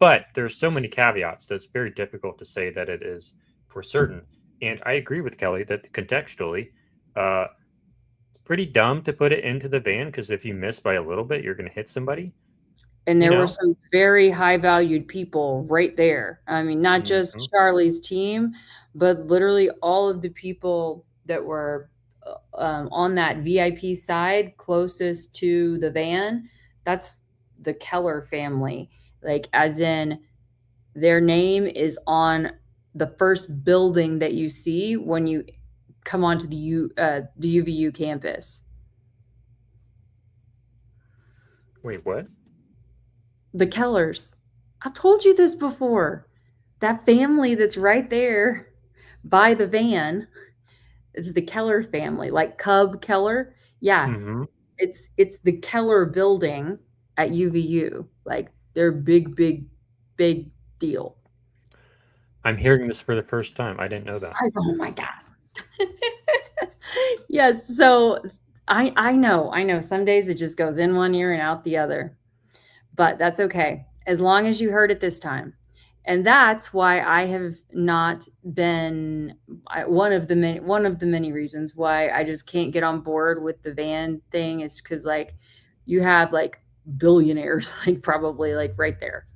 But there's so many caveats that it's very difficult to say that it is for certain. And I agree with Kelly that contextually, pretty dumb to put it into the van, because if you miss by a little bit, you're going to hit somebody. And there were some very high valued people right there. I mean, not just Charlie's team, but literally all of the people that were on that VIP side closest to the van. That's the Keller family. Like, as in, their name is on the first building that you see when you come onto the UVU campus. Wait, what? The Kellers. I've told you this before. That family that's right there by the van is the Keller family, like Cub Keller. Yeah. It's the Keller building at UVU. Like, they're big deal. I'm hearing this for the first time. I didn't know that. Oh my God. Yes. So I know some days it just goes in one ear and out the other, but that's okay. As long as you heard it this time. And that's why I have not been one of the many reasons why I just can't get on board with the van thing is because, like, you have like billionaires, like probably like right there.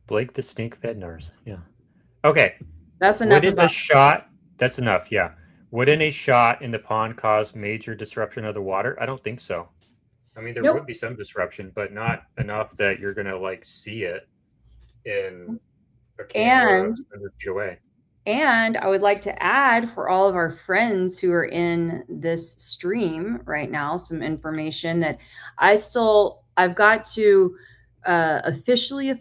Blake the Snake Bednars. Yeah. Okay. That's enough Wouldn't a about shot? That's enough. Yeah. Wouldn't a shot in the pond cause major disruption of the water? I don't think so. I mean, there Nope. would be some disruption, but not enough that you're gonna like see it in a camera 100 feet away. And I would like to add, for all of our friends who are in this stream right now, some information that I've got to officially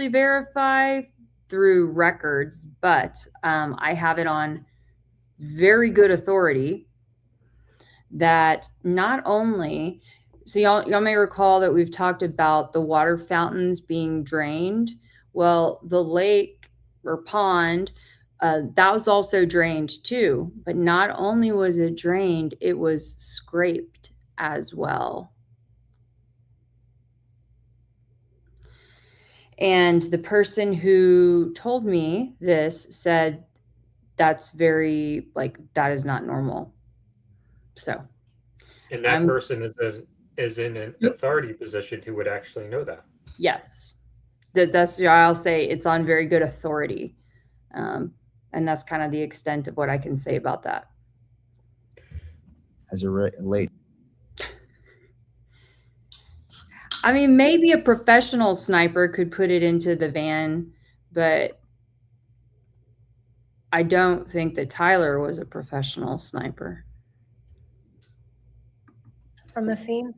verify through records, but I have it on very good authority that not only, so y'all may recall that we've talked about the water fountains being drained. Well, the lake or pond, that was also drained too, but not only was it drained, it was scraped as well. And the person who told me this said that's very, like, that is not normal. So, And that person is is in an authority position who would actually know that. Yes. That's why I'll say it's on very good authority. And that's kind of the extent of what I can say about that. As a late. I mean, maybe a professional sniper could put it into the van, but I don't think that Tyler was a professional sniper. From the scene?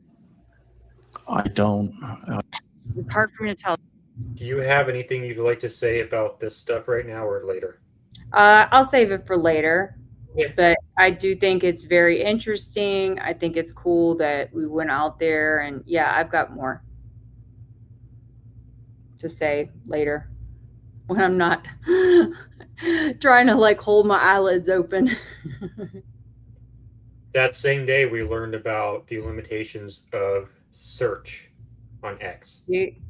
I don't. It's hard for me to tell. Do you have anything you'd like to say about this stuff right now or later? I'll save it for later. Yeah. But I do think it's very interesting. I think it's cool that we went out there, and yeah, I've got more to say later when I'm not trying to like hold my eyelids open. That same day, we learned about the limitations of search on X.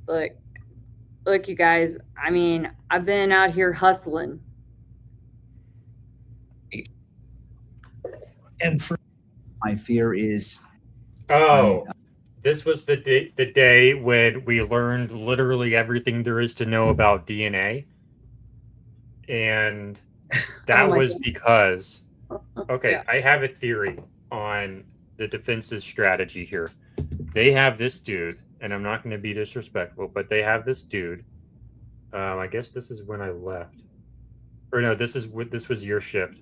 Look, you guys, I mean, I've been out here hustling. And for my fear is, This was the day when we learned literally everything there is to know about DNA. And that was because, okay, I have a theory on the defense's strategy here. They have this dude, and I'm not going to be disrespectful, but they have this dude. I guess this is when I left. Or no, this was your shift.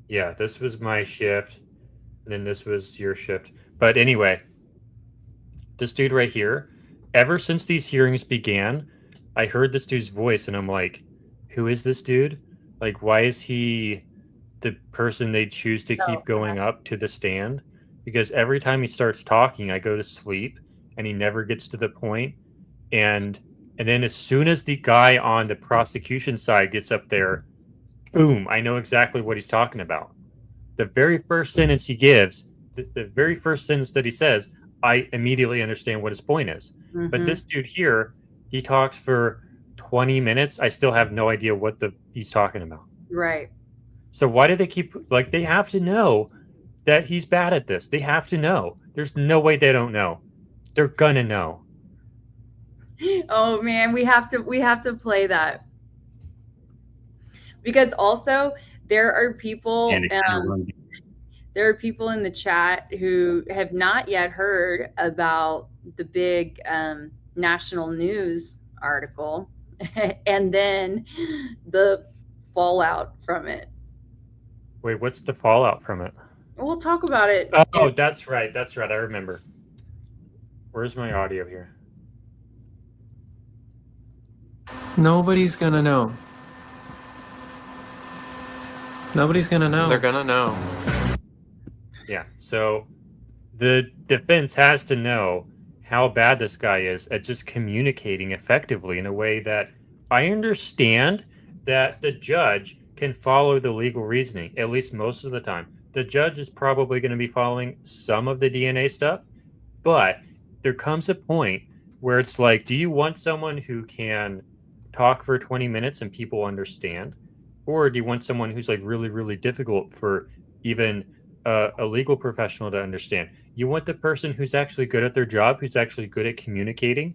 Yeah, this was my shift. And then this was your shift. But anyway, this dude right here, ever since these hearings began, I heard this dude's voice and I'm like, who is this dude? Like, why is he the person they choose to keep going up to the stand? Because every time he starts talking, I go to sleep and he never gets to the point. And then as soon as the guy on the prosecution side gets up there, boom, I know exactly what he's talking about. The very first sentence he gives, the very first sentence that he says, I immediately understand what his point is. Mm-hmm. But this dude here, he talks for 20 minutes. I still have no idea what he's talking about. Right. So why do they keep, like, they have to know that he's bad at this. They have to know. There's no way they don't know. They're gonna know. Oh man, we have to play that. Because also there are people there are people in the chat who have not yet heard about the big national news article and then the fallout from it. Wait, what's the fallout from it? We'll talk about it. Oh, that's right. That's right. I remember. Where's my audio here? Nobody's gonna know. Nobody's gonna know. They're gonna know. Yeah. So the defense has to know how bad this guy is at just communicating effectively in a way that I understand that the judge can follow the legal reasoning, at least most of the time. The judge is probably going to be following some of the DNA stuff, but there comes a point where it's like, do you want someone who can talk for 20 minutes and people understand? Or do you want someone who's like really, really difficult for even a legal professional to understand? You want the person who's actually good at their job, who's actually good at communicating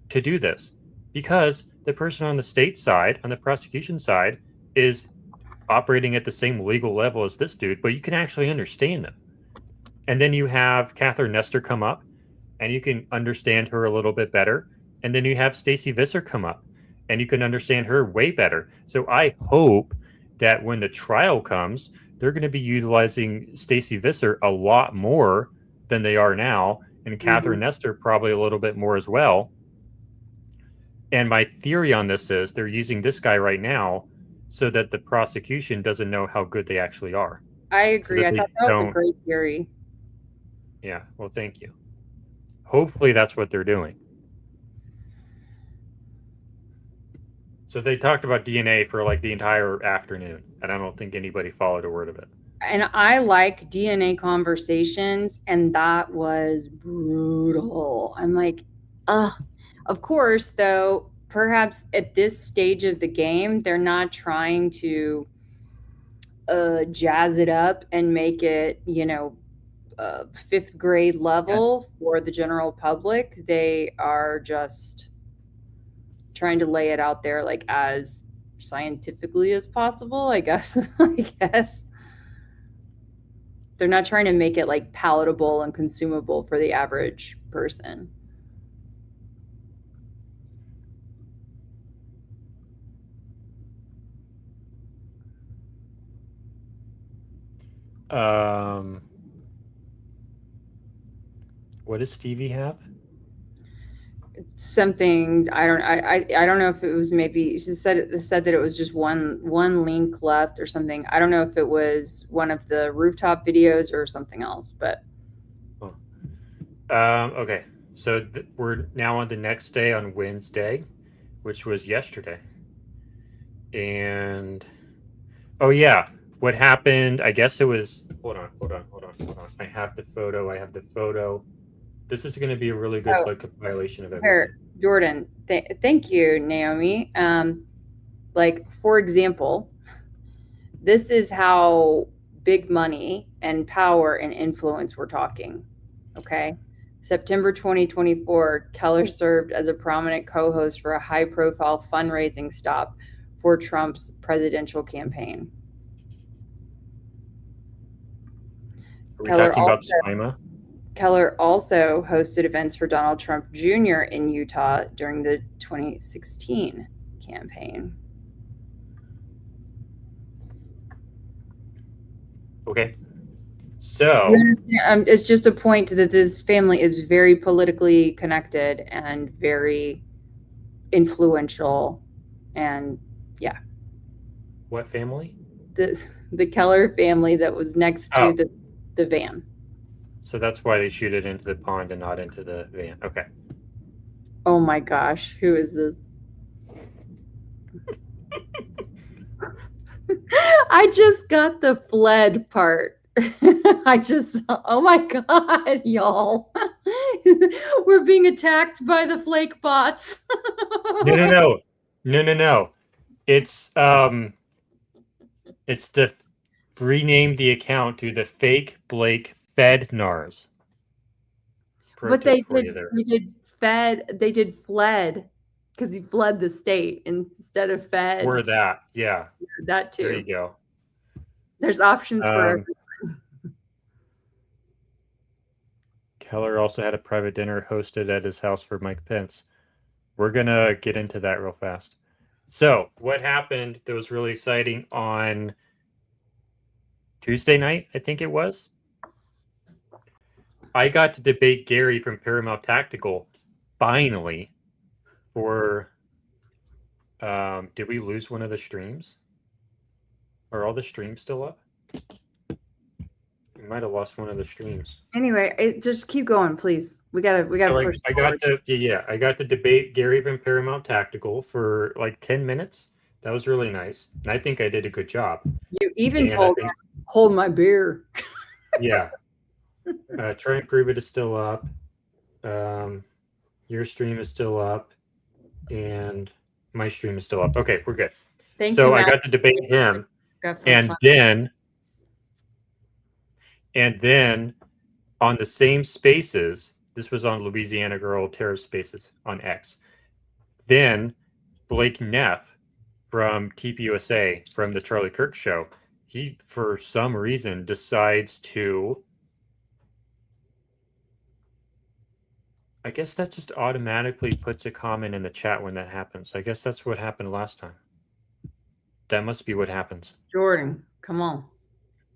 to do this. Because the person on the state side, on the prosecution side, is operating at the same legal level as this dude, but you can actually understand them. And then you have Catherine Nestor come up, and you can understand her a little bit better. And then you have Stacey Visser come up, and you can understand her way better. So I hope that when the trial comes, they're going to be utilizing Stacey Visser a lot more than they are now, and Catherine Nestor probably a little bit more as well. And my theory on this is they're using this guy right now so that the prosecution doesn't know how good they actually are. I agree. So I thought that was a great theory. Yeah, well, thank you. Hopefully that's what they're doing. So they talked about DNA for like the entire afternoon, and I don't think anybody followed a word of it. And I like DNA conversations, and that was brutal. I'm like, of course, though, perhaps at this stage of the game, they're not trying to jazz it up and make it, fifth grade level for the general public. They are just trying to lay it out there like as scientifically as possible, I guess. I guess they're not trying to make it like palatable and consumable for the average person. What does Stevie have? Something I don't know if it was, maybe she said that it was just one link left or something. I don't know if it was one of the rooftop videos or something else, but Okay, so we're now on the next day, on Wednesday, which was yesterday. And oh yeah, what happened? I guess it was. Hold on. I have the photo. This is going to be a really good compilation of everything. here, Jordan, thank you, Naomi. Like, for example, this is how big money and power and influence we're talking. Okay. September 2024, Keller served as a prominent co-host for a high-profile fundraising stop for Trump's presidential campaign. Are we talking about Slima? Keller also hosted events for Donald Trump Jr. in Utah during the 2016 campaign. Okay. So it's just a point that this family is very politically connected and very influential. And yeah. What family? The Keller family that was next to the van. So that's why they shoot it into the pond and not into the van. Okay. Oh my gosh, who is this? I just got the fled part. Oh my God, y'all. We're being attacked by the flake bots. No. It's the rename the account to the fake Blake Fednars. But they did fled because he fled the state instead of fed. Or that, yeah. That too. There you go. There's options for everyone. Keller also had a private dinner hosted at his house for Mike Pence. We're going to get into that real fast. So what happened that was really exciting on Tuesday night, I think it was? I got to debate Gary from Paramount Tactical, finally, for, did we lose one of the streams? Are all the streams still up? We might have lost one of the streams. Anyway, just keep going, please. We gotta push. I got to debate Gary from Paramount Tactical for like 10 minutes. That was really nice. And I think I did a good job. You even told him, hold my beer. Yeah. Try and Prove It is still up. Your stream is still up. And my stream is still up. Okay, we're good. Thank you, I got to debate him. And then on the same spaces, this was on Louisiana Girl Terror Spaces on X. Then Blake Neff from TPUSA, from the Charlie Kirk show, he, for some reason, decides to, I guess that just automatically puts a comment in the chat when that happens. I guess that's what happened last time. That must be what happens. Jordan, come on.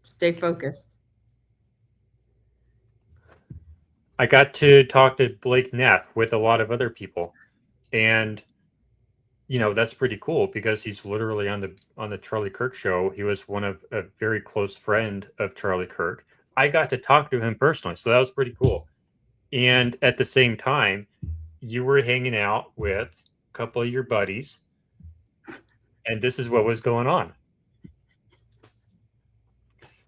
Stay focused. I got to talk to Blake Neff with a lot of other people. And, you know, that's pretty cool because he's literally on the Charlie Kirk show. He was a very close friend of Charlie Kirk. I got to talk to him personally. So that was pretty cool. And at the same time, you were hanging out with a couple of your buddies. And this is what was going on.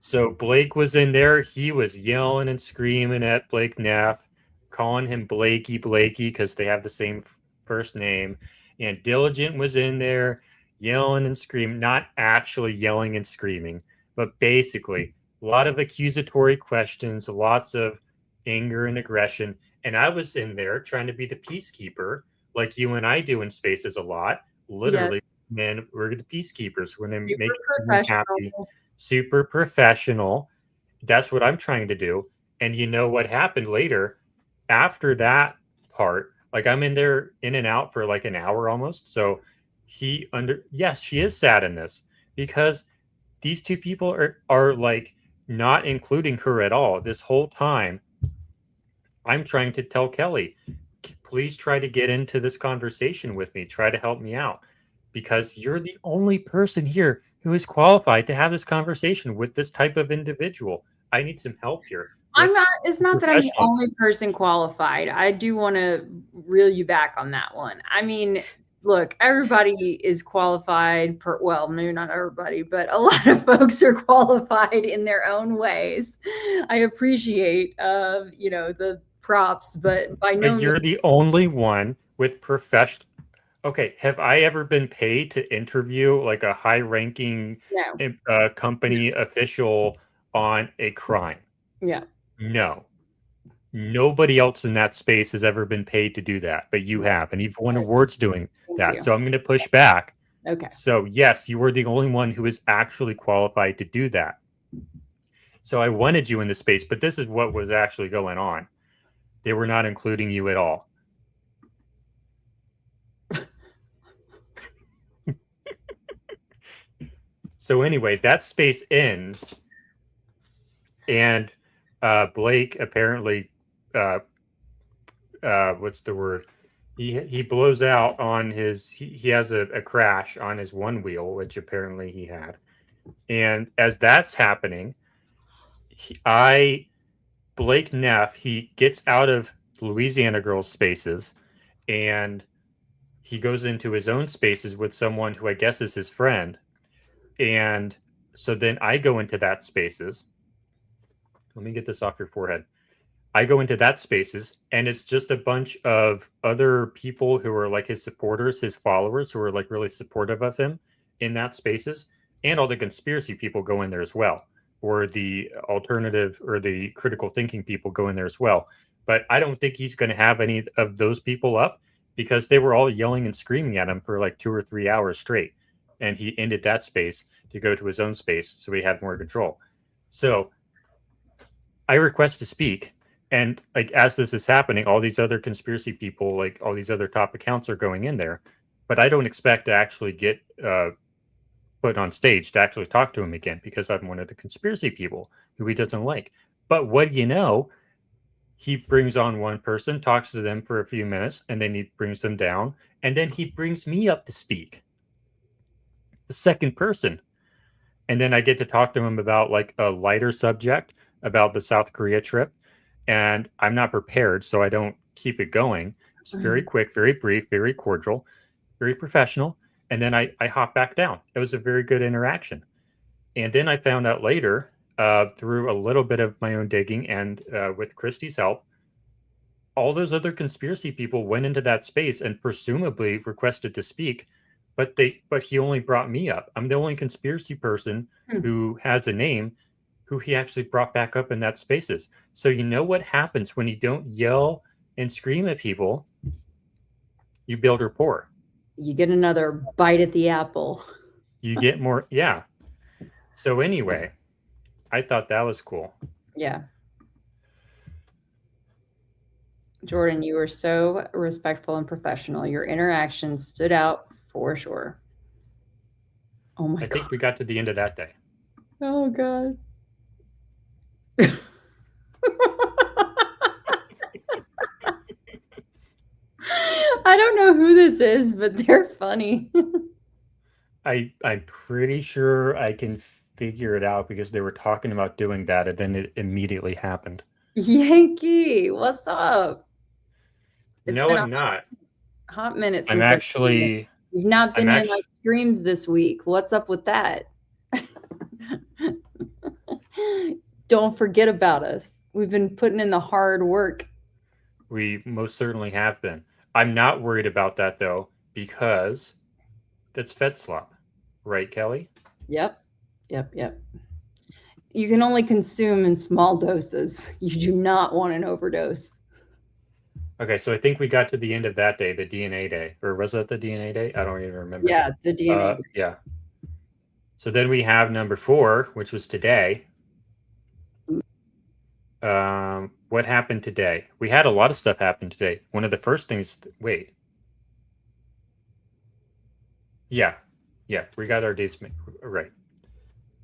So Blake was in there. He was yelling and screaming at Blake Neff, calling him Blakey because they have the same first name. And Diligent was in there yelling and screaming, not actually yelling and screaming, but basically a lot of accusatory questions, lots of anger and aggression. And I was in there trying to be the peacekeeper, like you and I do in spaces a lot. Literally, man, we're the peacekeepers. We're going to make everyone happy, super professional. That's what I'm trying to do. And you know what happened later after that part? Like I'm in there in and out for like an hour almost. So yes, she is sad in this because these two people are like not including her at all. This whole time, I'm trying to tell Kelly, please try to get into this conversation with me. Try to help me out because you're the only person here who is qualified to have this conversation with this type of individual. I need some help here. It's not that I'm the only person qualified. I do want to reel you back on that one. I mean, look, everybody is qualified well, maybe not everybody, but a lot of folks are qualified in their own ways. I appreciate, the props, but by no means. You're the only one with professional. Okay, have I ever been paid to interview like a high-ranking company official on a crime? Yeah. No. Nobody else in that space has ever been paid to do that, but you have, and you've won awards doing that. you. So I'm going to push back. Okay. So yes, you were the only one who is actually qualified to do that. So I wanted you in the space, but this is what was actually going on. They were not including you at all. So anyway, that space ends, and Blake apparently, what's the word? He blows out on his. He has a crash on his one wheel, which apparently he had, and as that's happening, Blake Neff, he gets out of Louisiana Girls spaces, and he goes into his own spaces with someone who I guess is his friend. And so then I go into that spaces. Let me get this off your forehead. I go into that spaces, and it's just a bunch of other people who are like his supporters, his followers, who are like really supportive of him in that spaces. And all the conspiracy people go in there as well, or the alternative or the critical thinking people go in there as well. But I don't think he's going to have any of those people up because they were all yelling and screaming at him for like 2 or 3 hours straight. And he ended that space to go to his own space so he had more control. So I request to speak. And like as this is happening, all these other conspiracy people, like all these other top accounts are going in there. But I don't expect to actually get put on stage to actually talk to him again because I'm one of the conspiracy people who he doesn't like. But what do you know? He brings on one person, talks to them for a few minutes, and then he brings them down. And then he brings me up to speak. The second person. And then I get to talk to him about like a lighter subject about the South Korea trip. And I'm not prepared, so I don't keep it going. It's very quick, very brief, very cordial, very professional. And then I hop back down. It was a very good interaction. And then I found out later, through a little bit of my own digging and with Christy's help, all those other conspiracy people went into that space and presumably requested to speak. But he only brought me up. I'm the only conspiracy person who has a name who he actually brought back up in that spaces. So you know what happens when you don't yell and scream at people? You build rapport. You get another bite at the apple. You get more, yeah. So anyway, I thought that was cool. Yeah. Jordan, you were so respectful and professional. Your interaction stood out for sure. Oh my God. I think we got to the end of that day. Oh God. I don't know who this is, but they're funny. I'm pretty sure I can figure it out because they were talking about doing that and then it immediately happened. Yankee, what's up? No, I'm not. Hot minute since I'm actually. You've not been in our streams this week. What's up with that? Don't forget about us. We've been putting in the hard work. We most certainly have been. I'm not worried about that though, because that's Fed slop, right, Kelly? Yep. You can only consume in small doses. You do not want an overdose. Okay, so I think we got to the end of that day, the DNA day. Or was that the DNA day? I don't even remember. Yeah, the DNA day. Yeah. So then we have number 4, which was today. What happened today? We had a lot of stuff happen today. One of the first things, wait. Yeah, we got our dates right.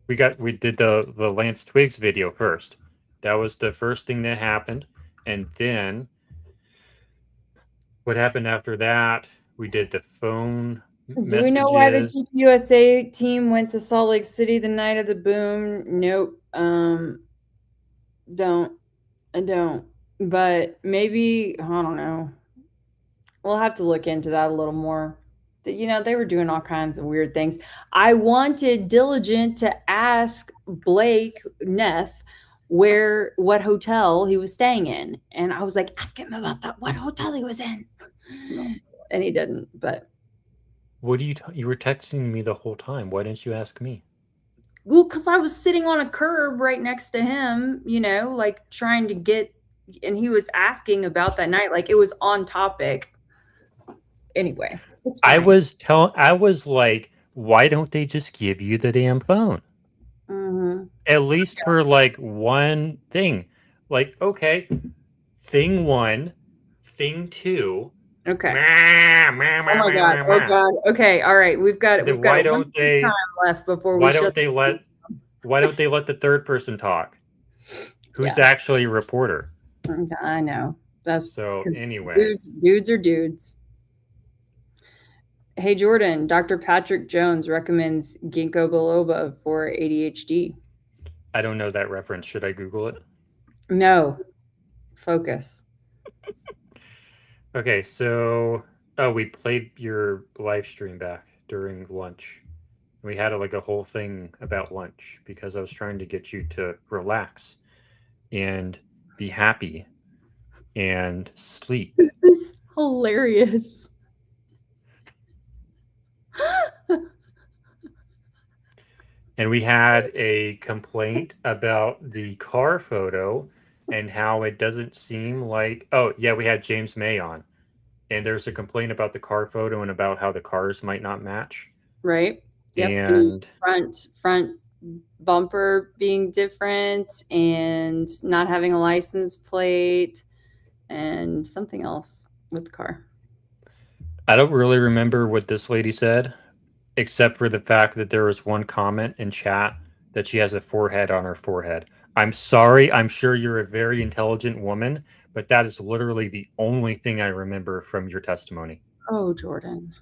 We did the Lance Twigs video first. That was the first thing that happened, and then what happened after that? We did the phone messages. Do we know why the TPUSA team went to Salt Lake City the night of the boom? Nope. I don't. But maybe, I don't know. We'll have to look into that a little more. You know, they were doing all kinds of weird things. I wanted Diligent to ask Blake Neff what hotel he was staying in. And I was like, ask him about that, what hotel he was in. And he didn't, but. What do you were texting me the whole time. Why didn't you ask me? Well, because I was sitting on a curb right next to him, you know, like trying to get, and he was asking about that night. Like it was on topic. Anyway. I was like, why don't they just give you the damn phone? Mm-hmm. At least for like one thing. Like, okay, thing 1, thing 2. Okay. Oh my god. Oh god. Okay. All right. We've got why don't they time left before why don't they let the third person talk? Who's actually a reporter? I know. That's so anyway. Dudes are dudes. Hey Jordan, Dr. Patrick Jones recommends ginkgo biloba for ADHD. I don't know that reference. Should I Google it? No. Focus. Okay, so we played your live stream back during lunch. We had like a whole thing about lunch because I was trying to get you to relax and be happy and sleep. This is hilarious. And we had a complaint about the car photo and how it doesn't seem like, we had James May on. And there's a complaint about the car photo and about how the cars might not match. Right. Yep. And front bumper being different and not having a license plate and something else with the car. I don't really remember what this lady said, except for the fact that there was one comment in chat that she has a forehead on her forehead. I'm sorry. I'm sure you're a very intelligent woman, but that is literally the only thing I remember from your testimony. Oh, Jordan.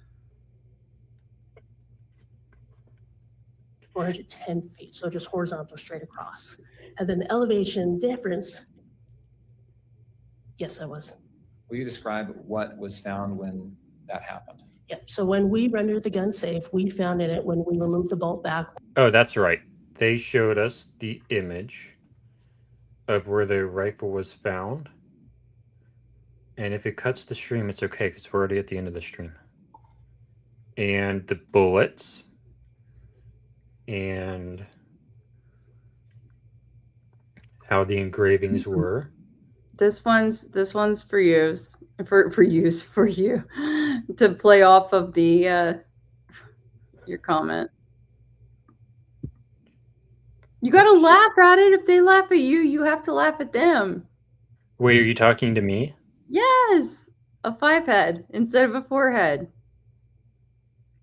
410 feet, so just horizontal straight across. And then the elevation difference. Yes, I was. Will you describe what was found when that happened? Yeah, so when we rendered the gun safe, we found in it when we removed the bolt back. Oh, that's right. They showed us the image of where the rifle was found. And if it cuts the stream, it's okay because we're already at the end of the stream. And the bullets. And how the engravings were. This one's for you to play off of the your comment. You got to laugh at it. If they laugh at you, you have to laugh at them. Wait, are you talking to me? Yes, a 5-head instead of a 4-head.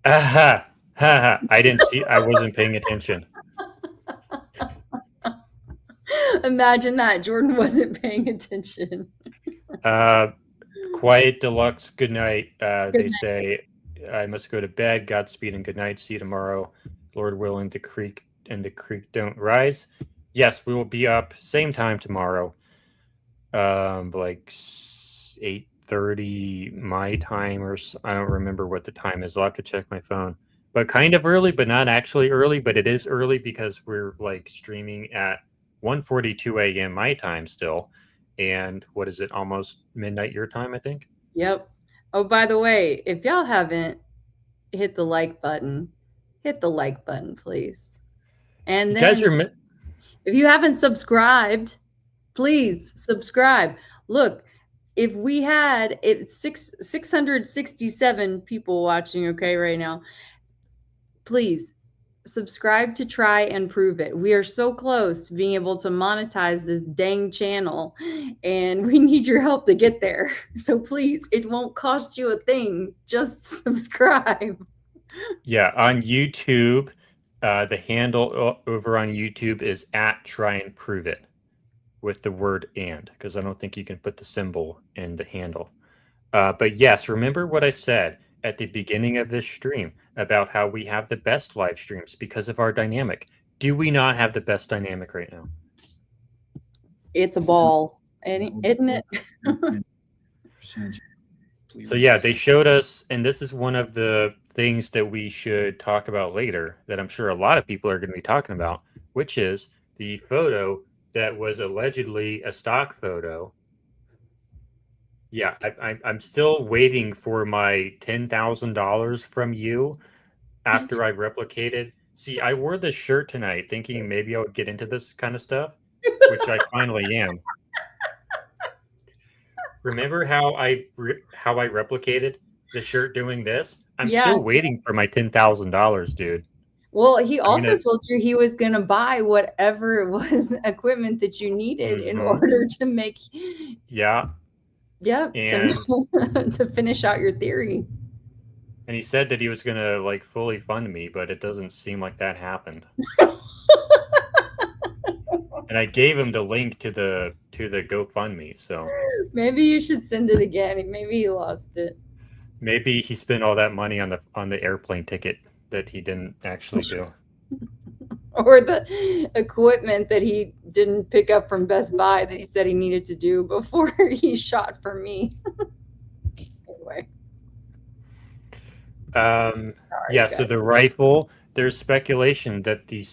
Aha. I didn't see. I wasn't paying attention. Imagine that. Jordan wasn't paying attention. Quiet Deluxe, good night. They say, I must go to bed. Godspeed and good night. See you tomorrow. Lord willing, the creek don't rise. Yes, we will be up same time tomorrow. Like 8:30 my time, or I don't remember what the time is. I'll have to check my phone. But kind of early, but not actually early. But it is early because we're like streaming at 1:42 a.m. my time still. And what is it? Almost midnight your time, I think. Yep. Oh, by the way, if y'all haven't hit the like button, hit the like button, please. And You then guys are If you haven't subscribed, please subscribe. Look, if we had 667 people watching, okay, right now, please subscribe to Try and Prove It. We are so close to being able to monetize this dang channel, and we need your help to get there. So please, it won't cost you a thing. Just subscribe. Yeah, on YouTube, the handle over on YouTube is at Try and Prove It with the word and, because I don't think you can put the symbol in the handle. But yes, remember what I said at the beginning of this stream about how we have the best live streams because of our dynamic. Do we not have the best dynamic right now? It's a ball, isn't it? So yeah, they showed us, and this is one of the things that we should talk about later that I'm sure a lot of people are going to be talking about, which is the photo that was allegedly a stock photo. Yeah, I'm still waiting for my $10,000 from you after I replicated. See, I wore this shirt tonight thinking maybe I would get into this kind of stuff, which I finally am. Remember how I replicated the shirt doing this? I'm still waiting for my $10,000, dude. Well, he I'm also gonna- told you he was going to buy whatever it was equipment that you needed in order to make. Yeah. Yep. And To finish out your theory. and he said that he was gonna like fully fund me, but it doesn't seem like that happened. And I gave him the link to the GoFundMe, so Maybe you should send it again. Maybe he lost it. maybe he spent all that money on the airplane ticket that he didn't actually do. Or the equipment that he didn't pick up from Best Buy that he said he needed to do before he shot for me. Anyway. Yeah, so the rifle, there's speculation that the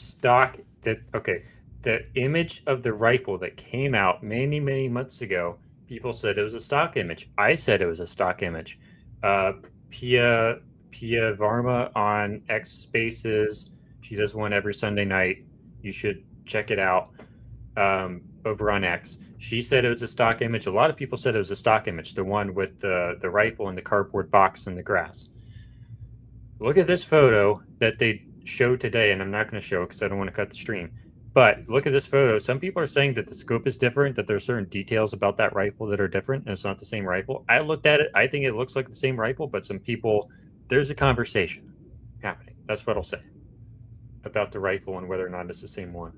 image of the rifle that came out many, many months ago, people said it was a stock image. I said it was a stock image. Pia Varma on X Spaces, she does one every Sunday night. You should check it out over on X. She said it was a stock image. A lot of people said it was a stock image, the one with the rifle in the cardboard box in the grass. Look at this photo that they showed today, and I'm not going to show it because I don't want to cut the stream. But look at this photo. Some people are saying that the scope is different, that there are certain details about that rifle that are different, and it's not the same rifle. I looked at it. I think it looks like the same rifle, but some people, there's a conversation happening. That's what I'll say about the rifle and whether or not it's the same one.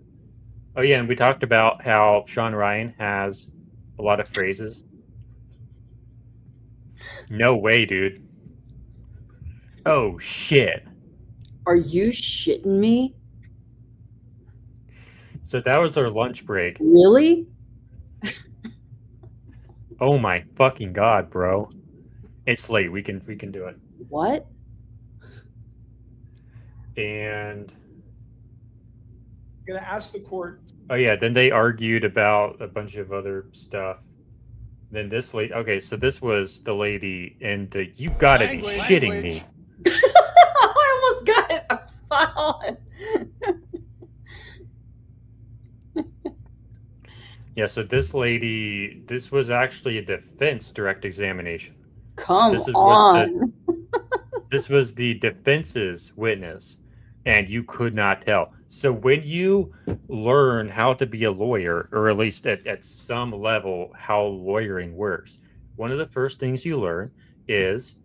Oh, yeah, and we talked about how Sean Ryan has a lot of phrases. No way, dude. Oh, shit. Are you shitting me? So that was our lunch break. Really? Oh my fucking god, bro. It's late. We can do it. What? And I'm gonna ask the court. oh yeah, then they argued about a bunch of other stuff. Then this lady, okay, so this was the lady, and you gotta be shitting me. I almost got it. I'm spot on. Yeah, so this lady, this was actually a defense direct examination. Come this on. This was the defense's witness, and you could not tell. So when you learn how to be a lawyer, or at least at some level how lawyering works, one of the first things you learn is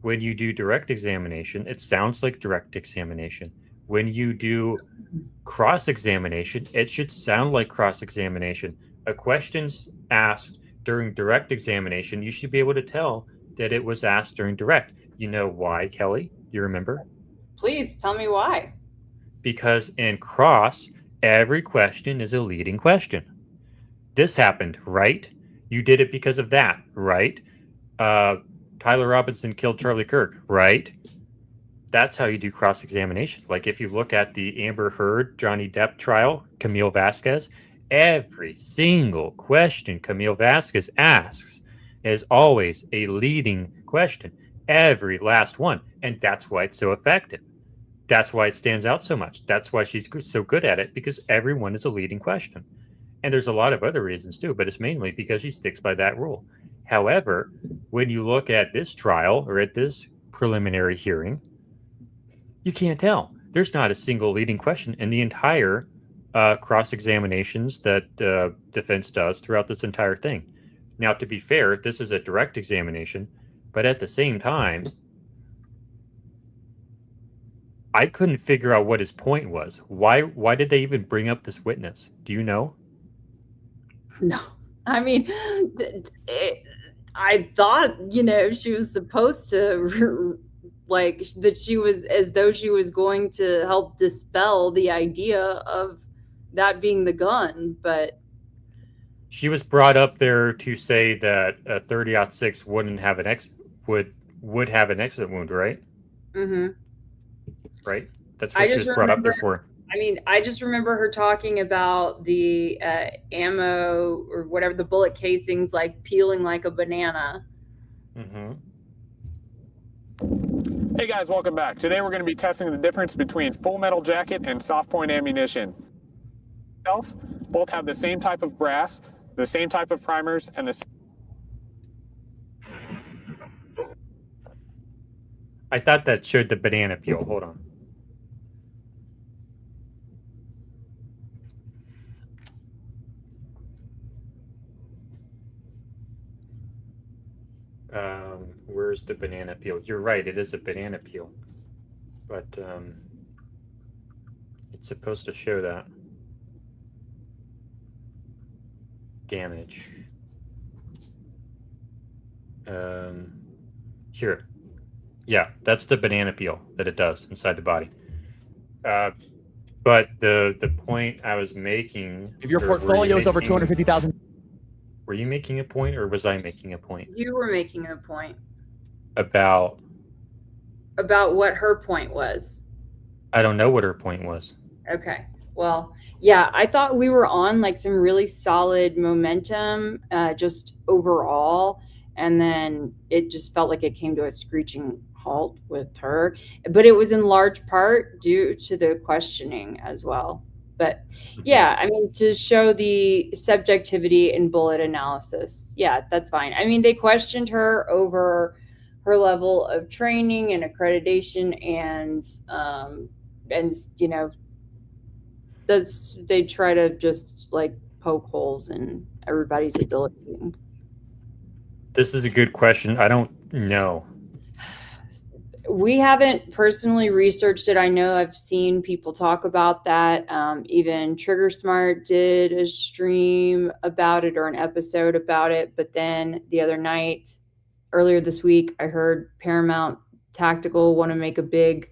when you do direct examination, it sounds like direct examination. When you do cross-examination, it should sound like cross-examination. A question's asked during direct examination, you should be able to tell that it was asked during direct. You know why, Kelly? You remember? Please tell me why. Because in cross, every question is a leading question. This happened, right? You did it because of that, right? Tyler Robinson killed Charlie Kirk, right? That's how you do cross-examination. Like if you look at the Amber Heard, Johnny Depp trial, Camille Vasquez, every single question Camille Vasquez asks is always a leading question. Every last one. And that's why it's so effective. That's why it stands out so much. That's why she's so good at it, because everyone is a leading question. And there's a lot of other reasons too, but it's mainly because she sticks by that rule. However, when you look at this trial or at this preliminary hearing, you can't tell. There's not a single leading question in the entire cross-examinations that defense does throughout this entire thing. Now, to be fair, this is a direct examination, but at the same time, I couldn't figure out what his point was. Why did they even bring up this witness? Do you know? No, I mean, I thought, she was supposed to, like, that she was, as though she was going to help dispel the idea of that being the gun, but She was brought up there to say that a 30-06 wouldn't have an would have an exit wound, right? mm-hmm. Right? That's what she was brought up there for. I mean, I just remember her talking about the ammo or whatever, the bullet casings, like peeling like a banana. Mm-hmm. Hey guys, welcome back. Today we're going to be testing the difference between full metal jacket and soft point ammunition. Both have the same type of brass, the same type of primers, and the same. I thought that showed the banana peel. Hold on. Where's the banana peel? You're right, it is a banana peel. But it's supposed to show that. Damage. Here. Yeah, that's the banana peel that it does inside the body. But the point I was making... If your portfolio is over 250,000... Were you making a point, or was I making a point? You were making a point. About what her point was. I don't know what her point was. Okay. Well, yeah, I thought we were on like some really solid momentum, just overall. And then it just felt like it came to a screeching halt with her. But it was in large part due to the questioning as well. But yeah, I mean, to show the subjectivity in bullet analysis, yeah, that's fine. I mean, they questioned her over her level of training and accreditation, and they try to just like poke holes in everybody's ability. This is a good question. I don't know. We haven't personally researched it. I know I've seen people talk about that. Even Trigger Smart did a stream about it or an episode about it. But then the other night, earlier this week, I heard Paramount Tactical want to make a big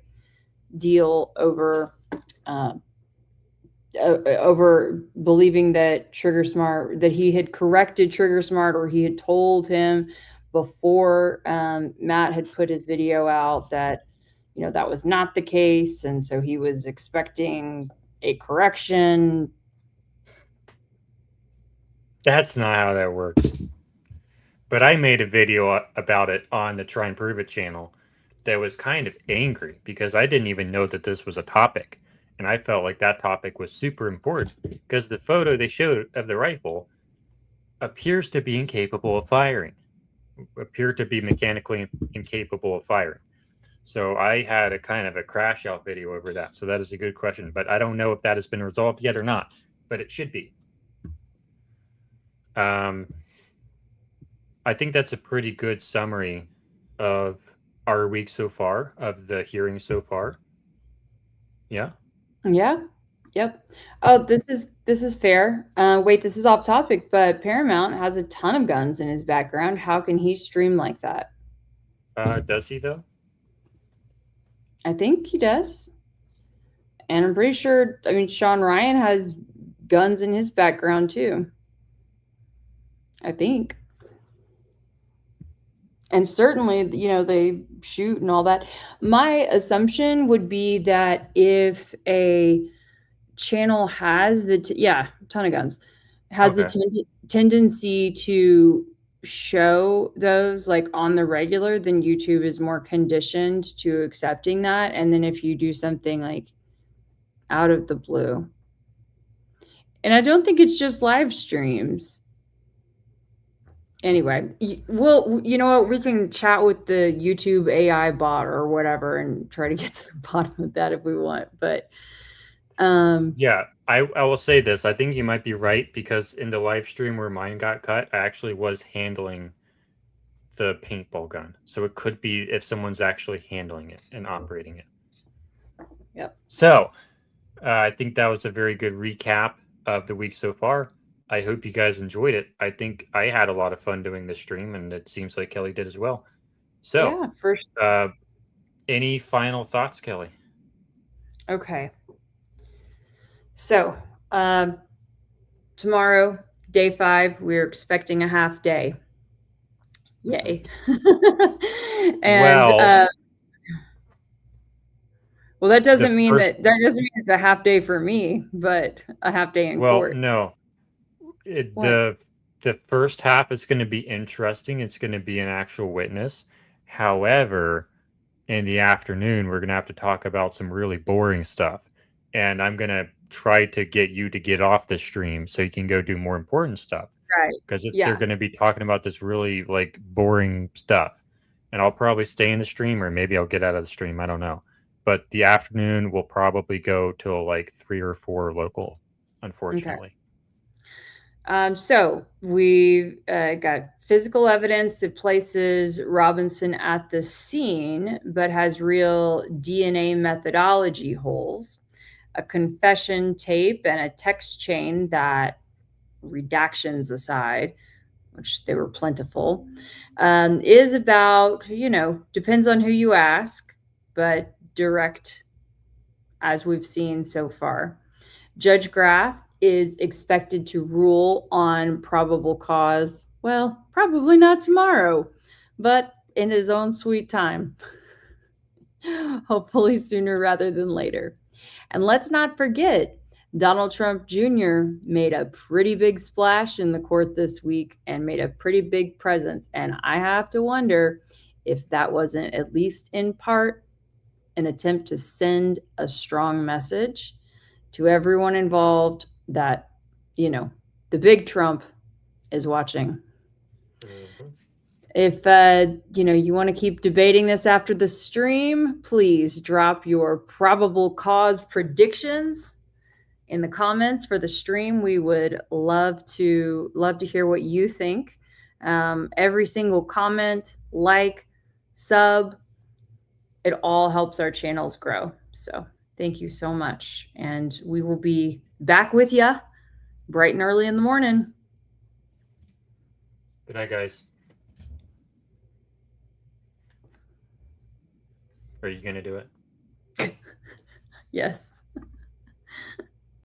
deal over believing that Trigger Smart, that he had corrected Trigger Smart, or he had told him before Matt had put his video out that, that was not the case. And so he was expecting a correction. That's not how that works. But I made a video about it on the Try and Prove It channel that was kind of angry because I didn't even know that this was a topic. And I felt like that topic was super important because the photo they showed of the rifle appears to be incapable of firing. Appear to be mechanically incapable of firing. So I had a kind of a crash out video over that. So that is a good question, but I don't know if that has been resolved yet or not, but it should be. I think that's a pretty good summary of our week so far, of the hearing so far. Yeah. Yeah. Yep. Oh, this is fair. Wait, this is off topic, but Paramount has a ton of guns in his background. How can he stream like that? Does he though? I think he does. And I'm pretty sure, I mean, Sean Ryan has guns in his background too. I think. And certainly, they shoot and all that. My assumption would be that if a channel has ton of guns, has a tendency to show those like on the regular, then YouTube is more conditioned to accepting that. And then if you do something like out of the blue, and I don't think it's just live streams. Anyway, well, you know what? We can chat with the YouTube AI bot or whatever and try to get to the bottom of that if we want. But yeah, I will say this. I think you might be right, because in the live stream where mine got cut, I actually was handling the paintball gun. So it could be if someone's actually handling it and operating it. Yep. So I think that was a very good recap of the week so far. I hope you guys enjoyed it. I think I had a lot of fun doing this stream, and it seems like Kelly did as well. So, yeah, first. Any final thoughts, Kelly? Okay. So, tomorrow, day 5, we're expecting a half day. Yay. And well, that doesn't mean that doesn't mean it's a half day for me, but a half day in court. No. The first half is going to be interesting. It's going to be an actual witness. However, in the afternoon, we're going to have to talk about some really boring stuff. And I'm going to try to get you to get off the stream so you can go do more important stuff. Right. Because they're going to be talking about this really like boring stuff. And I'll probably stay in the stream, or maybe I'll get out of the stream. I don't know. But the afternoon will probably go till like 3 or 4 local, unfortunately. Okay. So we've got physical evidence that places Robinson at the scene, but has real DNA methodology holes, a confession tape, and a text chain that, redactions aside, which they were plentiful, is about, depends on who you ask, but direct, as we've seen so far. Judge Graff is expected to rule on probable cause. Well, probably not tomorrow, but in his own sweet time. Hopefully sooner rather than later. And let's not forget, Donald Trump Jr. made a pretty big splash in the court this week and made a pretty big presence. And I have to wonder if that wasn't, at least in part, an attempt to send a strong message to everyone involved that, the big Trump is watching. If, you want to keep debating this after the stream, please drop your probable cause predictions in the comments for the stream. We would love to hear what you think. Every single comment, like, sub, it all helps our channels grow. So thank you so much. And we will be back with you bright and early in the morning. Good night, guys. Are you going to do it? Yes.